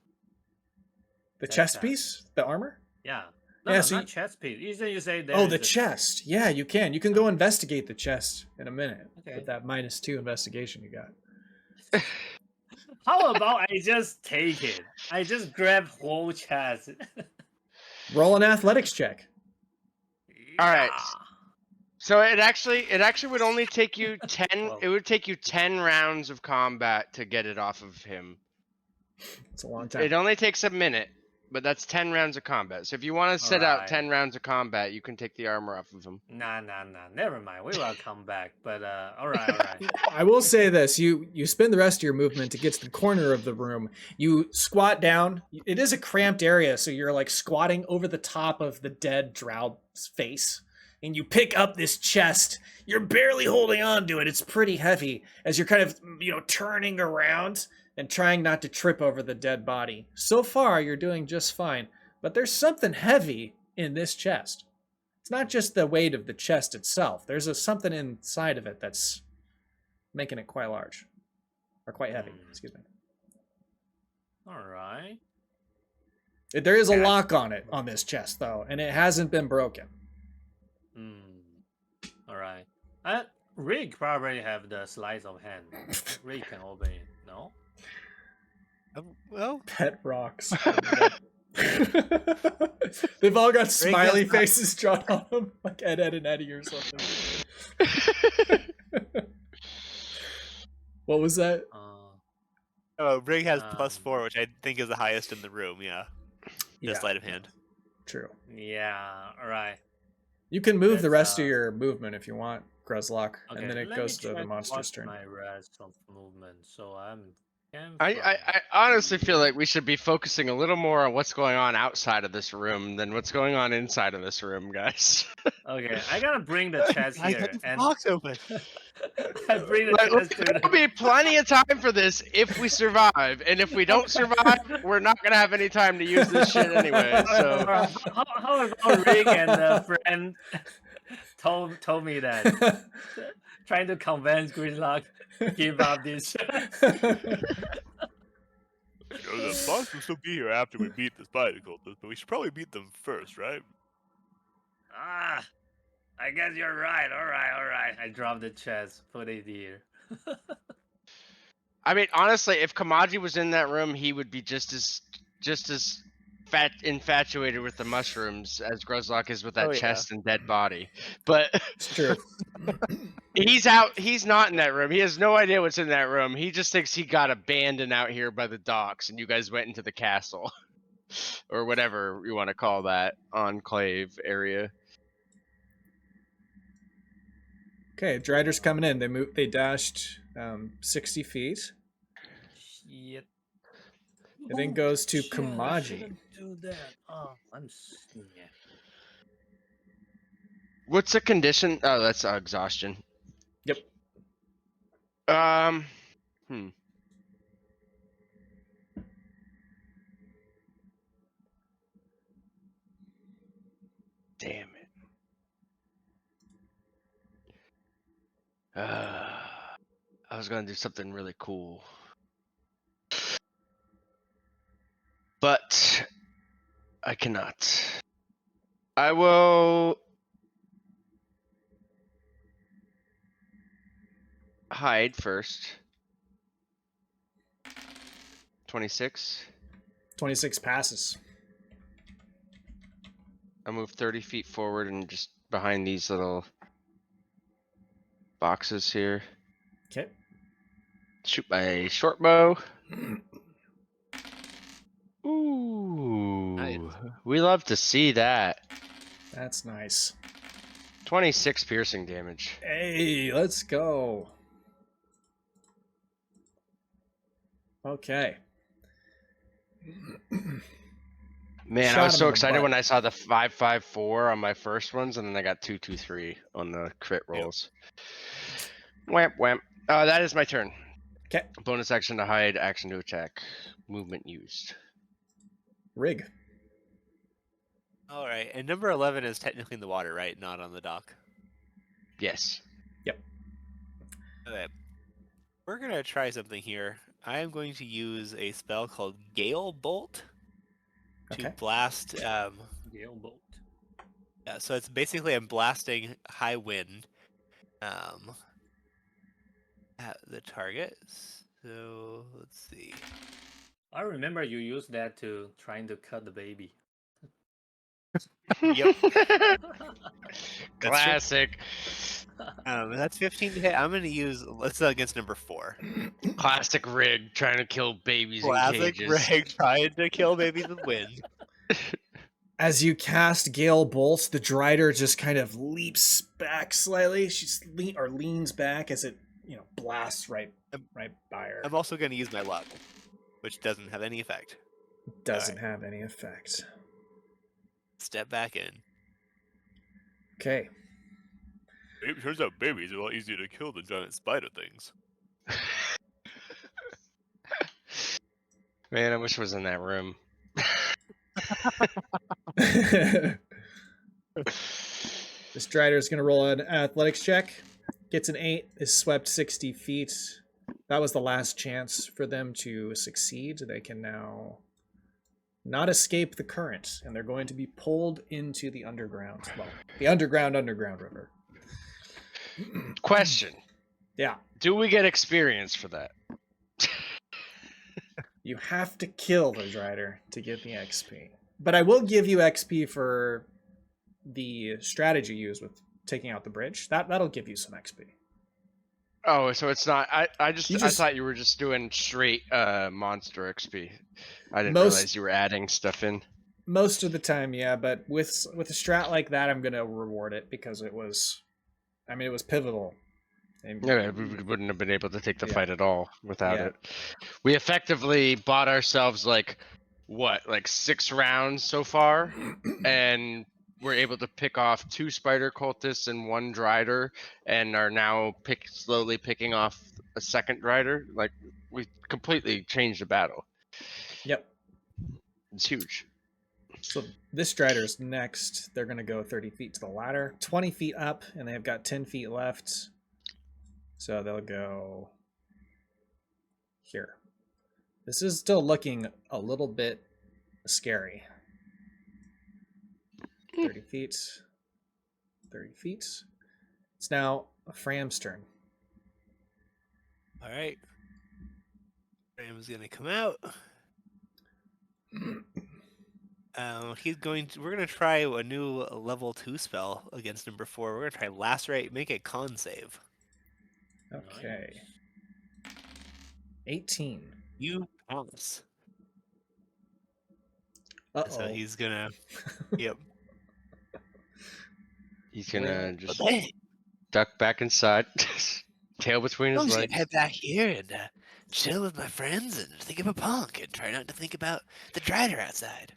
The that chest chest. piece? The armor? Yeah. Yeah, No, so not chest piece. You say there Oh, is the a- chest. Yeah, you can. You can go investigate the chest in a minute Okay. with that -2 investigation you got. How about I just take it? I just grab whole chest. Roll an athletics check. Alright. Yeah. So it actually would only take you 10. Whoa. It would take you 10 rounds of combat to get it off of him. It's a long time. It only takes a minute, but that's 10 rounds of combat. So if you want to sit out Alright. 10 rounds of combat, you can take the armor off of him. Nah. Never mind. We will come back. But alright. I will say this: you spend the rest of your movement to get to the corner of the room. You squat down. It is a cramped area, so you're like squatting over the top of the dead Drow's face, and you pick up this chest. You're barely holding on to it. It's pretty heavy as you're kind of turning around and trying not to trip over the dead body. So far, you're doing just fine, but there's something heavy in this chest. It's not just the weight of the chest itself. There's something inside of it that's making it quite large. Or quite heavy, excuse me. Alright. There is a lock on it, on this chest, though, and it hasn't been broken. Alright. Rick probably have the sleight of hand. Rick can open it, no? Well, Pet rocks. They've all got smiley faces drawn on them, like Ed, Ed, and Eddie or something. What was that? Rig has +4, which I think is the highest in the room. Yeah, Yeah, sleight of hand. true. Yeah, alright. You can move the That's, rest of your movement if you want, Gruzlock, Okay, and then it let goes me to try the monster's watch turn. my rest of movement, so I honestly feel like we should be focusing a little more on what's going on outside of this room than what's going on inside of this room, guys. Okay, I gotta bring the chest I here, got the and box open. I bring the Like, chest to there'll the... be plenty of time for this if we survive, and if we don't survive, we're not gonna have any time to use this shit anyway. So How about Rick and a friend told me that trying to convince Gridlock give up this. The boss will still be here after we beat the spider cultists, but we should probably beat them first, right? I guess you're right. All right. I dropped the chest, put it here. I mean, honestly, if Kamaji was in that room, he would be just as infatuated with the mushrooms as Gruzlock is with that chest and dead body. But It's true. he's out. He's not in that room. He has no idea what's in that room. He just thinks he got abandoned out here by the docks, and you guys went into the castle, or whatever you want to call that enclave area. Okay, Driders coming in. They dashed 60 feet. Shit. It then goes to Shit, I Kamaji. shouldn't do that. Oh, yeah. What's the condition? Oh, that's exhaustion. Yep. Damn it. I was gonna do something really cool. But I cannot. I will hide first. 26. 26 passes. I move 30 feet forward and just behind these little boxes here. Okay. Shoot my short bow. Ooh. Nice. We love to see that. That's nice. 26 piercing damage. Hey, let's go. Okay. Man, Shot I was him so in the excited butt. when I saw the 554 on my first ones, and then I got 223 on the crit rolls. Whamp whamp. That is my turn. Okay. Bonus action to hide, action to attack, movement used. rig. All right, and number 11 is technically in the water, right? Not on the dock. Yes. Okay. We're gonna try something here. I am going to use a spell called Gale Bolt to Okay. blast. Gale bolt. Yeah, so it's basically I'm blasting high wind at the target. So let's see. I remember you used that to trying to cut the baby. Yep. Classic. That's 15 to hit. I'm gonna use. Let's against number 4. Classic rig trying to kill babies in Classic cages. Rig trying to kill babies with wind. As you cast Gale Bolts, the Drider just kind of leaps back slightly. She leans back as it, blasts right by her. I'm also gonna use my luck, which doesn't have any effect. Doesn't have any effect. Step back in. Okay. It turns out babies are a lot easier to kill than giant spider things. Man, I wish I was in that room. This Drider is going to roll an athletics check. Gets an 8, is swept 60 feet. That was the last chance for them to succeed. They can now not escape the current, and they're going to be pulled into the underground. Well, the underground river. Question. Yeah. Do we get experience for that? You have to kill the Drider to get the XP. But I will give you XP for the strategy used with taking out the bridge. That'll give you some XP. Oh, so it's not. I You just- thought you were just doing straight monster XP. I didn't Most- realize you were adding stuff in. Most of the time, yeah, but with a strat like that, I'm gonna reward it because it was pivotal. And Yeah, we wouldn't have been able to take the Yeah. fight at all without Yeah. it. We effectively bought ourselves like 6 rounds so far, and we're able to pick off 2 spider cultists and 1 Drider, and are now slowly picking off a second Drider. Like, we completely changed the battle. Yep. It's huge. So this Strider is next. They're gonna go 30 feet to the ladder, 20 feet up, and they've got 10 feet left. So they'll go here. This is still looking a little bit scary. 30 feet. 30 feet. It's now Fram's turn. All right. Ram's gonna come out. We're gonna try a new level 2 spell against number 4. We're gonna try Lacerate. Make a con save. Okay. 18. You pass. Uh-oh. So he's gonna. Yep. He's gonna just Hey, duck back inside, tail between I'm his just legs. gonna head back here and chill with my friends and think of a punk and try not to think about the Drider outside.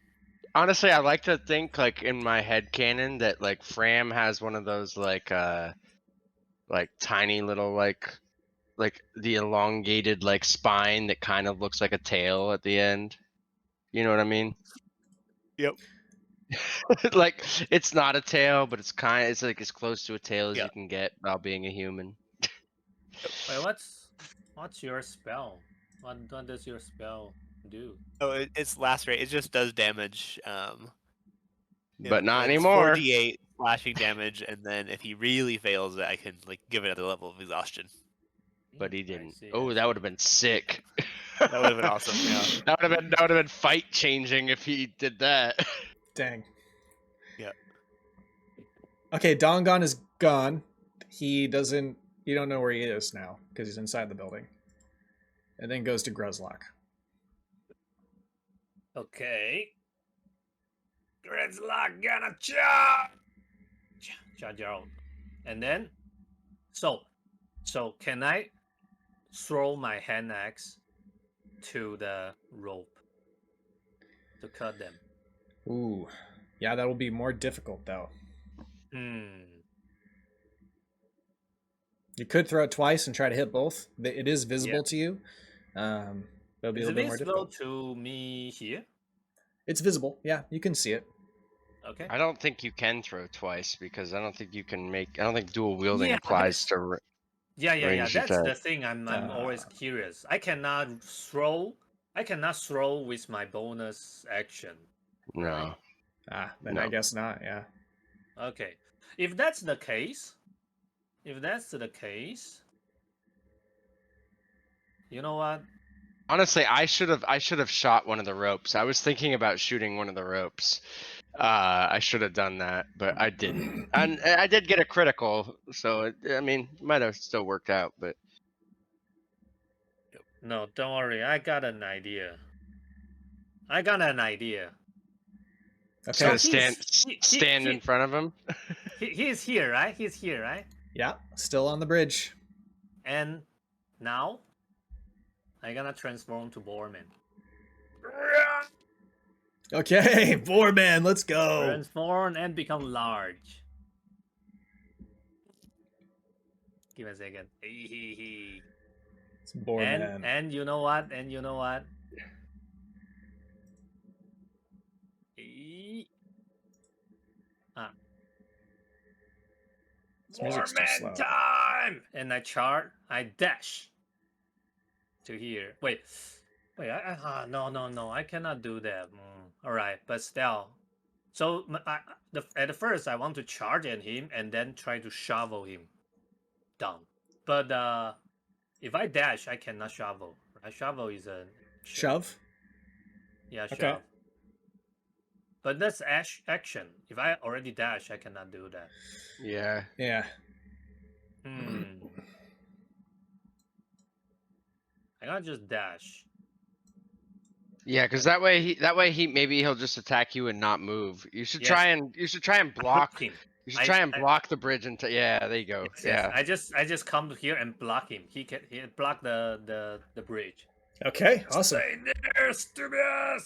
Honestly, I like to think in my head canon that Fram has one of those tiny little like the elongated spine that kind of looks like a tail at the end. You know what I mean? Yep. It's not a tail, but it's as close to a tail as Yeah. you can get while being a human. Wait, what's your spell? What does your spell do? Oh, it's Lacerate. It just does damage. But not it's anymore. 4d8 slashing damage, and then if he really fails it, I can give it another level of exhaustion. But he I didn't. see, Oh, I that see. would have been sick. That would have been awesome. Yeah. That would have been fight changing if he did that. Dang. Yeah. Okay, Dongon is gone. You don't know where he is now because he's inside the building. And then goes to Gruzlock. Okay. Gridlock gonna charge. Charge out. And then, so can I throw my hand axe to the rope to cut them? Ooh. Yeah, that'll be more difficult though. You could throw it twice and try to hit both. It is visible to you. That'll be Is a it little bit more visible difficult. to me here? It's visible. Yeah, you can see it. Okay. I don't think you can throw twice because I don't think you can make. I don't think dual wielding Yeah, applies that's- to Yeah. ranged That's attack. the thing. I'm always curious. I cannot throw. I cannot throw with my bonus action. Right? No. Then No. I guess not. Yeah. Okay. If that's the case, you know what? Honestly, I should have shot one of the ropes. I was thinking about shooting one of the ropes. I should have done that, but I didn't. And I did get a critical, so I mean, might have still worked out. But No, don't worry. I got an idea. Okay. So just gonna stand in front of him. He's here, right? He's here, right? Yeah, still on the bridge. And now I'm gonna transform to Boarman. Okay, Boarman, let's go. Transform and become large. Give me a second. It's Boarman. And you know what? This music's too slow. Boarman time! And I dash to here. Wait. No, I cannot do that. All right, but still. So at first I want to charge at him and then try to shovel him down. But if I dash, I cannot shovel. Right? Shovel is a Shove? Yeah, shove. Okay. But that's action. If I already dash, I cannot do that. Yeah. Yeah. I gotta just dash. Yeah, because that way he maybe he'll just attack you and not move. You should Yes. try and block. him. You should try and block the bridge into. Yeah, there you go. Yes, Yeah. I just come here and block him. He block the bridge. Okay, awesome. Stay there, stupid.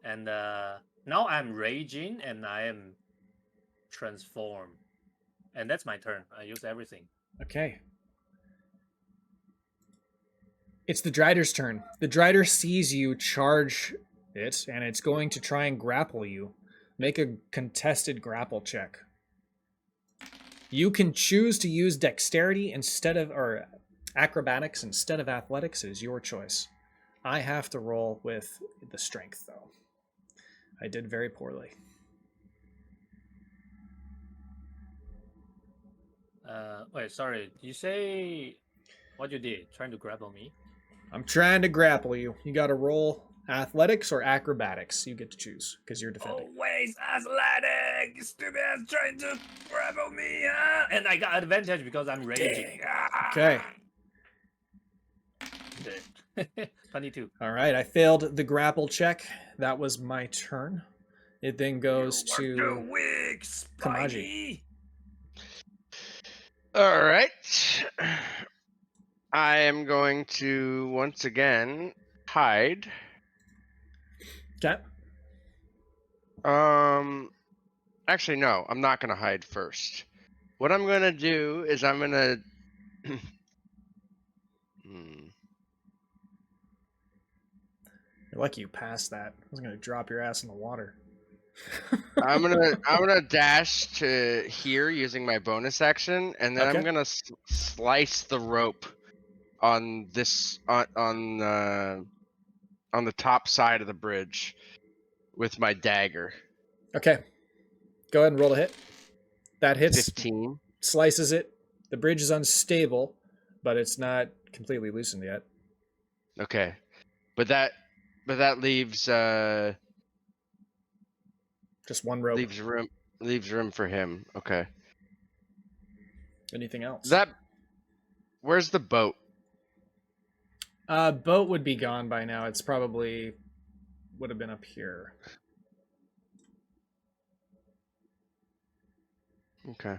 And now I'm raging and I am transformed. And that's my turn. I use everything. Okay. It's the Driders' turn. The Drider sees you charge it, and it's going to try and grapple you. Make a contested grapple check. You can choose to use dexterity or acrobatics instead of athletics. It is your choice. I have to roll with the strength, though. I did very poorly. Wait, sorry. Did you say what you did? Trying to grapple me? I'm trying to grapple you. You got to roll athletics or acrobatics. You get to choose because you're defending. Always athletic! Stupid ass trying to grapple me, huh? And I got advantage because I'm raging. Okay. 22. All right. I failed the grapple check. That was my turn. It then goes to Kamaji. All right. I am going to once again hide. Okay. Actually, no, I'm not gonna hide first. What I'm gonna do is I'm gonna. You're lucky you passed that. I was gonna drop your ass in the water. I'm gonna dash to here using my bonus action, and then Okay. I'm gonna slice the rope on this on the top side of the bridge with my dagger. Okay. Go ahead and roll a hit. That hits. 15. Slices it. The bridge is unstable, but it's not completely loosened yet. Okay, but that leaves Just one rope. leaves room for him. Okay. Anything else? Where's the boat? Boat would be gone by now. It's probably would have been up here. Okay.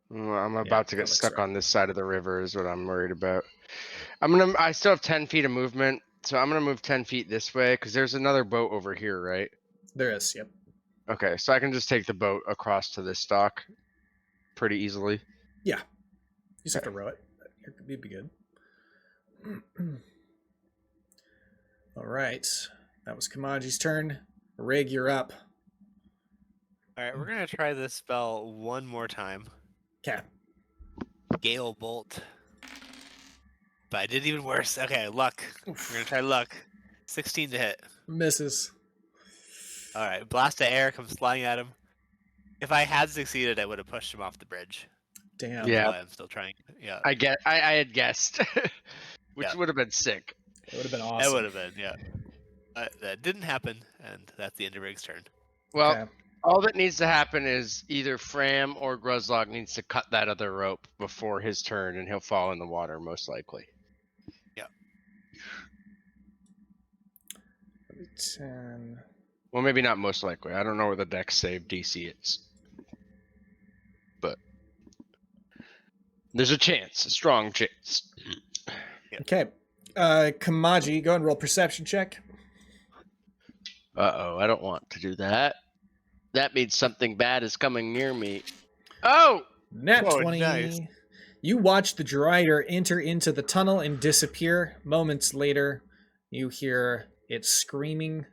Well, I'm about to that get looks stuck right. on this side of the river is what I'm worried about. I still have 10 feet of movement, so I'm gonna move 10 feet this way because there's another boat over here, right? There is. Yep. Okay, so I can just take the boat across to this dock pretty easily. You just have to row it. You'd be good. All right. That was Kamaji's turn. Rig, you're up. All right, we're gonna try this spell one more time. Okay. Gale Bolt. But I did even worse. Okay, luck. We're gonna try luck. 16 to hit. Misses. All right, blast of air comes flying at him. If I had succeeded, I would have pushed him off the bridge. Damn. Yeah. That's why I'm still trying. Yeah, I had guessed, which Yeah. would have been sick. It would have been that awesome. would have been. Yeah, that didn't happen, and that's the end of Rig's turn. Well, Okay. all that needs to happen is either Fram or Gruzlog needs to cut that other rope before his turn, and he'll fall in the water most likely. 10. Well, maybe not most likely. I don't know where the dex save DC is, but there's a chance, a strong chance. Okay. Kamaji, go and roll perception check. Uh-oh, I don't want to do that. That means something bad is coming near me. Oh! Nat Oh, 20. nice. You watch the Drider enter into the tunnel and disappear. Moments later, you hear it screaming.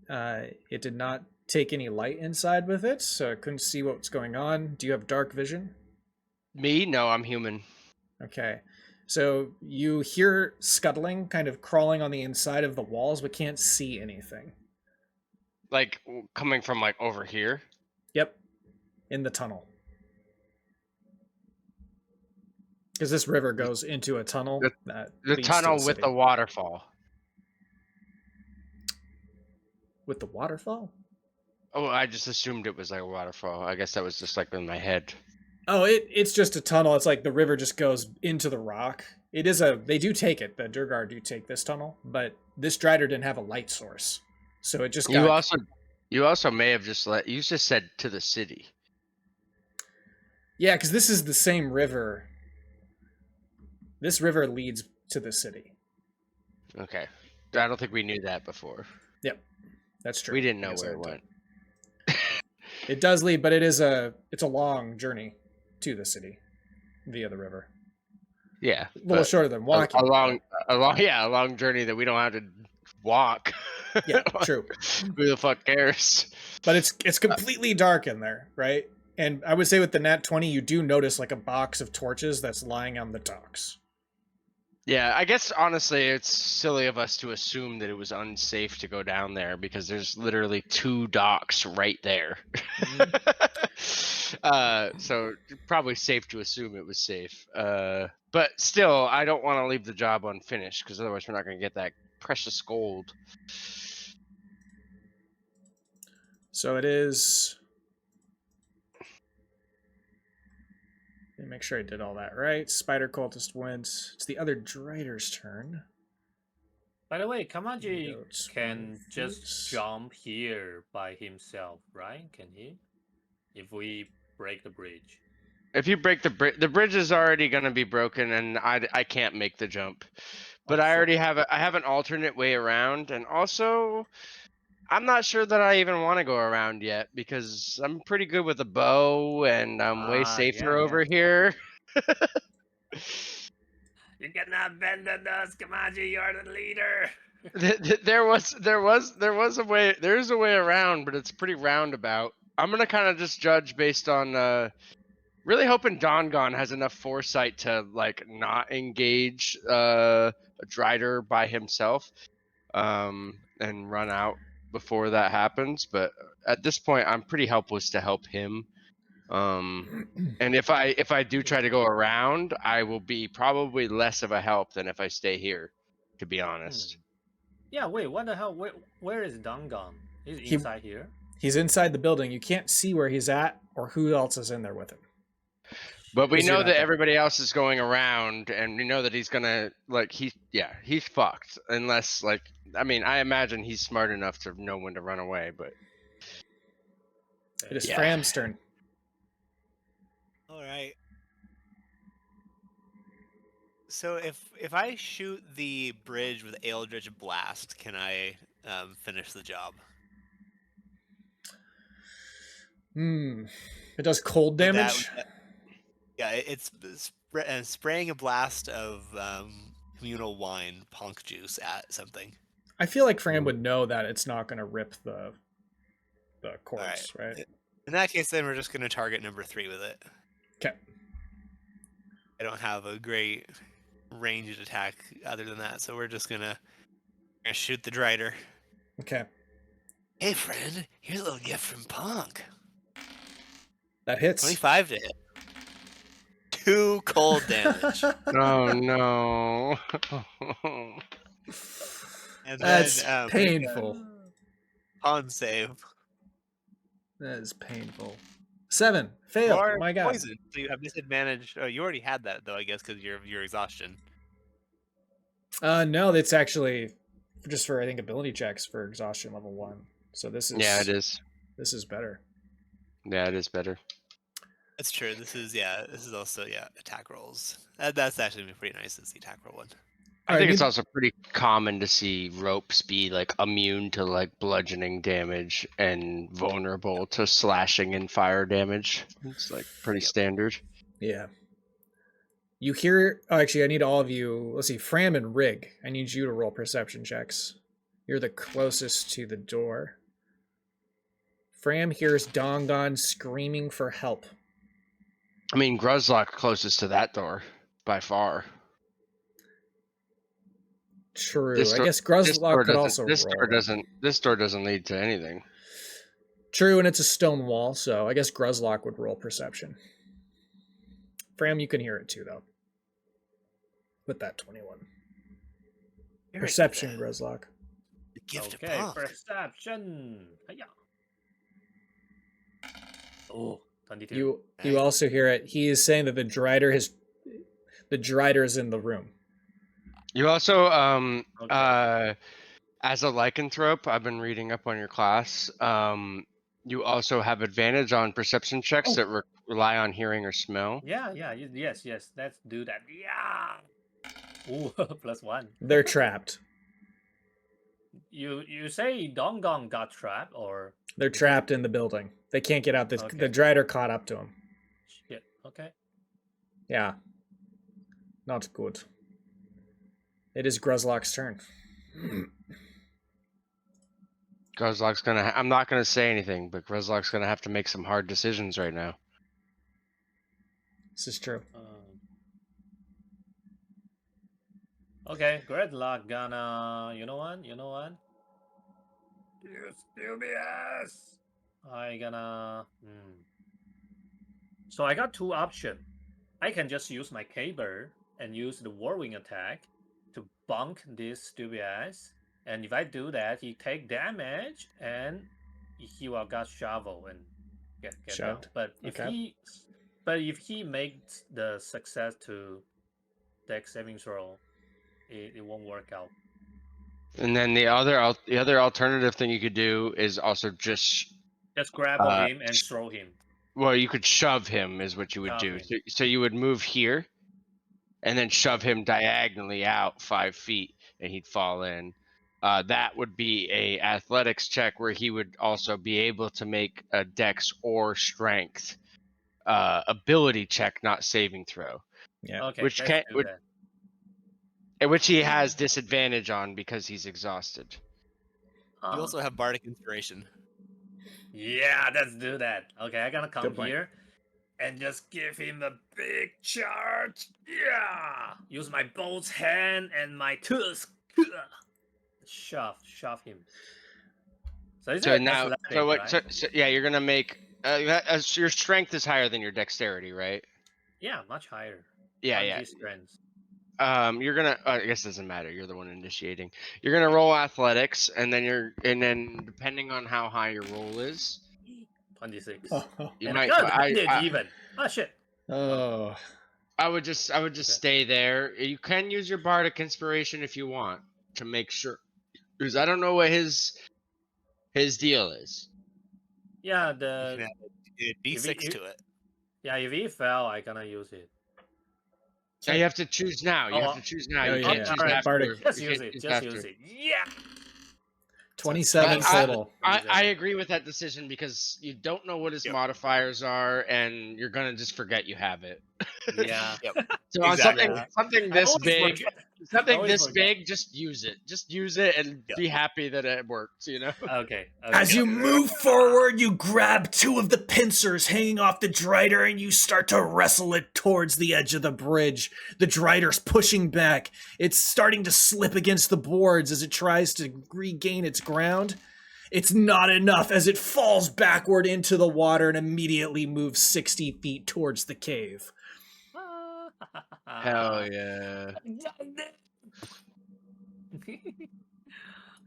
It did not take any light inside with it, so I couldn't see what's going on. Do you have dark vision? Me? No, I'm human. Okay. So you hear scuttling, kind of crawling on the inside of the walls, but can't see anything. Like, coming from, like, over here? Yep. In the tunnel. Because this river goes into a tunnel. That The leads to tunnel with city. the waterfall. With the waterfall? Oh, I just assumed it was like a waterfall. I guess that was just like in my head. Oh, it's just a tunnel. It's like the river just goes into the rock. It is they do take it. The Durgar do take this tunnel, but this Drider didn't have a light source. So it just got... You also may have you just said to the city. Yeah, because this is the same river. This river leads to the city. Okay. I don't think we knew that before. Yep. That's true. We didn't know Yes, where I it did. went. It does lead, but it's a long journey to the city via the river. Yeah. A little shorter than walking. A long journey that we don't have to walk. Yeah, true. Who the fuck cares? But it's completely dark in there, right? And I would say with the Nat 20, you do notice like a box of torches that's lying on the docks. Yeah, I guess honestly it's silly of us to assume that it was unsafe to go down there because there's literally 2 docks right there. So probably safe to assume it was safe. But still, I don't want to leave the job unfinished because otherwise we're not going to get that precious gold. So it is... Let me make sure I did all that right. Spider Cultist wins. It's the other Drider's turn. By the way, Kamaji Goats, can wolves. just jump here by himself, right? Can he? If we break the bridge. If you break the bridge is already going to be broken, and I can't make the jump. But I already have I have an alternate way around, and also I'm not sure that I even want to go around yet because I'm pretty good with a bow, and I'm way safer over here. You cannot bend the dust, Kamaji. You're the leader. There's a way around, but it's pretty roundabout. I'm gonna kind of just judge based on really hoping Dongon has enough foresight to like not engage a Drider by himself, and run out before that happens. But at this point, I'm pretty helpless to help him. And if I do try to go around, I will be probably less of a help than if I stay here, to be honest. Yeah, wait, what the hell? Where is Dongon? He's inside here? He's inside the building. You can't see where he's at or who else is in there with him. But we Because you're know not that there. everybody else is going around, and we know that he's gonna he's fucked unless I imagine he's smart enough to know when to run away. But It is Yeah. Fram's turn. All right. So if I shoot the bridge with Eldritch Blast, can I finish the job? It does cold Would that- damage. Yeah, it's spraying a blast of communal wine punk juice at something. I feel like Fran would know that it's not going to rip the corpse, right? In that case, then we're just going to target number 3 with it. Okay. I don't have a great ranged attack other than that, so we're just going to shoot the Drider. Okay. Hey, friend, here's a little gift from Punk. That hits. 25 to hit. 2 cold damage. Oh no. And That's then, painful. Con save. That is painful. 7. Fail. Or My God. poison, so you have disadvantage. Oh, you already had that, though, I guess, because your exhaustion. No, it's actually just for, I think, ability checks for exhaustion level 1. So this is... Yeah, it is. This is better. Yeah, it is better. That's true. This is also attack rolls. That's actually pretty nice. It's the attack roll one. I think it's also pretty common to see ropes be like immune to like bludgeoning damage and vulnerable to slashing and fire damage. It's like pretty standard. Yeah. You hear... Oh, actually, I need all of you... Let's see. Fram and Rig. I need you to roll perception checks. You're the closest to the door. Fram hears Dongon screaming for help. I mean, Gruzlock closest to that door by far. True. This I door- guess This door Gruzlock could also this roll. door doesn't lead to anything. True, and it's a stone wall, so I guess Gruzlock would roll perception. Fram, you can hear it too, though. With that 21. Perception, Gruzlock. The gift of Okay, Punk. perception. Hiya. Oh, 22. You also hear it. He is saying that the Drider is in the room. You also Okay. as a lycanthrope, I've been reading up on your class. You also have advantage on perception checks that rely on hearing or smell. Yeah, yes. Let's do that. Yeah. Ooh, +1. They're trapped. You say Dongon got trapped or They're trapped in the building. They can't get out. The Okay. Drider caught up to them. shit? Okay. Yeah. Not good. It is Gruzlock's turn. Gruzlock's gonna. I'm not gonna say anything, but Gruzlock's gonna have to make some hard decisions right now. This is true. Okay, Gridlock gonna. You know what? You stupid. I gonna. So I got 2 options. I can just use my Kibble and use the Whirlwind attack to bunk this stupid ass. And if I do that, he take damage and he will got shovel and get down. Shoved. But if he makes the success to dex saving throw, it won't work out. And then the other alternative thing you could do is also just grab him and throw him. well, you could shove him is what you would Shove do. him. So you would move here, and then shove him diagonally out 5 feet, and he'd fall in. That would be a athletics check where he would also be able to make a dex or strength ability check, not saving throw. Yeah. Okay, Which let's can't- do would- that. Which he has disadvantage on because he's exhausted. You also have Bardic Inspiration. Yeah, let's do that. Okay, I gotta come Good point. here and just give him a big charge. Yeah, use my bolt's hand and my tusk. Shove him. So, So it's now, athletic, so what? right? So yeah, you're gonna make your strength is higher than your dexterity, right? Yeah, much higher. Yeah, 20 strength. You're gonna. I guess it doesn't matter. You're the one initiating. You're gonna roll athletics, and then depending on how high your roll is, 26. you And might. God, I I, did I, even. Oh shit. Oh. I would just stay there. You can use your bardic inspiration if you want to make sure, because I don't know what his deal is. Yeah, You can add a D6 if- to it. yeah. If he fell, I gonna use it. Now you have to choose now. You Oh, have to choose now. oh, You yeah, can't yeah. choose Alright, after. Bardic. Just You use can't it. choose Just after. use it. Yeah. 27 I- total. I agree with that decision because you don't know what his Yep. modifiers are, and you're gonna just forget you have it. Yeah. Yep. So on Exactly. something I this always big, forget. something always this forget. big, just use it. Just use it and Yeah. be happy that it worked. Okay. As you move forward, you grab two of the pincers hanging off the Drider and you start to wrestle it towards the edge of the bridge. The Drider's pushing back. It's starting to slip against the boards as it tries to regain its ground. It's not enough as it falls backward into the water and immediately moves 60 feet towards the cave. Hell yeah.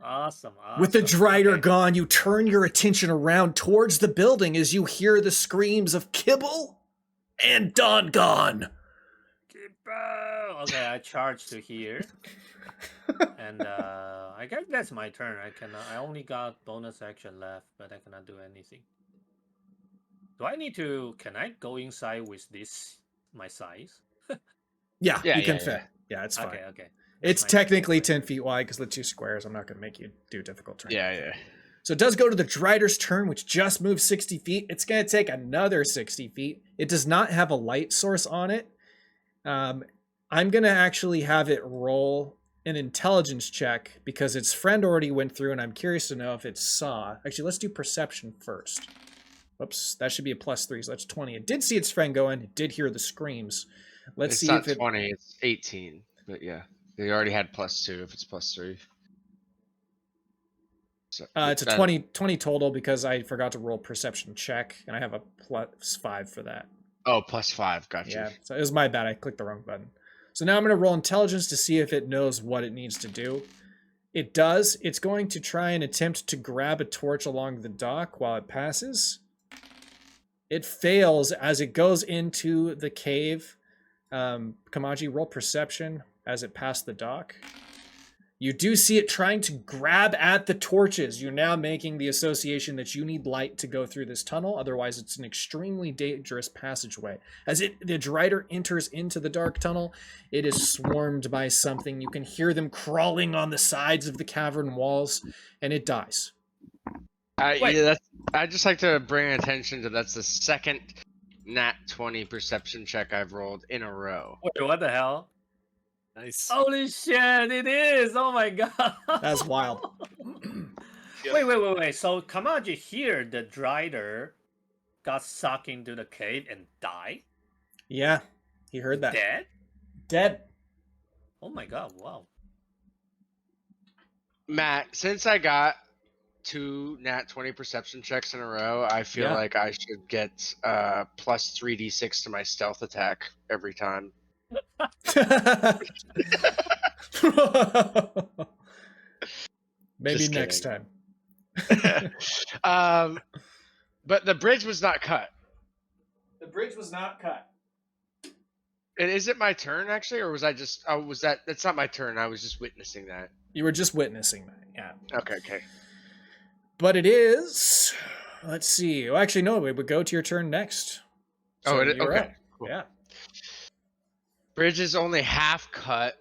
Awesome. With the Drider Okay. gone, you turn your attention around towards the building as you hear the screams of Kibble and Dongon. Kibble! Okay, I charge to here. And I guess that's my turn. I only got bonus action left, but I cannot do anything. Can I go inside with this, my size? Yeah, Yeah, you can yeah, fit. Yeah, it's fine. Okay. It's That's my turn. technically 10 feet wide because the two squares. I'm not going to make you do difficult terrain. Yeah. So it does go to the Drider's turn, which just moved 60 feet. It's going to take another 60 feet. It does not have a light source on it. I'm going to actually have it roll an intelligence check because its friend already went through, and I'm curious to know if it saw. Actually, let's do perception first. Whoops, that should be a +3, so that's 20. It did see its friend go in. It did hear the screams. Let's It's see not if it... 20, it's 18. But yeah, they already had +2 if it's +3. So, it's a 20 total because I forgot to roll perception check, and I have a +5 for that. Oh, +5, gotcha. Yeah, so it was my bad. I clicked the wrong button. So now I'm going to roll intelligence to see if it knows what it needs to do. It does. It's going to try and attempt to grab a torch along the dock while it passes. It fails as it goes into the cave. Kamaji, roll perception as it passed the dock. You do see it trying to grab at the torches. You're now making the association that you need light to go through this tunnel. Otherwise, it's an extremely dangerous passageway. As the Drider enters into the dark tunnel, it is swarmed by something. You can hear them crawling on the sides of the cavern walls, and it dies. I just like to bring attention to that's the second nat 20 perception check I've rolled in a row. Wait, what the hell? Nice. Holy shit, it is! Oh my god. That's wild. Wait. So Kamaji here, the Drider got sucked into the cave and died? Yeah, he heard that. Dead? Dead. Oh my god, wow. Matt, since I got 2 nat 20 perception checks in a row, I feel Yeah. like I should get +3d6 to my stealth attack every time. Maybe Just next kidding. time. But the bridge was not cut. The bridge was not cut. And is it my turn actually, or was I just? Oh, was that? That's not my turn. I was just witnessing that. You were just witnessing that, yeah. Okay. But it is. Let's see. Well, actually, no. We would go to your turn next. Oh, it is? you're Okay, up. cool. Yeah. Bridge is only half cut.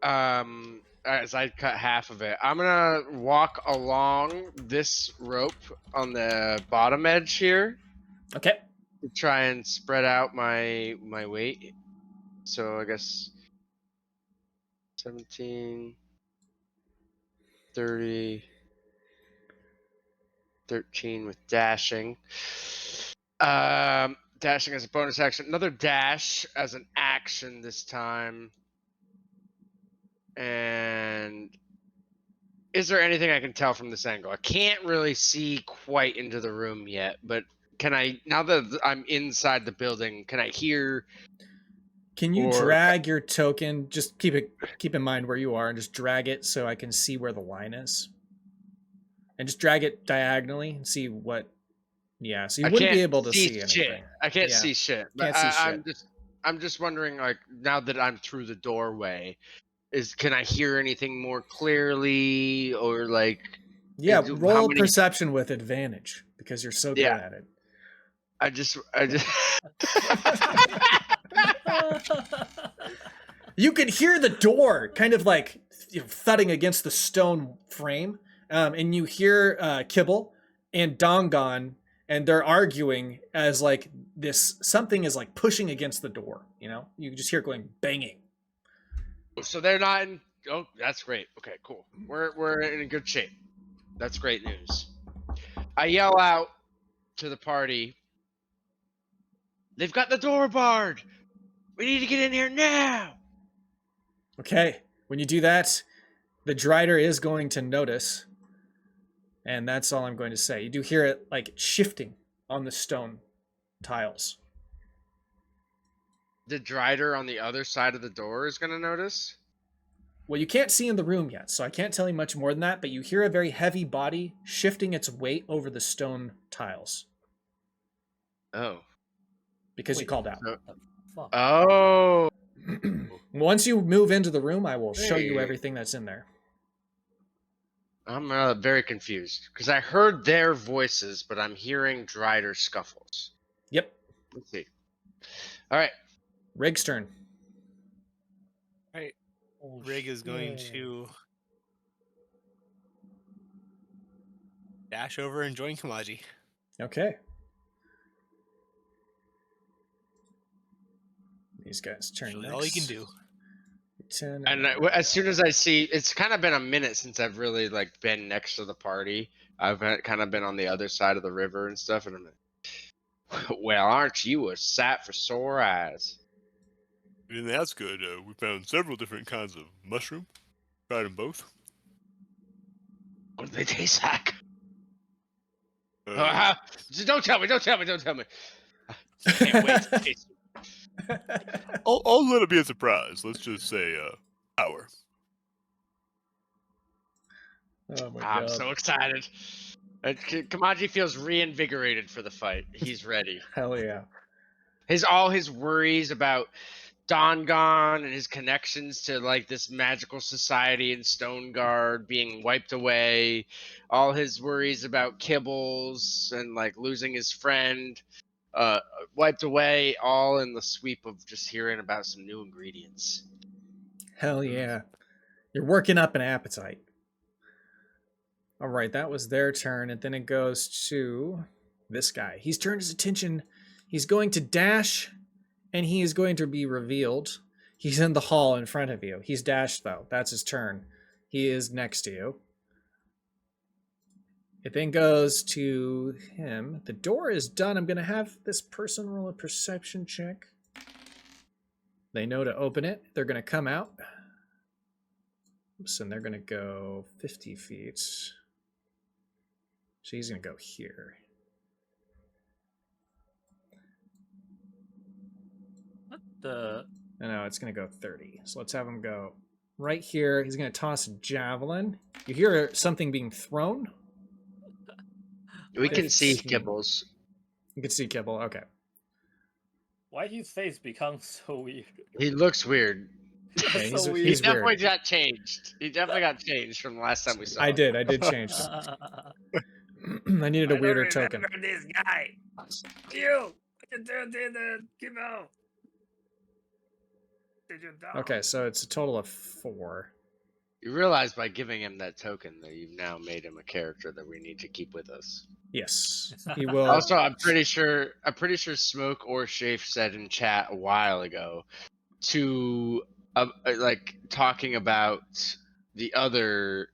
As I cut half of it, I'm gonna walk along this rope on the bottom edge here Okay. to try and spread out my weight. So I guess 17, 30, 13 with dashing. Dashing as a bonus action. Another dash as an action this time. And is there anything I can tell from this angle? I can't really see quite into the room yet, but can I, now that I'm inside the building, can I hear? Can you Or- drag your token? Just keep in mind where you are and just drag it so I can see where the line is. And just drag it diagonally and see what. Yeah, so you I wouldn't be can't able to see shit. anything. I can't Yeah. see shit. But Can't see shit. I'm just wondering, like, now that I'm through the doorway, can I hear anything more clearly, or like? Yeah, how roll many- perception with advantage because you're so good Yeah. at it. I just. You can hear the door kind of like thudding against the stone frame, and you hear Kibble and Dongon and they're arguing as like something is like pushing against the door. You just hear it going banging. So they're not in. Oh, that's great. Okay, cool. We're in good shape. That's great news. I yell out to the party. They've got the door barred. We need to get in here now. Okay, when you do that, the Drider is going to notice, and that's all I'm going to say. You do hear it like shifting on the stone tiles. The Drider on the other side of the door is going to notice? Well, you can't see in the room yet, so I can't tell you much more than that, but you hear a very heavy body shifting its weight over the stone tiles. Oh. Because you called out. Fuck. Oh. Once you move into the room, I will show you Hey. everything that's in there. I'm very confused because I heard their voices, but I'm hearing Drider scuffles. Yep. Let's see. All right. Rig's turn. Right. Rig is going to dash over and join Kamaji. Okay. These guys turn Really next. all he can do. 10 And as soon as I see, it's kind of been a minute since I've really like been next to the party. I've kind of been on the other side of the river and stuff, and I'm like, well, aren't you a sight for sore eyes? And that's good. We found several different kinds of mushroom. Tried them both. What do they taste like? Uh, Don't tell me! Don't tell me! Don't tell me! I can't wait to taste it. I'll let it be a surprise. Let's just say, power. Oh my I'm god. so excited. Kamaji feels reinvigorated for the fight. He's ready. Hell yeah. All his worries about Dongon and his connections to like this magical society in Stoneguard being wiped away, all his worries about Kibbles and like losing his friend wiped away, all in the sweep of just hearing about some new ingredients. Hell yeah. You're working up an appetite. All right, that was their turn, and then it goes to this guy. He's turned his attention. He's going to dash, and he is going to be revealed. He's in the hall in front of you. He's dashed, though. That's his turn. He is next to you. It then goes to him. The door is done. I'm going to have this person roll a perception check. They know to open it. They're going to come out. Oops, and they're going to go 50 feet. So he's going to go here. What the? No, it's going to go 30. So let's have him go right here. He's going to toss a javelin. You hear something being thrown. We can see 15. Kibbles. You can see Kibble. Okay. Why his face becomes so weird? He looks weird. Yeah, That's he's- so He he's weird. definitely weird. got changed. He definitely got changed from the last time we saw him. I did change. I needed a weirder token. This guy. You. What you did the Kibble? Did you die? Okay, so it's a total of 4. You realize by giving him that token that you've now made him a character that we need to keep with us. Yes, he will. Also, I'm pretty sure Smoke or Shafe said in chat a while ago to like talking about the other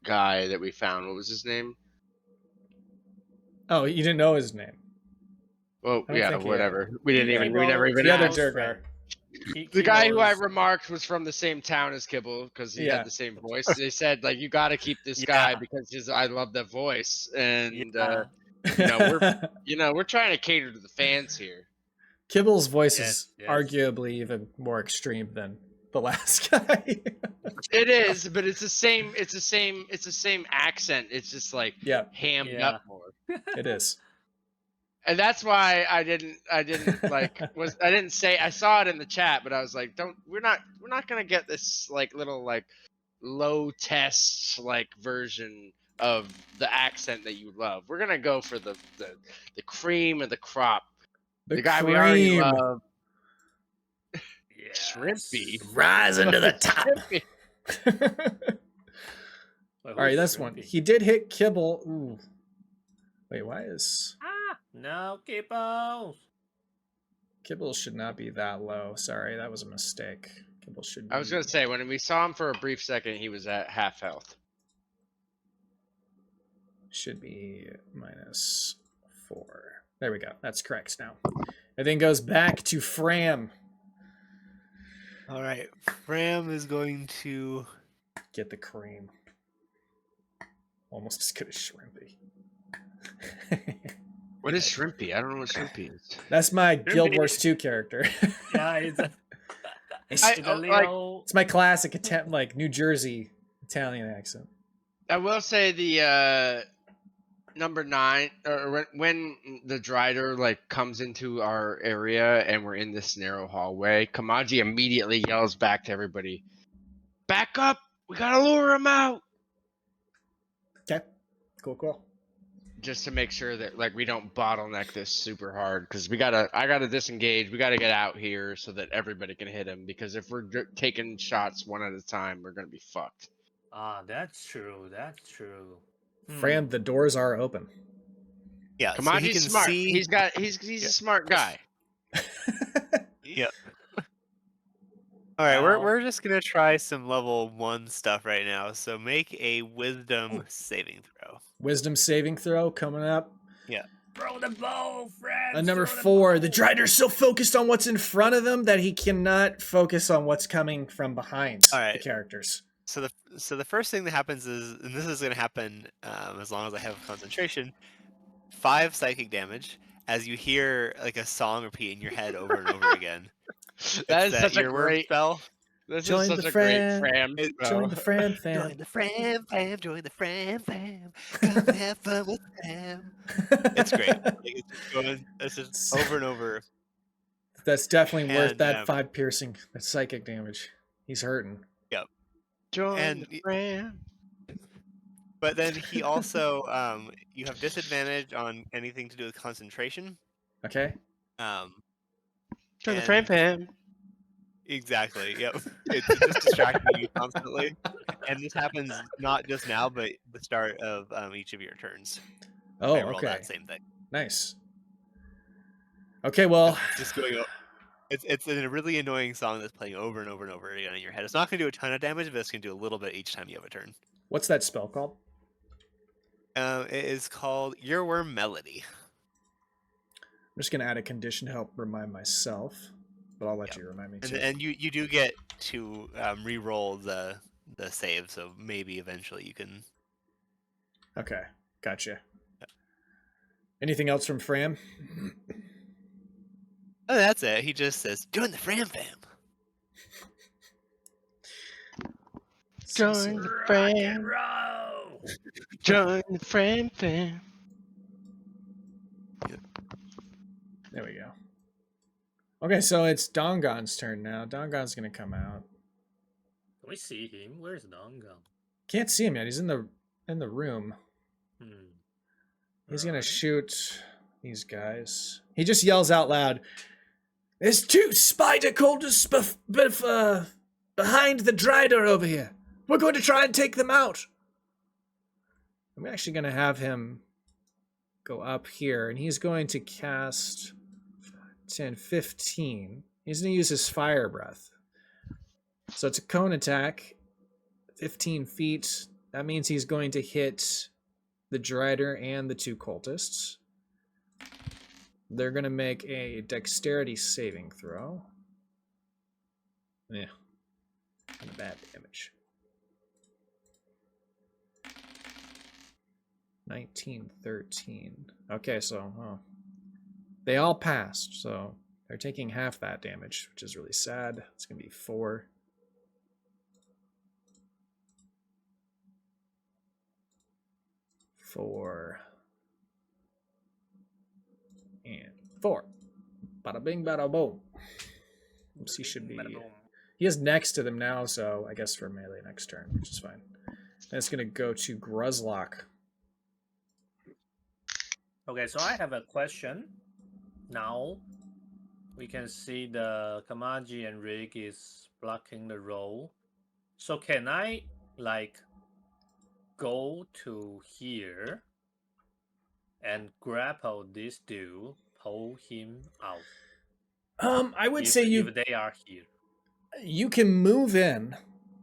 guy that we found. What was his name? Oh, you didn't know his name. Well, I don't yeah, think he- whatever. We didn't Yeah, even. well, We never even The other asked. Durgar. The guy who I remarked was from the same town as Kibble because he Yeah. had the same voice. They said like you got to keep this guy because I love that voice, and we're trying to cater to the fans here. Kibble's voice Yes, is yes. arguably even more extreme than the last guy. It is, but it's the same. It's the same accent. It's just like Yeah, hammed Yeah. up more. it is. And that's why I didn't like I didn't say I saw it in the chat, but I was like, we're not gonna get this like little like low test like version of the accent that you love. We're gonna go for the cream of the crop. The guy we already cream. love. Yes. Shrimpy. Rising to the top. Shrimpy. Wait, All right, who's that's one. Shrimpy? He did hit Kibble. Ooh. Wait, why is No, Kibble. Kibble should not be that low? Sorry, that was a mistake. Kibble should be. I was gonna say when we saw him for a brief second, he was at half health. Should be -4. There we go. That's correct now. Everything goes back to Fram. All right, Fram is going to. Get the cream. Almost as good as Shrimpy. What is Shrimpy? I don't know what Shrimpy is. That's my Guild Wars 2 character. Yeah, it's a, it's, it's a little. it's my classic like New Jersey Italian accent. I will say the number 9, or when the Drider like comes into our area and we're in this narrow hallway, Kamaji immediately yells back to everybody, "Back up! We gotta lure him out!" Okay, cool. Just to make sure that like we don't bottleneck this super hard, because I gotta disengage. We gotta get out here so that everybody can hit him. Because if we're taking shots one at a time, we're gonna be fucked. That's true. That's true. Fran, the doors are open. Yeah, so he Kamaji's can smart. see. He's a smart guy. Yep. All right, Now- we're just gonna try some level 1 stuff right now. So make a Wisdom saving throw. Wisdom saving throw coming up. Throw the bow, friends. Number throw the 4, the bow. Drider's so focused on what's in front of them that he cannot focus on what's coming from behind All the right. characters. So the first thing that happens is, and this is gonna happen as long as I have concentration, 5 psychic damage as you hear like a song repeat in your head over and over again. That It's is such a earworm great. spell. This Join is the such a Fran- great Fram spell. Join the Fran fam. Join the Fram fam, join the Fram fam. Come have fun with Fram. It's great. Like, it's just going. It's just over and over. That's definitely worth And, that 5 piercing. That's psychic damage. He's hurting. Join And the Fram. But then he also, you have disadvantage on anything to do with concentration. Okay. Join the and- Fram fam. Exactly. Yep. It's just distracting you constantly, and this happens not just now, but the start of each of your turns. Oh, I roll okay. that same thing. Nice. Okay, well, Just going. It's a really annoying song that's playing over and over and over again in your head. It's not going to do a ton of damage, but it's going to do a little bit each time you have a turn. what's that spell called? It is called Earworm Melody. I'm just going to add a condition to help remind myself, but I'll let you remind me too. And you do get to re-roll the save, so maybe eventually you can. Okay, gotcha. Anything else from Fram? Oh, that's it. He just says, Join the Fram fam. Join the Rock Fram. and roll. Join the Fram fam. There we go. Okay, so it's Dongon's turn now. Dongon's going to come out. Can we see him? Where's Dongo? Can't see him yet. He's in the room. He's gonna Alright. shoot these guys. He just yells out loud, "There's 2 spider cultists behind the Drider over here. We're going to try and take them out." I'm actually gonna have him go up here, and he's going to cast 10, 15. He's gonna use his fire breath. So it's a cone attack, 15 feet. That means he's going to hit the Drider and the 2 cultists. They're going to make a dexterity saving throw. Yeah. Kind of bad damage. 19, 13. Okay, so they all passed, so they're taking half that damage, which is really sad. It's going to be 4. And 4. Bada bing, bada boom. Oops, he should be. He is next to them now, so I guess for melee next turn, which is fine. And it's going to go to Gruzlock. Okay, so I have a question. Now we can see the Kamaji and Rig is blocking the roll. So can I like go to here and grapple this dude, pull him out. I would If, say if they are here. you can move in.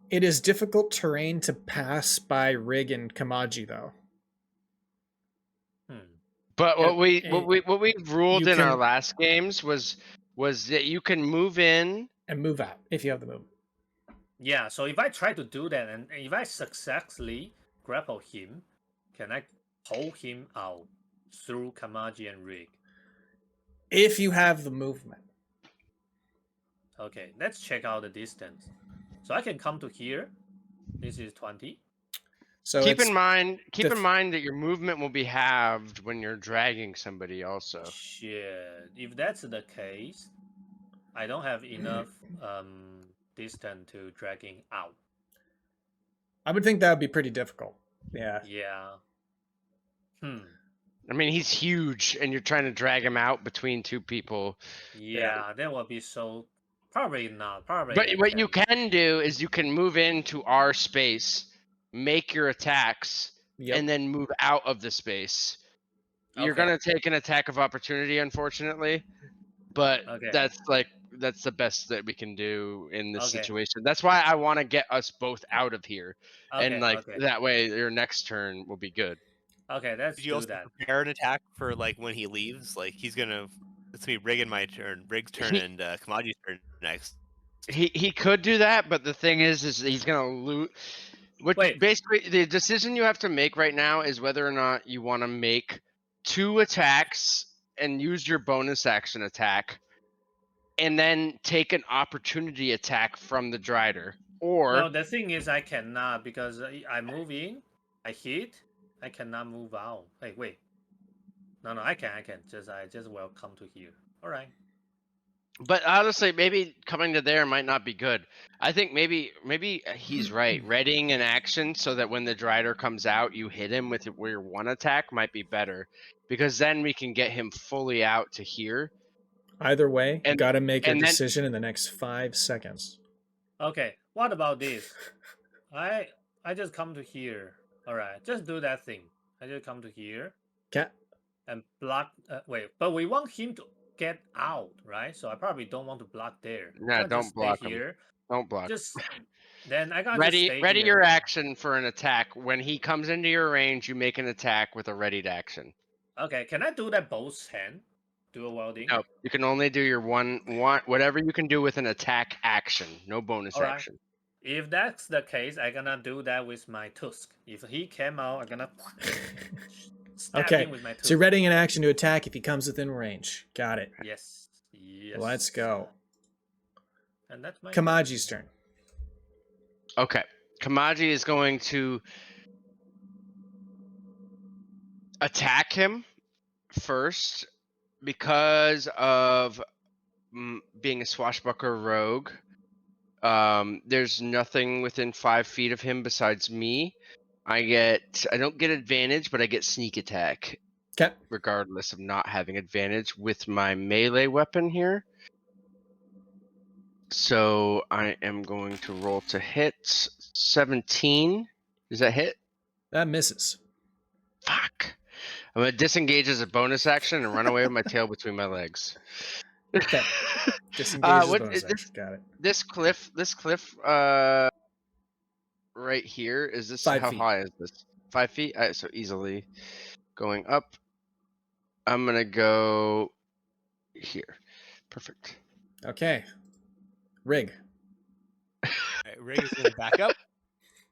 It is difficult terrain to pass by Rig and Kamaji, though. But Yeah, what we ruled you in our can- last games was that you can move in. And move out if you have the move. Yeah, so if I try to do that and if I successfully grapple him, can I pull him out through Kamaji and Rig? If you have the movement. Okay, let's check out the distance. So I can come to here. This is 20. So keep it's in mind def- that your movement will be halved when you're dragging somebody also. Shit. If that's the case, I don't have enough distance to dragging out. I would think that would be pretty difficult. Yeah. Yeah. I mean, he's huge, and you're trying to drag him out between two people. Yeah, that would be so. Probably not. Probably. But I what you can do is you can move into our space, make your attacks, Yep. and then move out of the space. You're Okay. gonna take an attack of opportunity, unfortunately, but Okay. that's the best that we can do in this Okay. situation. That's why I want to get us both out of here, Okay. and like Okay. that way your next turn will be good. Okay. Let's Did you do also that. prepare an attack for like when he leaves? Like he's gonna. It's gonna be Rig and my turn, Rig's turn, He- and Kamaji's turn next. He could do that, but the thing is he's gonna lose. Wait. Basically, the decision you have to make right now is whether or not you want to make 2 attacks and use your bonus action attack, and then take an opportunity attack from the Drider, or No, the thing is, I cannot because I move in, I hit, I cannot move out. Wait. No, I can. I just will come to here. All right. But honestly, maybe coming to there might not be good. I think maybe he's right. Readying an action so that when the Drider comes out, you hit him with your 1 attack might be better, because then we can get him fully out to here. Either way, you And- got to make a and then- decision in the next 5 seconds. Okay. What about this? I just come to here. All right. Just do that thing. I just come to here Okay. and block. Wait, but we want him to get out, right? So I probably don't want to block there. Nah, I just don't stay block him. here. Don't block. Just then I gotta just Ready stay here. your action for an attack. When he comes into your range, you make an attack with a readied action. Okay, can I do that both hand? Dual wielding? No, you can only do your one whatever you can do with an attack action, no bonus Alright. action. If that's the case, I'm gonna do that with my tusk. If he came out, I'm gonna stab Okay, him with my tusk. So you're readying an action to attack if he comes within range. Got it. Yes. Let's go. And that's my Kamaji's turn. Okay. Kamaji is going to attack him first because of being a swashbuckler rogue. There's nothing within 5 feet of him besides me. I don't get advantage, but I get sneak attack. Okay. Regardless of not having advantage with my melee weapon here. So I am going to roll to hit 17. Does that hit? That misses. Fuck. I'm going to disengage as a bonus action and run away with my tail between my legs. Okay. Disengage as what- bonus this- action. Got it. This cliff, right here, is this, 5 how feet. high is this? 5 feet? So easily going up. I'm going to go here. Perfect. Okay. Rig. Alright, Rig is gonna back up.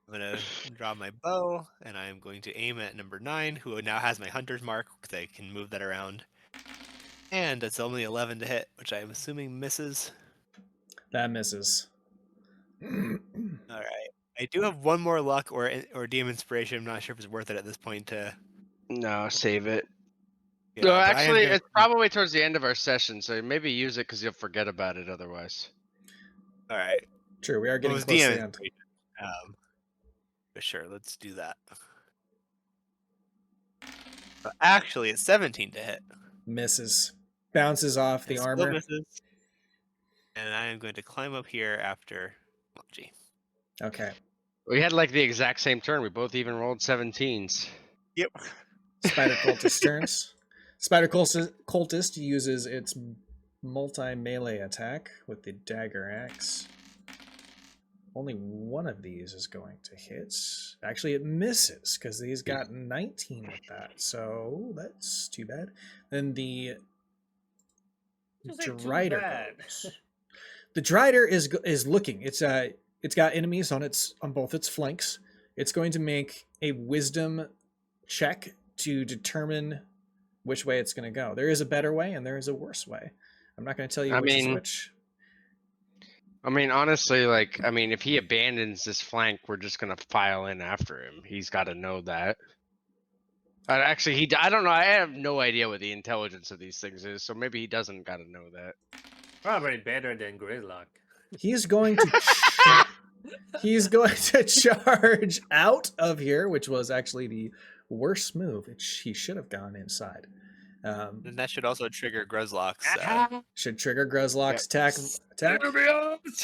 I'm gonna draw my bow, and I am going to aim at number 9, who now has my hunter's mark, because I can move that around. And it's only 11 to hit, which I'm assuming misses. That misses. Alright. I do have one more luck or DM inspiration. I'm not sure if it's worth it at this point to. No, save it. Yeah, No, but I am actually, gonna- it's probably towards the end of our session, so maybe use it because you'll forget about it otherwise. Alright. True, we are Well, it getting was close to DM the end. inspiration. But sure, let's do that. But actually, it's 17 to hit. Misses. Bounces off the It still armor. misses. And I am going to climb up here after Mochi. Okay. We had like the exact same turn. We both even rolled 17s. Yep. Spider cultist turns. Spider cultist uses its multi-melee attack with the dagger axe. Only one of these is going to hit. Actually, it misses because he's got 19 with that. So that's too bad. Then the Drider goes. The Drider is looking. It's got enemies on both its flanks. It's going to make a wisdom check to determine which way it's going to go. There is a better way and there is a worse way. I'm not going to tell you which is which. I mean, honestly, if he abandons this flank, we're just gonna file in after him. He's got to know that. Actually, I don't know. I have no idea what the intelligence of these things is, so maybe he doesn't got to know that. Probably better than Gridlock. He's going to he's going to charge out of here, which was actually the worst move. He should have gone inside. And that should also trigger Gruzlock's. Should trigger Gruzlock's attack.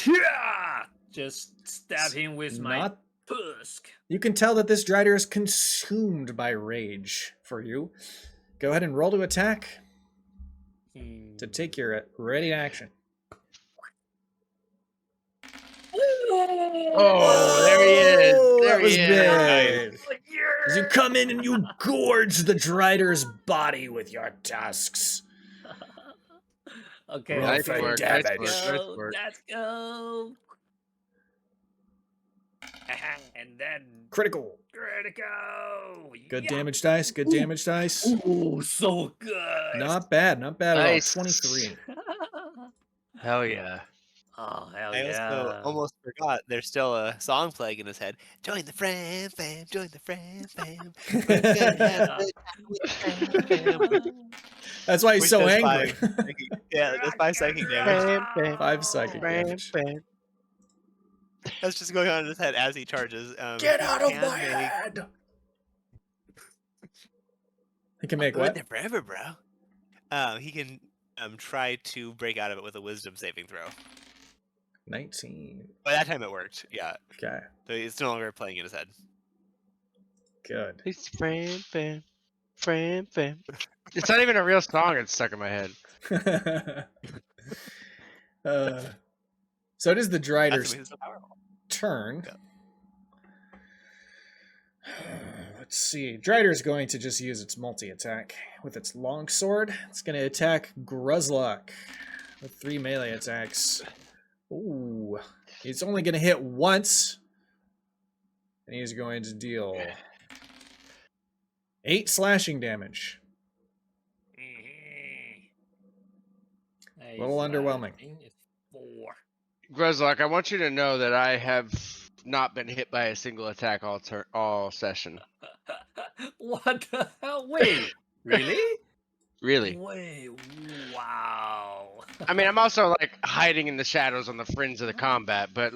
Yeah! Just stab him with my tusk. You can tell that this Drider is consumed by rage for you. Go ahead and roll to attack to take your ready action. Oh, there he is. There that was he is. big. As you come in and you gorge the Drider's body with your tusks. Okay, Roll for work, damage. nice work. Let's go. And then Critical. Good Yeah. damage dice. Good damage dice. Ooh, so good. Not bad. Not bad Nice. at all. 23. Hell yeah. Oh, hell I yeah. also almost forgot there's still a song playing in his head. Join the friend fam, join the friend fam. We're gonna have a good time with the friend fam. That's why he's Which so does angry. Yeah, that's 5 psychic damage. 5 psychic damage. That's just going on in his head as he charges. Get out of can my make- head! He can make I've been what? there forever, bro. He can try to break out of it with a wisdom saving throw. 19. By that time it worked, yeah. Okay. So it's no longer playing in his head. Good. He's friend fam. Friend fam. It's not even a real song. It's stuck in my head. So it is the That's Drider's what he's so powerful. turn. Let's see. Drider's going to just use its multi-attack with its longsword. It's going to attack Gruzlock with 3 melee attacks. Ooh. He's only going to hit once. And he's going to deal 8 slashing damage. A little underwhelming. It's 4. Gruzlock, I want you to know that I have not been hit by a single attack all session. What the hell? Wait, really? Really. Wait, wow. I mean, I'm also hiding in the shadows on the fringe of the combat, but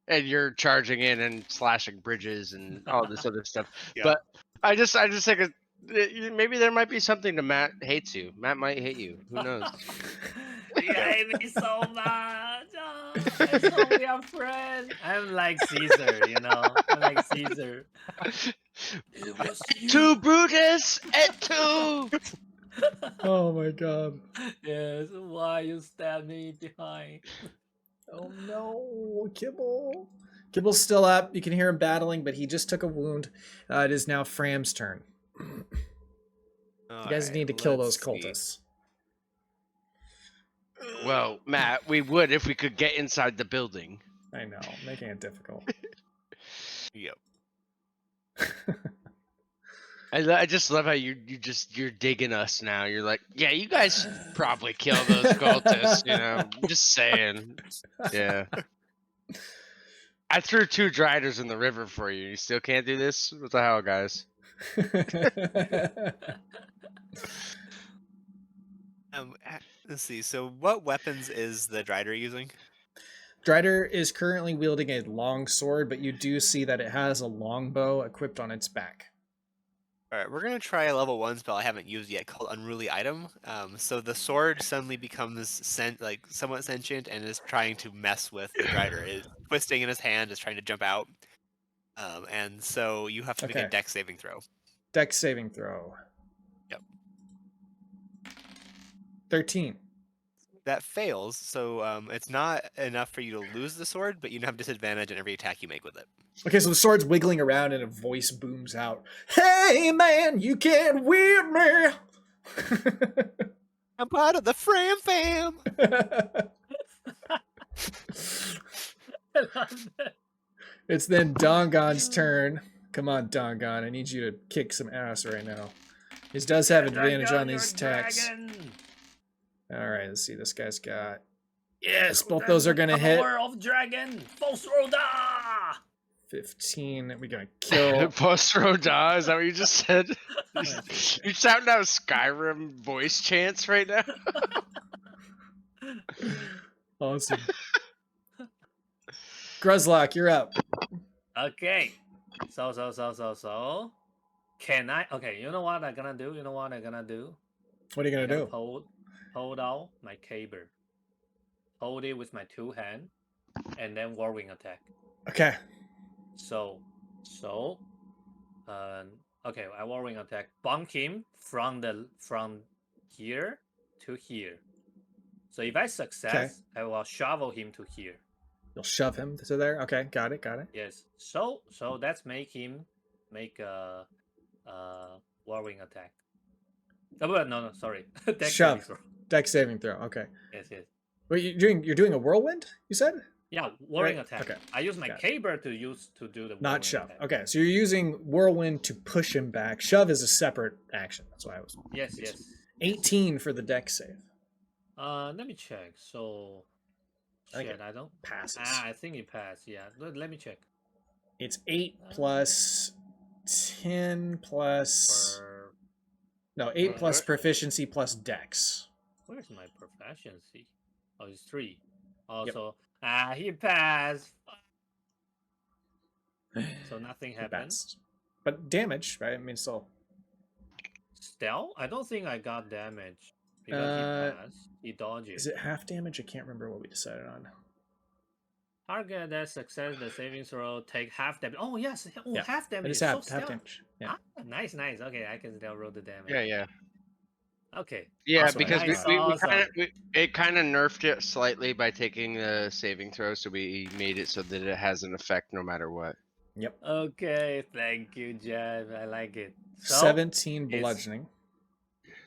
and you're charging in and slashing bridges and all this other stuff. Yeah. But I just think maybe there might be something to Matt hates you. Matt might hate you. Who knows? You hate me so much. Oh, I thought we are friends. I'm like Caesar, you know. I'm like Caesar. It was you. To Brutus et tu. Oh my god. Yes, why you stabbed me behind? Oh no, Kibble. Kibble's still up. You can hear him battling, but he just took a wound. It is now Fram's turn. You guys need to kill those cultists. Well, Matt, we would if we could get inside the building. I know, making it difficult. Yep. I just love how you're digging us now. You're like, yeah, you guys should probably kill those cultists. You know, just saying. Yeah. I threw 2 Driders in the river for you. You still can't do this? What the hell, guys? Let's see. So, what weapons is the Drider using? Drider is currently wielding a long sword, but you do see that it has a longbow equipped on its back. All right, we're gonna try a level 1 spell I haven't used yet called Unruly Item. So the sword suddenly becomes somewhat sentient and is trying to mess with the Drider. It's twisting in his hand, is trying to jump out, and so you have to make a Okay. dex saving throw. Dex saving throw. Yep. 13. That fails, so it's not enough for you to lose the sword, but you have disadvantage on every attack you make with it. Okay, so the sword's wiggling around and a voice booms out. Hey man, you can't win me! I'm part of the Fram Fam! I love that. It's then Dongon's turn. Come on, Dongon. I need you to kick some ass right now. He does have advantage on these attacks. Alright, let's see. This guy's got... Yes, both those are going to hit. Power of dragon! False Roda! 15. We're going to kill... Post-row da, is that what you just said? You sound out Skyrim voice chants right now. Awesome. Gruzlock, you're up. Okay. So. Can I? Okay, you know what I'm gonna do? What are you going I'm to gonna do? hold out my Kibble. Hold it with my 2 hands, and then whirlwind attack. Okay. So, okay, I whirlwind attack. Bonk him from here to here. So if I success, I will shovel him to here. You'll shove him to there? Okay, got it. Yes. So that's make him make a whirlwind attack. Oh, no, sorry. Dex Shove. saving throw. Dex saving throw. Okay. Yes. Wait, you're doing a whirlwind, you said? Yeah, whirlwind Right, attack. okay, I use my got Kibble to do the Not whirlwind shove. attack. Okay, so you're using whirlwind to push him back. Shove is a separate action. That's why I was... Yes. 18 for the Dex save. Let me check. So, I think shit, I don't. Passes. I think it passed. Yeah, let me check. It's 8 plus 10 plus... For, No, 8 plus proficiency plus Dex. where's my proficiency? Oh, it's 3. Also, he passed. So nothing He happened. passed. But damage, right? I mean, still... Stealth? I don't think I got damage. Because he passed. He dodged. Is it half damage? I can't remember what we decided on. Target that success the saving throw take half damage. Oh yes, Yeah, half damage. It is So half stealth. damage. Yeah. Ah, nice. Okay, I can still roll the damage. Yeah. Okay. Yeah, Awesome. because Nice, we awesome. it kind of nerfed it slightly by taking the saving throw, so we made it so that it has an effect no matter what. Yep. Okay, thank you, Jeff. I like it. So, 17 it's bludgeoning.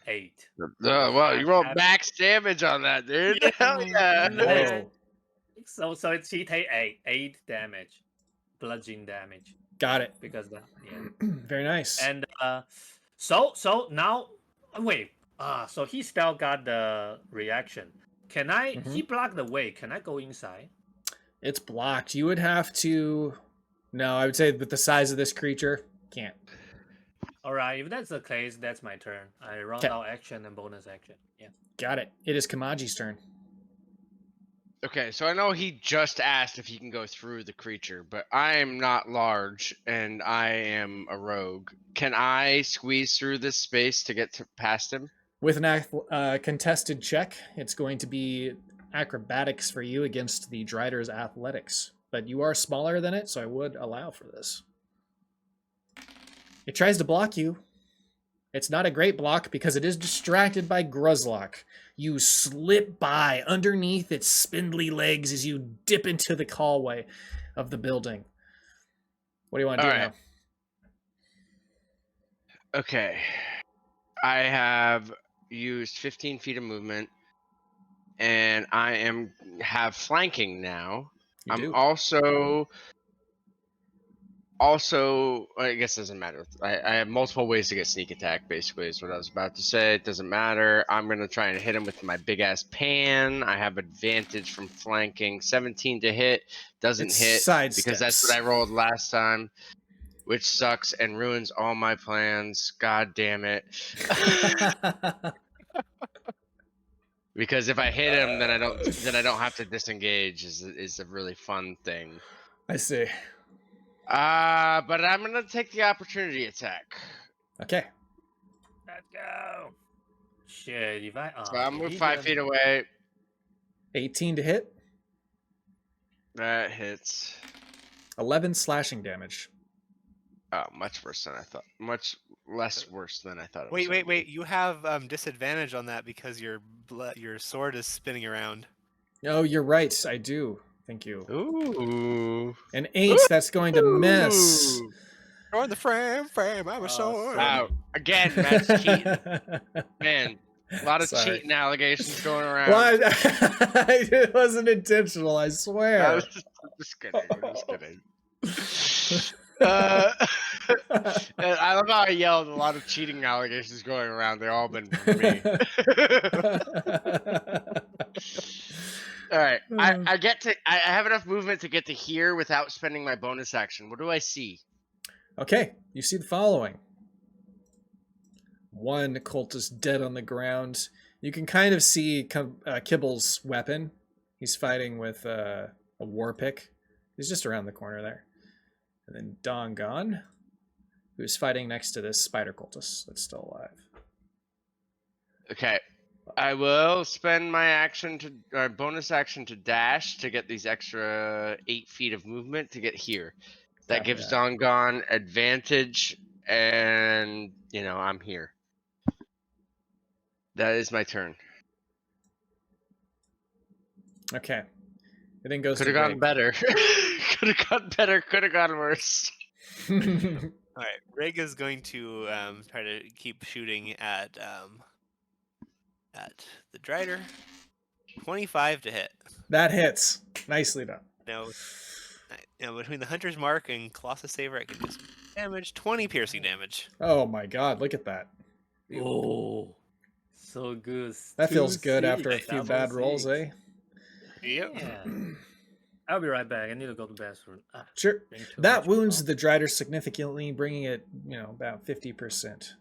8. Well, you rolled max damage on that, dude. Yeah. Hell yeah. Nice. Whoa. So it's he take 8 damage, bludgeoning damage Got it. because the Very nice. and so now wait so he still got the reaction. Can I? He blocked the way. Can I go inside? It's blocked. You would have to... No, I would say with the size of this creature, can't. All right, if that's the case, that's my turn. I run Okay. out action and bonus action. Yeah. Got it. It is Kamaji's turn. Okay, so I know he just asked if he can go through the creature, but I am not large and I am a rogue. Can I squeeze through this space to get past him? With an contested check, it's going to be acrobatics for you against the Driders' athletics. But you are smaller than it, so I would allow for this. It tries to block you. It's not a great block because it is distracted by Gruzlock. You slip by underneath its spindly legs as you dip into the hallway of the building. What do you want to do now? Okay. I have used 15 feet of movement, and I have flanking now. You I'm do. also, I guess it doesn't matter. I have multiple ways to get sneak attack, basically, is what I was about to say. It doesn't matter. I'm going to try and hit him with my big-ass pan. I have advantage from flanking. 17 to hit. Doesn't It's hit side because that's steps. what I rolled last time, which sucks and ruins all my plans. God damn it. Because if I hit him, then I don't have to disengage. Is a really fun thing. I see. But I'm gonna take the opportunity attack. Okay. Let's go. Shit, if I So I'll move 5 feet away. 18 to hit. That hits. 11 slashing damage. Oh, much worse than I thought. Much less worse than I thought it was. Wait. You have disadvantage on that because your sword is spinning around. Oh, you're right. I do. Thank you. Ooh. An 8, that's going to miss. Join the frame. I'm a sword. Wow. Again, Matt's cheating. Man, a lot of Sorry. cheating allegations going around. Well, it wasn't intentional, I swear. I was just kidding. I'm just kidding. I love how I yelled. A lot of cheating allegations going around. They've all been from me. All right, I have enough movement to get to here without spending my bonus action. What do I see? Okay, you see the following. One cultist dead on the ground. You can kind of see Kibble's weapon. He's fighting with a war pick. He's just around the corner there. And then Dongon, who's fighting next to this spider cultist that's still alive. Okay, I will spend my bonus action to dash to get these extra 8 feet of movement to get here. That gives Dongon advantage, and I'm here. That is my turn. Okay. It then goes Could have gotten better. Could have gotten better. Could have gotten worse. All right, Rig is going to try to keep shooting at the Drider. 25 to hit. That hits. Nicely done. Now between the Hunter's Mark and Colossus Saber, I can do some damage. 20 piercing damage. Oh my god, look at that. Oh, so good. That feels good 2-6, after a few bad rolls, 6. eh? Yep. Yeah. I'll be right back. I need to go to the bathroom. Sure. Drink too That much wounds alcohol. the Drider significantly, bringing it, about 50%.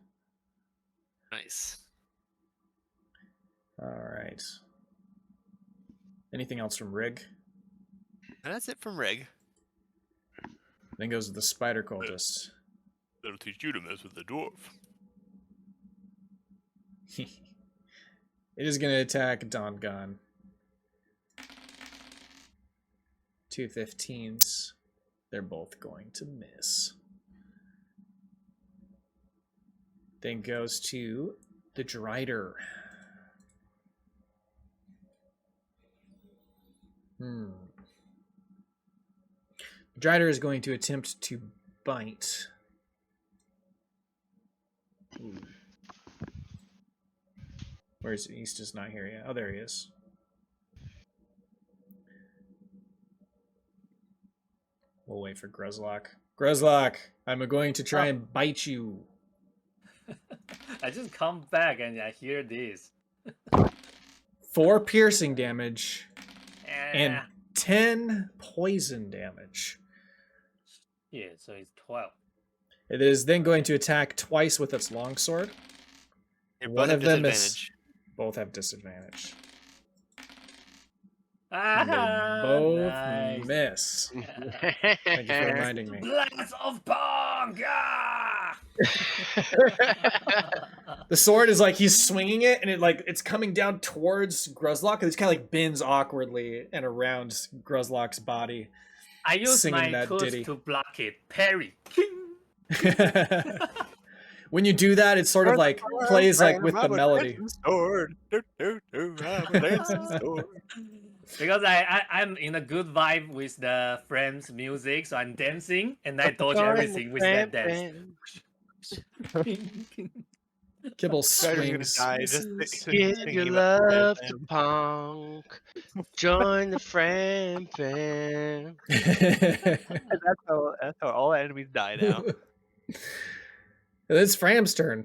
Nice. All right. Anything else from Rig? And that's it from Rig. Then goes to the spider cultist. That'll teach you to mess with the dwarf. It is going to attack Dongon. 2 15s. They're both going to miss. Then goes to the Drider. The Drider is going to attempt to bite. Where's He's just not here yet. Oh, there he is. We'll wait for Gruzlock. Gruzlock, I'm going to try and bite you. I just come back and I hear this. 4 piercing damage and Yeah. 10 poison damage. Yeah, so it's 12. It is then going to attack twice with its longsword. They One both of have them is disadvantage. both have disadvantage. Ah, And they both nice. miss. Thank you for reminding me. Blast of Pong! Ah! The sword is like he's swinging it, and it's coming down towards Gruzlock, and it's kind of like bends awkwardly and around Gruzlock's body. I use Singing my that tools ditty. to block it. Parry. When you do that, it sort of like plays like with the melody. Sword. Because I'm in a good vibe with the Friends music, so I'm dancing and I dodge everything with that dance. Kibble Drider's swings. gonna die just misses. Give thinking your about the love Friends to Punk. Join the friend fam. That's how all enemies die now. It's Fram's turn.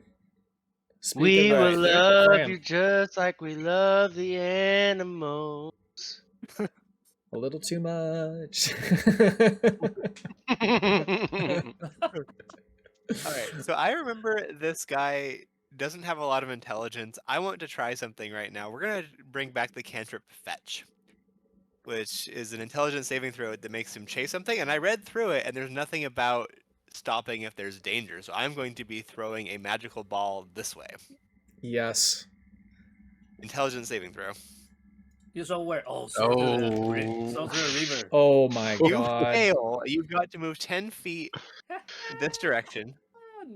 Speak We of, will love Fram. you just like we love the animals. A little too much. Alright, so I remember this guy doesn't have a lot of intelligence. I want to try something right now. We're going to bring back the cantrip Fetch, which is an intelligence saving throw that makes him chase something. And I read through it, and there's nothing about stopping if there's danger. So I'm going to be throwing a magical ball this way. Yes. Intelligence saving throw. You saw where? Oh, so through the river. Oh my You god. fail. You've got to move 10 feet in this direction.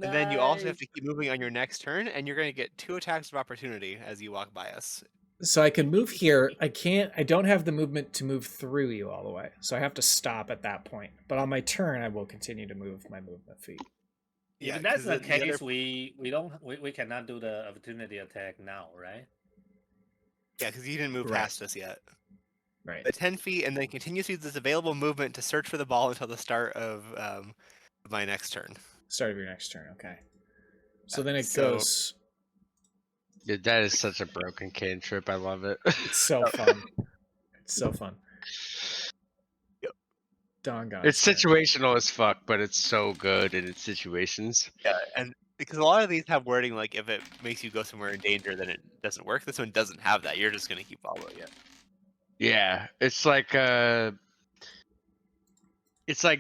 And then you also have to keep moving on your next turn, and you're going to get 2 attacks of opportunity as you walk by us. So I can move here. I don't have the movement to move through you all the way. So I have to stop at that point. But on my turn, I will continue to move my movement feet. If that's the case, we cannot do the opportunity attack now, right? Yeah, because you didn't move Right. past us yet. Right. But 10 feet, and then continues to use this available movement to search for the ball until the start of my next turn. Start of your next turn, okay. So then it So- goes. Dude, that is such a broken cantrip. I love it. It's so fun. It's so fun. Yep. Dongon. It's situational as fuck, but it's so good in its situations. Yeah, and because a lot of these have wording like if it makes you go somewhere in danger, then it doesn't work. This one doesn't have that. You're just going to keep following it. Yeah, it's like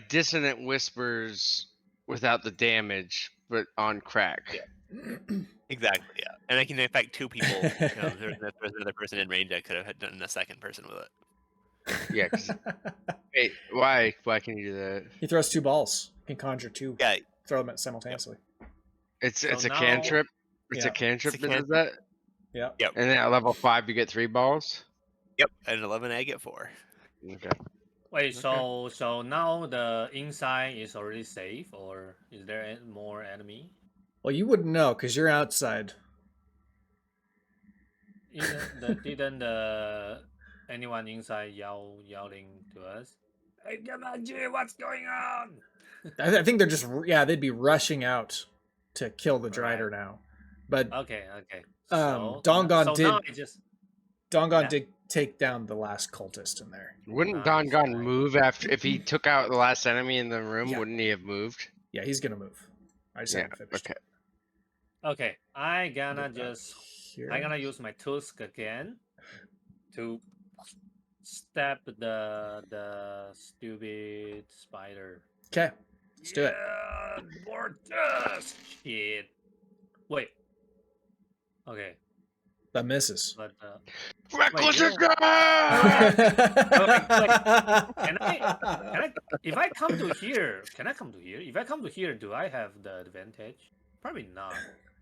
Dissonant Whispers without the damage, but on crack. Yeah. Exactly, yeah. And I can affect 2 people. There's another person in range that could have done a second person with it. Yeah. Wait, why? Why can you do that? He throws 2 balls. He can conjure 2. Yeah, Throw them simultaneously. It's So a now- cantrip. It's Yeah. a cantrip It's a that does that. Yeah. Yep. And then at level 5, you get 3 balls. Yep. At 11, I get 4. Okay. Wait, so now the inside is already safe, or is there more enemy? Well, you wouldn't know because you're outside. Didn't anyone inside yelling to us? Hey, come on, G, what's going on? I think they're just they'd be rushing out to kill the Drider now. But Okay. Dongon did- Now I just Dongon Yeah. did take down the last cultist in there. Wouldn't Nice, Dongon nice. move after if he took out the last enemy in the room? Yeah. Wouldn't he have moved? Yeah, he's gonna move. I just Yeah. haven't finished. Okay. okay. I gonna Move that just here. I gonna use my tusk again to stab the stupid spider. Okay, let's do it. Yeah, more tusk. Shit. Wait. Okay, That misses. but Reckless you know- Can if I come to here, can I come to here? If I come to here, do I have the advantage? Probably not.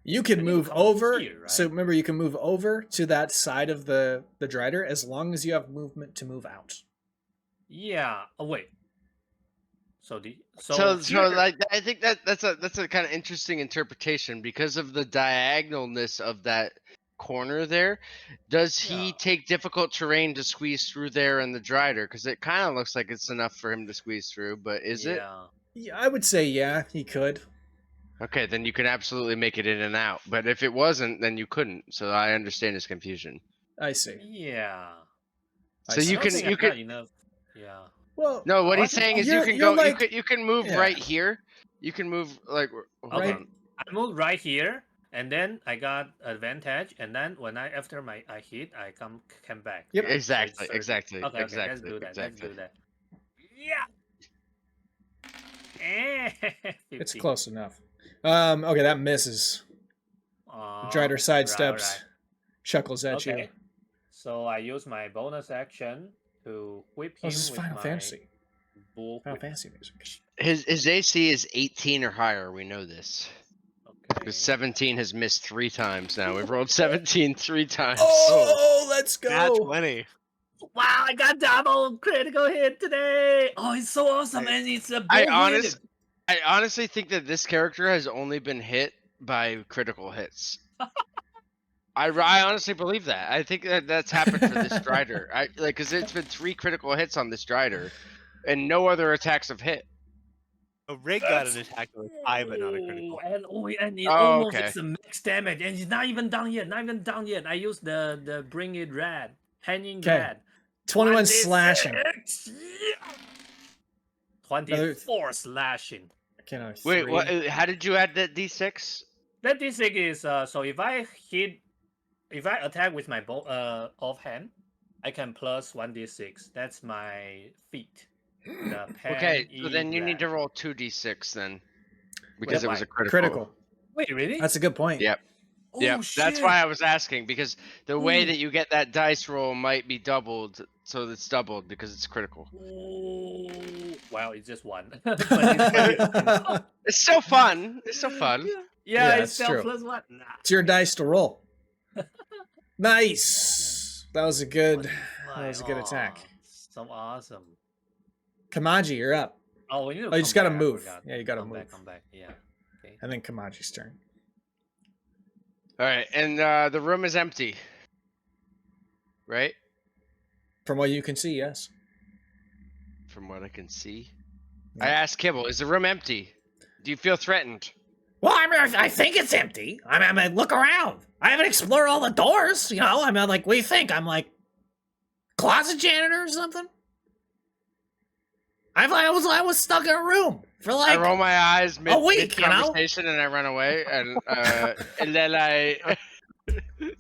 You I can need to move come over. here, right? So remember, you can move over to that side of the Drider as long as you have movement to move out. Yeah. Oh wait. So So here- like I think that's a kind of interesting interpretation because of the diagonalness of that corner there. Does he Yeah. take difficult terrain to squeeze through there in the Drider? Because it kind of looks like it's enough for him to squeeze through, but is it? Yeah. Yeah, I would say he could. Okay, then you can absolutely make it in and out. But if it wasn't, then you couldn't. So I understand his confusion. I see. Yeah. I So see. you I don't can think you I've got can enough. Yeah. Well, no. What What? he's saying is you You're- can you're go. like- you can move yeah. right here. You can move like hold Right. on. I moved right here, and then I got advantage, and then when I hit, I come back. Yep. right? So Exactly. it's Exactly. Okay, exactly. let's do that. Exactly. Let's do that. Yeah. it's 50. close enough. Okay, that misses. Uh, Drider sidesteps, right. chuckles at Okay. you. So I use my bonus action to whip Oh, him this is with Final my Fantasy. bull Final whip. Fantasy music. His AC is 18 or higher. We know this. Okay. Because 17 has missed 3 times now. We've rolled 17 3 times. Oh, let's Nat go! 20. Wow, I got double critical hit today. Oh, it's so awesome, and it's a bull I honestly think that this character has only been hit by critical hits. I honestly believe that. I think that that's happened for this Strider. Because it's been 3 critical hits on this Strider, and no other attacks have hit. Oh, Rig got an attack that was high, but not a critical. And it Oh, almost okay. is a max damage, and it's not even done yet. Not even done yet. I used the bring it red, hanging 'Kay. red. 21 slashing. 26, yeah. 24 slashing. Okay, no, Wait, 3. what? How did you add that D6? That D6 is so if I attack with my offhand, I can plus 1d6. That's my feat. The Okay, pen so then you need to red. roll 2d6 then, because it was why? a critical. Critical. Wait, really? That's a good point. Yep. Yeah, Oh, that's shit. why I was asking, because the way Ooh. that you get that dice roll might be doubled, so it's doubled because it's critical. Ooh. Wow, it's just one. But it's It's so fun. It's so fun. yeah, Yeah, it's it's still true. +1. Nah. It's your dice to roll. Nice. That was a good attack. So awesome. Kamaji, you're up. Oh, we need to Oh, you just come gotta back, I move. forgot. Yeah, you gotta Come move. back, come back. Yeah. Okay. And then Kamaji's turn. All right, and the room is empty, right? From what you can see, yes. From what I can see. Yeah. I asked Kibble, is the room empty? Do you feel threatened? Well, I mean, I think it's empty. I mean, look around. I haven't explored all the doors, you know? I mean, like, what do you think? I'm like, closet janitor or something? I was stuck in a room for like I roll my eyes mid, week, you know? conversation and I run away, and then I and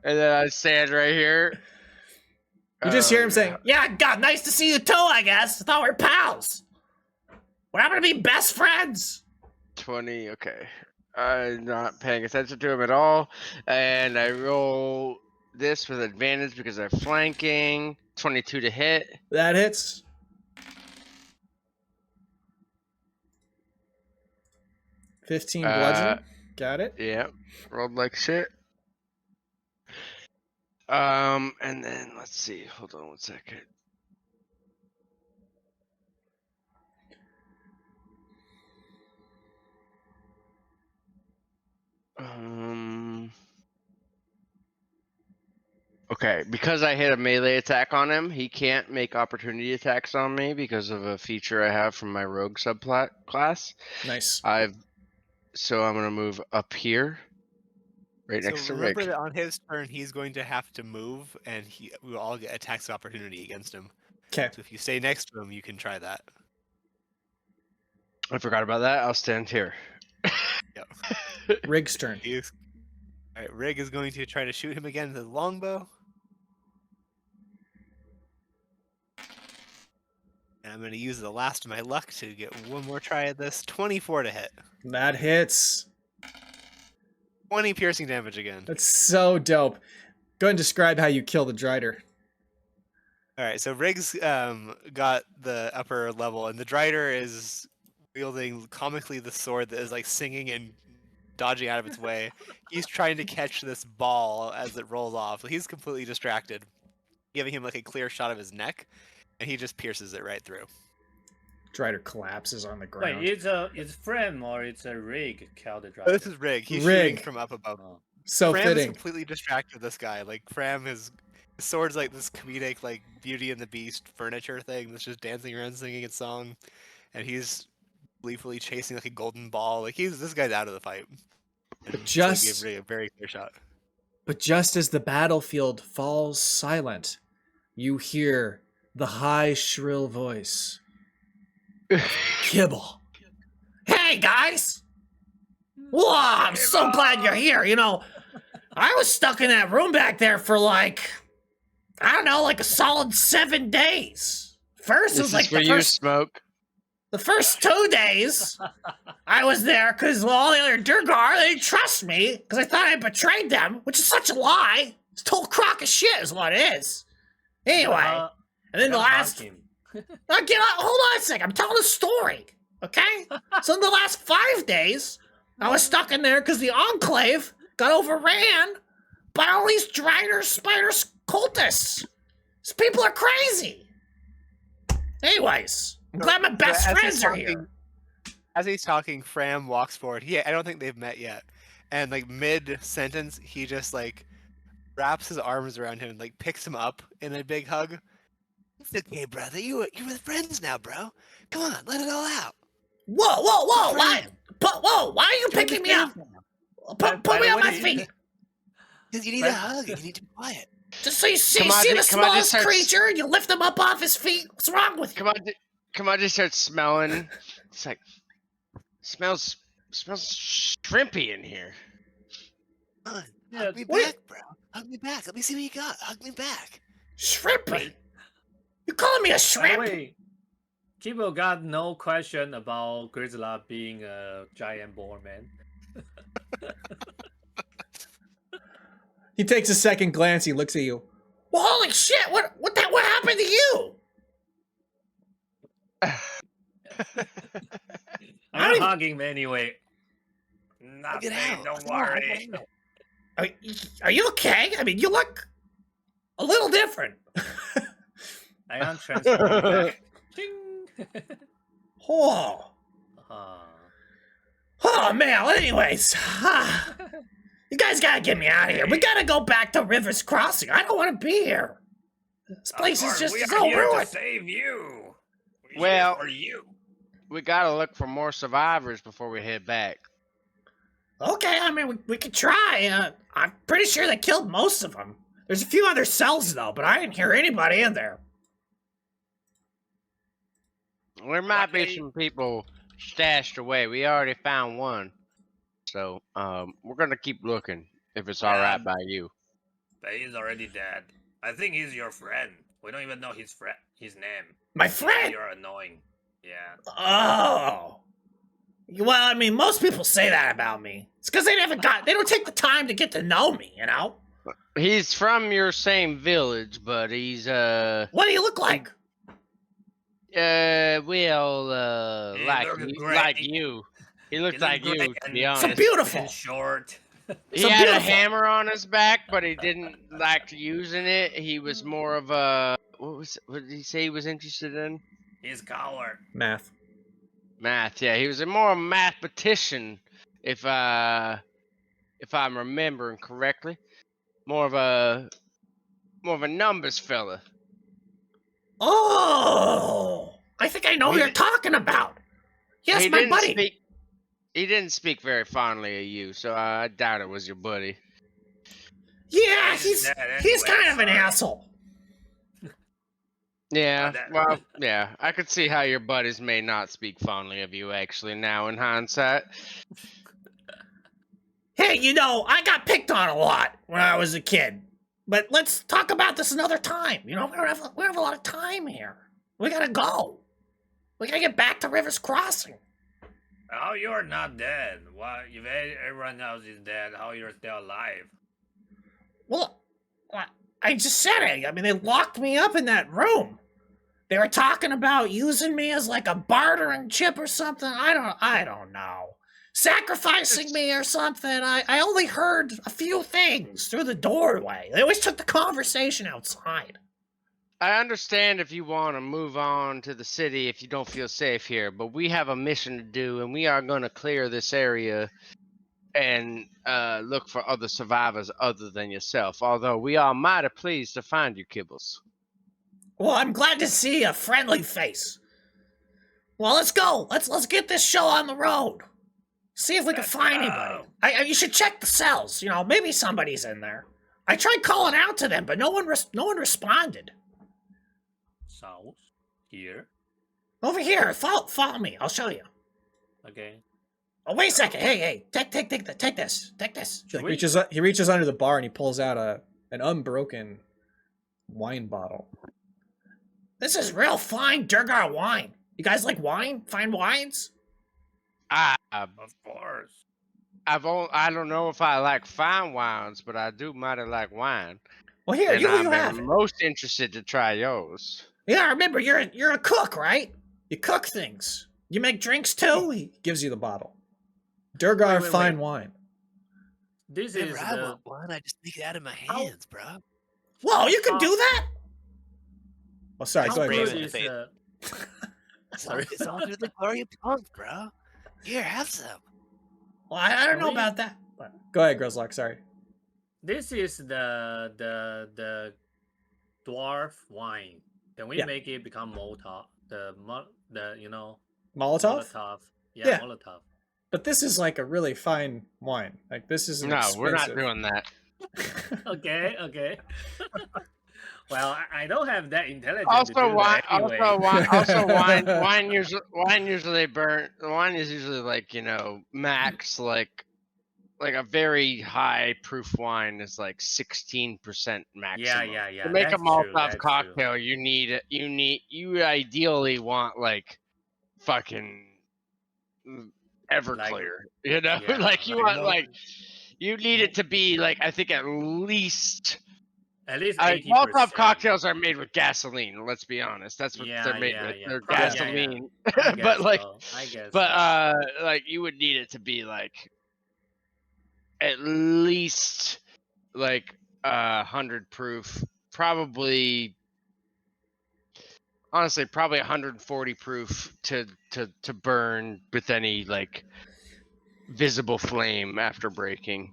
then I stand right here. You just hear him saying, Yeah, God, nice to see you too, I guess. I thought we were pals. We're not gonna be best friends. 20. Okay, I'm not paying attention to him at all, and I roll this with advantage because I'm flanking. 22 to hit. that hits. $15 bludgeoning. Got it. Yeah, rolled like shit. And then let's see. Hold on 1 second. Okay, because I hit a melee attack on him, he can't make opportunity attacks on me because of a feature I have from my rogue subplot class. Nice. So I'm gonna move up here, right So next to remember Rick. that on his turn, he's going to have to move, and we will all get attacks of opportunity against him. Okay. So if you stay next to him, you can try that. I forgot about that. I'll stand here. Yep. Rig's turn. All right, Rig is going to try to shoot him again with his longbow. And I'm going to use the last of my luck to get one more try at this. 24 to hit. That hits. 20 piercing damage again. That's so dope. Go ahead and describe how you kill the Drider. All right, so Riggs got the upper level, and the Drider is wielding comically the sword that is like singing and dodging out of its way. He's trying to catch this ball as it rolls off. So he's completely distracted, giving him like a clear shot of his neck, and he just pierces it right through. Drider collapses on the ground. Wait, it's Frem or it's a Rig kill the Oh, driver? this is Rig. He's Rig. shooting from up above. Oh. So Fram fitting. is completely distracted with this guy. Like Fram is his sword's like this comedic like Beauty and the Beast furniture thing that's just dancing around singing its song, and he's gleefully chasing like a golden ball. Like this guy's out of the fight. But So just, he gave Rig a very clear shot. but just as the battlefield falls silent, you hear the high, shrill voice of Kibble. Hey, guys! Whoa, I'm so glad you're here. You know, I was stuck in that room back there for like, I don't know, like a solid 7 days. First, it This was like is where the you first, smoke. the first 2 days, I was there because all the other Durgar, they didn't trust me because I thought I betrayed them, which is such a lie. It's a total crock of shit is what it is. Anyway, and then the last... Now get out, hold on a second. I'm telling a story, okay? So in the last 5 days, I was stuck in there because the Enclave got overran by all these Driders, spiders, cultists. These people are crazy. Anyways, I'm glad my best As he's friends are talking- here. As he's talking, Fram walks forward. I don't think they've met yet. And like mid sentence, he just like wraps his arms around him and like picks him up in a big hug. It's okay, brother. You're with friends now, bro. Come on, let it all out. Whoa, whoa, whoa, why? But whoa, why are you picking me up? Put me on my feet. Because you need a hug and you need to be quiet. Just so you see Come on, the come on, just smallest start- creature, you lift him up off his feet. What's wrong with you? Come on, just start smelling. It's like smells shrimpy in here. Come on, Yeah, hug me what- back, bro. Hug me back. Let me see what you got. Hug me back. Shrimpy? You calling me a shrimp? Wait, Kibble got no question about Grizzla being a giant boar man. He takes a second glance. He looks at you. Well, holy shit! What happened to you? I'm gonna hug him anyway. Nothing, out. don't Come on, I worry. gotta Are you okay? I mean, you look a little different. I am transforming back. Ching. Oh, oh man. Well, anyways, you guys gotta get me out of here. We gotta go back to Rivers Crossing. I don't want to be here. This place is just we are so here to ruined. save you. We're Well- here for you. We gotta look for more survivors before we head back. Okay, I mean, we could try. I'm pretty sure they killed most of them. There's a few other cells, though, but I didn't hear anybody in there. There might be Okay. some people stashed away. We already found one. So, we're gonna keep looking if it's alright by you. But he's already dead. I think he's your friend. We don't even know his name. My friend? You're annoying. Yeah. Oh. Well, I mean, most people say that about me. It's because they don't take the time to get to know me, you know? He's from your same village, but he's, What do you look like? like looks great. like you. He looks He like looks you, great to be and- So honest. beautiful. And short. He so had a beautiful. hammer on his back, but he didn't like using it. He was more of a what did he say he was interested in? He's coward. Math. Math. Yeah, he was a more mathematician, if I'm remembering correctly. More of a numbers fella. Oh. I think I know who you're talking about. Yes, he my didn't buddy. speak. He didn't speak very fondly of you, so I doubt it was your buddy. Yeah, He's he's dead he's anyway, kind of an sorry. asshole. Yeah, that- well, yeah, I could see how your buddies may not speak fondly of you, actually, now in hindsight. Hey, you know, I got picked on a lot when I was a kid. But let's talk about this another time. You know, we don't have a lot of time here. We gotta go. We gotta get back to Rivers Crossing. How you're not dead? Why? If everyone else is dead, how you're still alive? Well, I just said it. I mean, they locked me up in that room. They were talking about using me as like a bartering chip or something. I don't know. Sacrificing me or something. I only heard a few things through the doorway. They always took the conversation outside. I understand if you want to move on to the city if you don't feel safe here, but we have a mission to do, and we are going to clear this area and look for other survivors other than yourself, although we are mighty pleased to find you, Kibbles. Well, I'm glad to see a friendly face. Well, let's go. Let's get this show on the road. See if we can Let's find go. anybody. You should check the cells. You know, maybe somebody's in there. I tried calling out to them, but no one responded. South? Here? Over here, follow me. I'll show you. Okay. Oh, wait a second. Hey, take this. He reaches under the bar and he pulls out an unbroken wine bottle. This is real fine Durgar wine. You guys like wine? Fine wines? Of course. I don't know if I like fine wines, but I do mighty like wine. Well, here, And you I'm have it. most interested to try yours. Yeah, remember, you're a cook, right? You cook things. You make drinks too? He gives you the bottle. Durgar Wait, fine wait. wine. This Whenever is I the want one, I just make it out of my hands, bro. Whoa, you can do that? Oh, sorry. Go how ahead. brave good Grace. is Fate. the It's all through the glory of punk, bro. Here, have some. Well, I don't know Really? about that. But Go ahead, Grizzlock. Sorry. this is the dwarf wine. Can we Yeah. make it become Molotov? The you know Molotov? Molotov. Yeah. Yeah, Molotov. But this is like a really fine wine. Like this is an No, we're not expensive- doing that. Okay. Well, I don't have that intelligence. Also, to do wine. that anyway. Wine usually burnt. Wine is usually like max like a very high proof wine is like 16% maximum. Yeah. To make a that's true, Molotov that's true. cocktail, you ideally want like fucking Everclear. Yeah, like you want like You need it to be like I think at least. At least 80%. Molotov cocktails are made with gasoline. Let's be honest. That's what they're made with. They're gasoline. I but guess like, so. I guess. like you would need it to be like at least like 100 proof. Probably, honestly, probably 140 proof to burn with any like visible flame after breaking.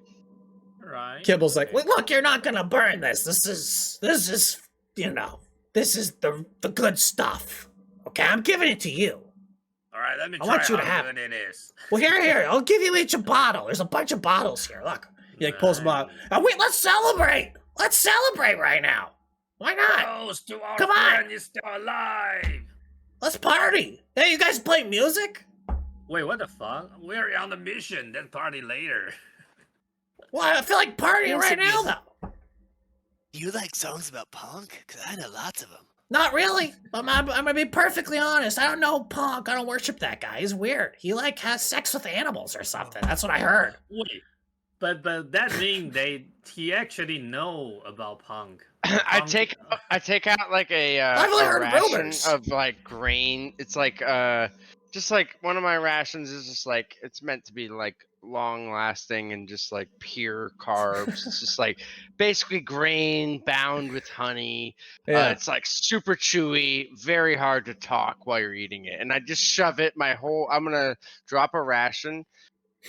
Right. Kibble's like, well, look, you're not gonna burn this. This is, you know, this is the good stuff. Okay, I'm giving it to you. All right, let me I try want you to how have good it is. Well, here, I'll give you each a bottle. There's a bunch of bottles here. Look. He like pulls them out. Oh, wait, let's celebrate. Let's celebrate right now. Why not? Toast to our Come on. friend is still alive. Let's party. Hey, you guys play music? Wait, what the fuck? We're on the mission. Then party later. Well, I feel like partying Music right now, is- though. Do you like songs about punk? Because I know lots of them. Not really. I'm gonna be perfectly honest. I don't know punk. I don't worship that guy. He's weird. He like has sex with animals or something. That's what I heard. Wait, but that means he actually know about punk. I Punk- take out like a I've only heard ration rumors. of like grain. It's like just like one of my rations is just like it's meant to be like long lasting and just like pure carbs. It's just like basically grain bound with honey. Yeah. It's like super chewy, very hard to talk while you're eating it. And I just shove it I'm gonna drop a ration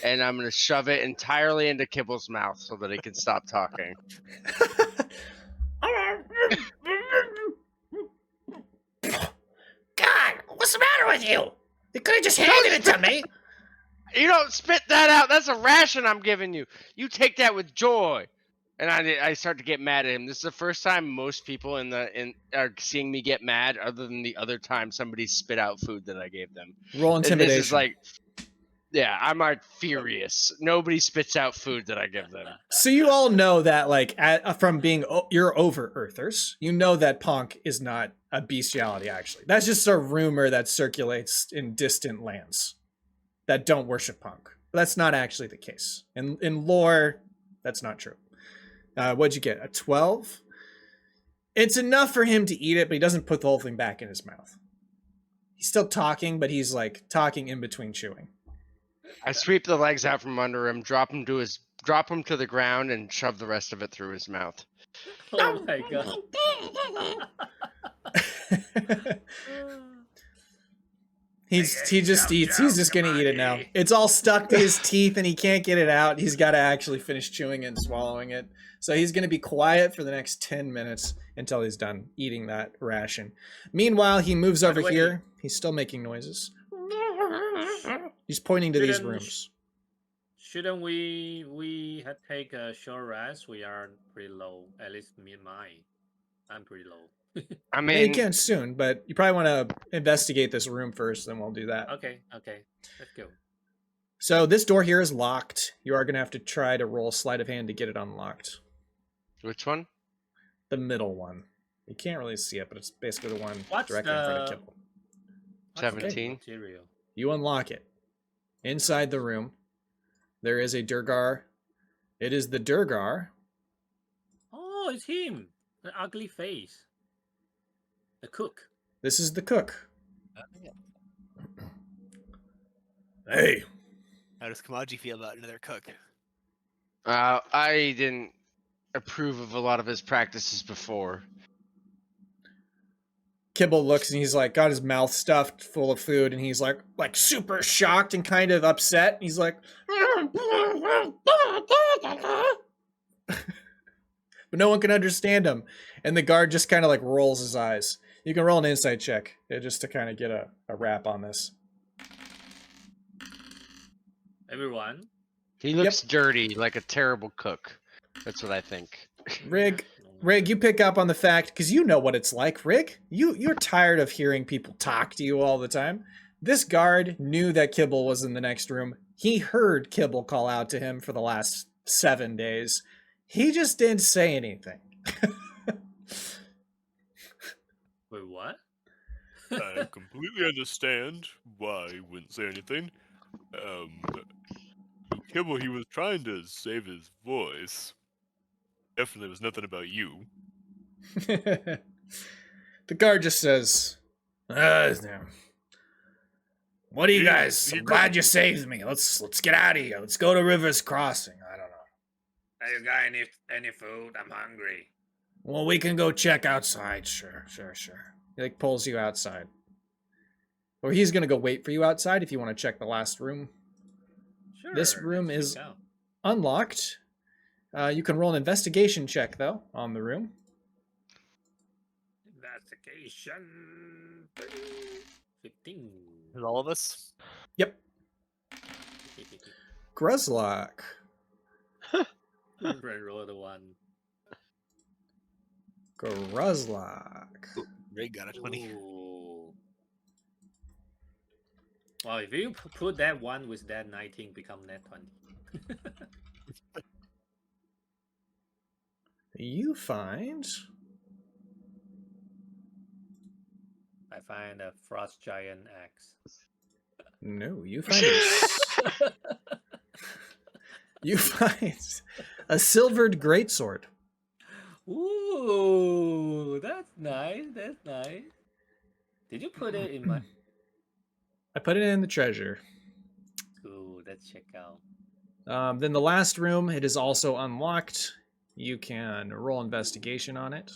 and I'm gonna shove it entirely into Kibble's mouth so that he can stop talking. God, what's the matter with you? You could have just handed it to me. You don't spit that out. That's a ration I'm giving you. You take that with joy. And I start to get mad at him. This is the first time most people are seeing me get mad, other than the other time somebody spit out food that I gave them. Roll And intimidation. this is like, yeah, I'm like furious. Nobody spits out food that I give them. So you all know that, like, from being you're over Earthers, you know that punk is not a bestiality. Actually, that's just a rumor that circulates in distant lands that don't worship punk. But that's not actually the case. In lore, that's not true. What'd you get? A 12? It's enough for him to eat it, but he doesn't put the whole thing back in his mouth. He's still talking, but he's like talking in between chewing. I sweep the legs out from under him, drop him to the ground, and shove the rest of it through his mouth. Oh my god. He just eats. He's just gonna eat it now. It's all stuck to his teeth and he can't get it out. He's got to actually finish chewing it and swallowing it. So he's gonna be quiet for the next 10 minutes until he's done eating that ration. Meanwhile, he moves over here. He's still making noises. He's pointing to these rooms. Shouldn't we take a short rest? We are pretty low. At least me and mine. I'm pretty low. I Yeah, mean, you can soon, but you probably want to investigate this room first, then we'll do that. Okay. Let's go. So this door here is locked. You are going to have to try to roll sleight of hand to get it unlocked. which one? The middle one. You can't really see it, but it's basically the one What's directly in front of the- Kibble. 17. Material. You unlock it. Inside the room, there is a Durgar. It is the Durgar. Oh, it's him. The ugly face. The cook. This is the cook. Hey. How does Kamaji feel about another cook? I didn't approve of a lot of his practices before. Kibble looks and he's like got his mouth stuffed full of food and he's like super shocked and kind of upset. He's like, but no one can understand him. And the guard just kind of like rolls his eyes. You can roll an insight check just to kind of get a wrap on this. Everyone. He looks dirty, like a terrible cook. That's what I think. Rig, you pick up on the fact, because you know what it's like, Rig. You're tired of hearing people talk to you all the time. This guard knew that Kibble was in the next room. He heard Kibble call out to him for the last 7 days. He just didn't say anything. Wait, what? I completely understand why he wouldn't say anything. Kibble, he was trying to save his voice. Definitely was nothing about you. The guard just says, "What do you He- guys? he I'm glad you saved me. Let's get out of here. Let's go to River's Crossing. I don't know. Hey, you got any food? I'm hungry. Well, we can go check outside. Sure. He like pulls you outside. Or he's gonna go wait for you outside if you want to check the last room. Sure. This room let's is check out. unlocked. You can roll an investigation check though on the room. Investigation 15. Is all of us? Yep. Gruzlock. Roll the one. Gruzlock. Rig got a 20. Ooh. Well, if you put that one with that 19, become net 20. You find I find a frost giant axe. no. You find a silvered greatsword. Ooh, that's nice. That's nice. Did you put it in my? I put it in the treasure. Ooh, let's check out. Then the last room, it is also unlocked. You can roll investigation on it.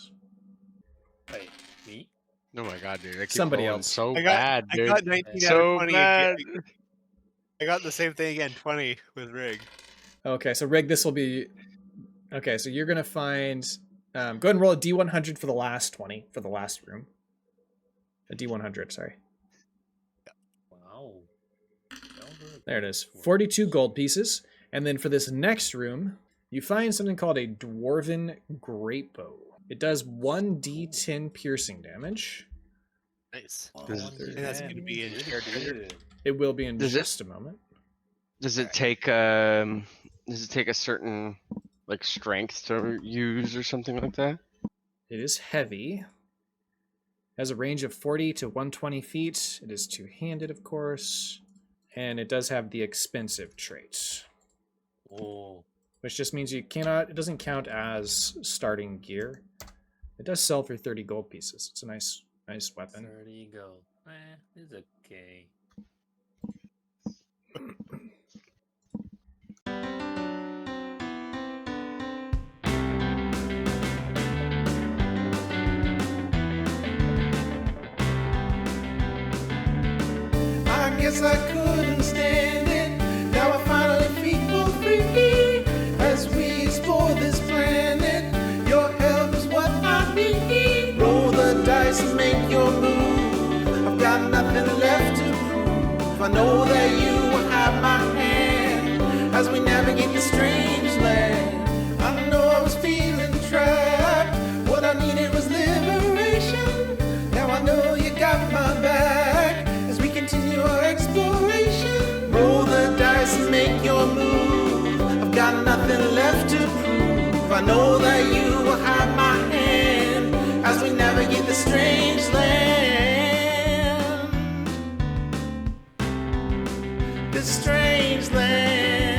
Wait, me? Oh my god, dude! I keep Somebody rolling else. so I bad, dude. got 19 out So of 20 bad. again. I got the same thing again, 20 with Rig. Okay, so Rig, this will be... Okay, so you're going to find... go ahead and roll a D100 for the last 20, for the last room. A D100, sorry. Wow. There it is. 42 gold pieces. And then for this next room, you find something called a Dwarven Great Bow. It does 1d10 piercing damage. Nice. Does- I think that's going to be in shared treasure. It will be in Does it- just a moment. Does it take a certain like strength to use or something like that? It is heavy. Has a range of 40 to 120 feet. It is two-handed, of course. And it does have the expensive trait, Oh, which just means you cannot, it doesn't count as starting gear. It does sell for 30 gold pieces. It's a nice weapon. 30 gold. It's okay. I guess I couldn't stand it. Now I finally feel free as we explore this planet. Your help is what I need. Roll the dice and make your move. I've got nothing left to prove. I know that you will have my hand as we navigate the strange land. I know I was feeling trapped. What I needed was liberation. Now I know you got my back as we continue our exploration. Roll the dice and make your move. I've got nothing left to prove. I know that you will have my hand as we navigate the strange land. This strange land.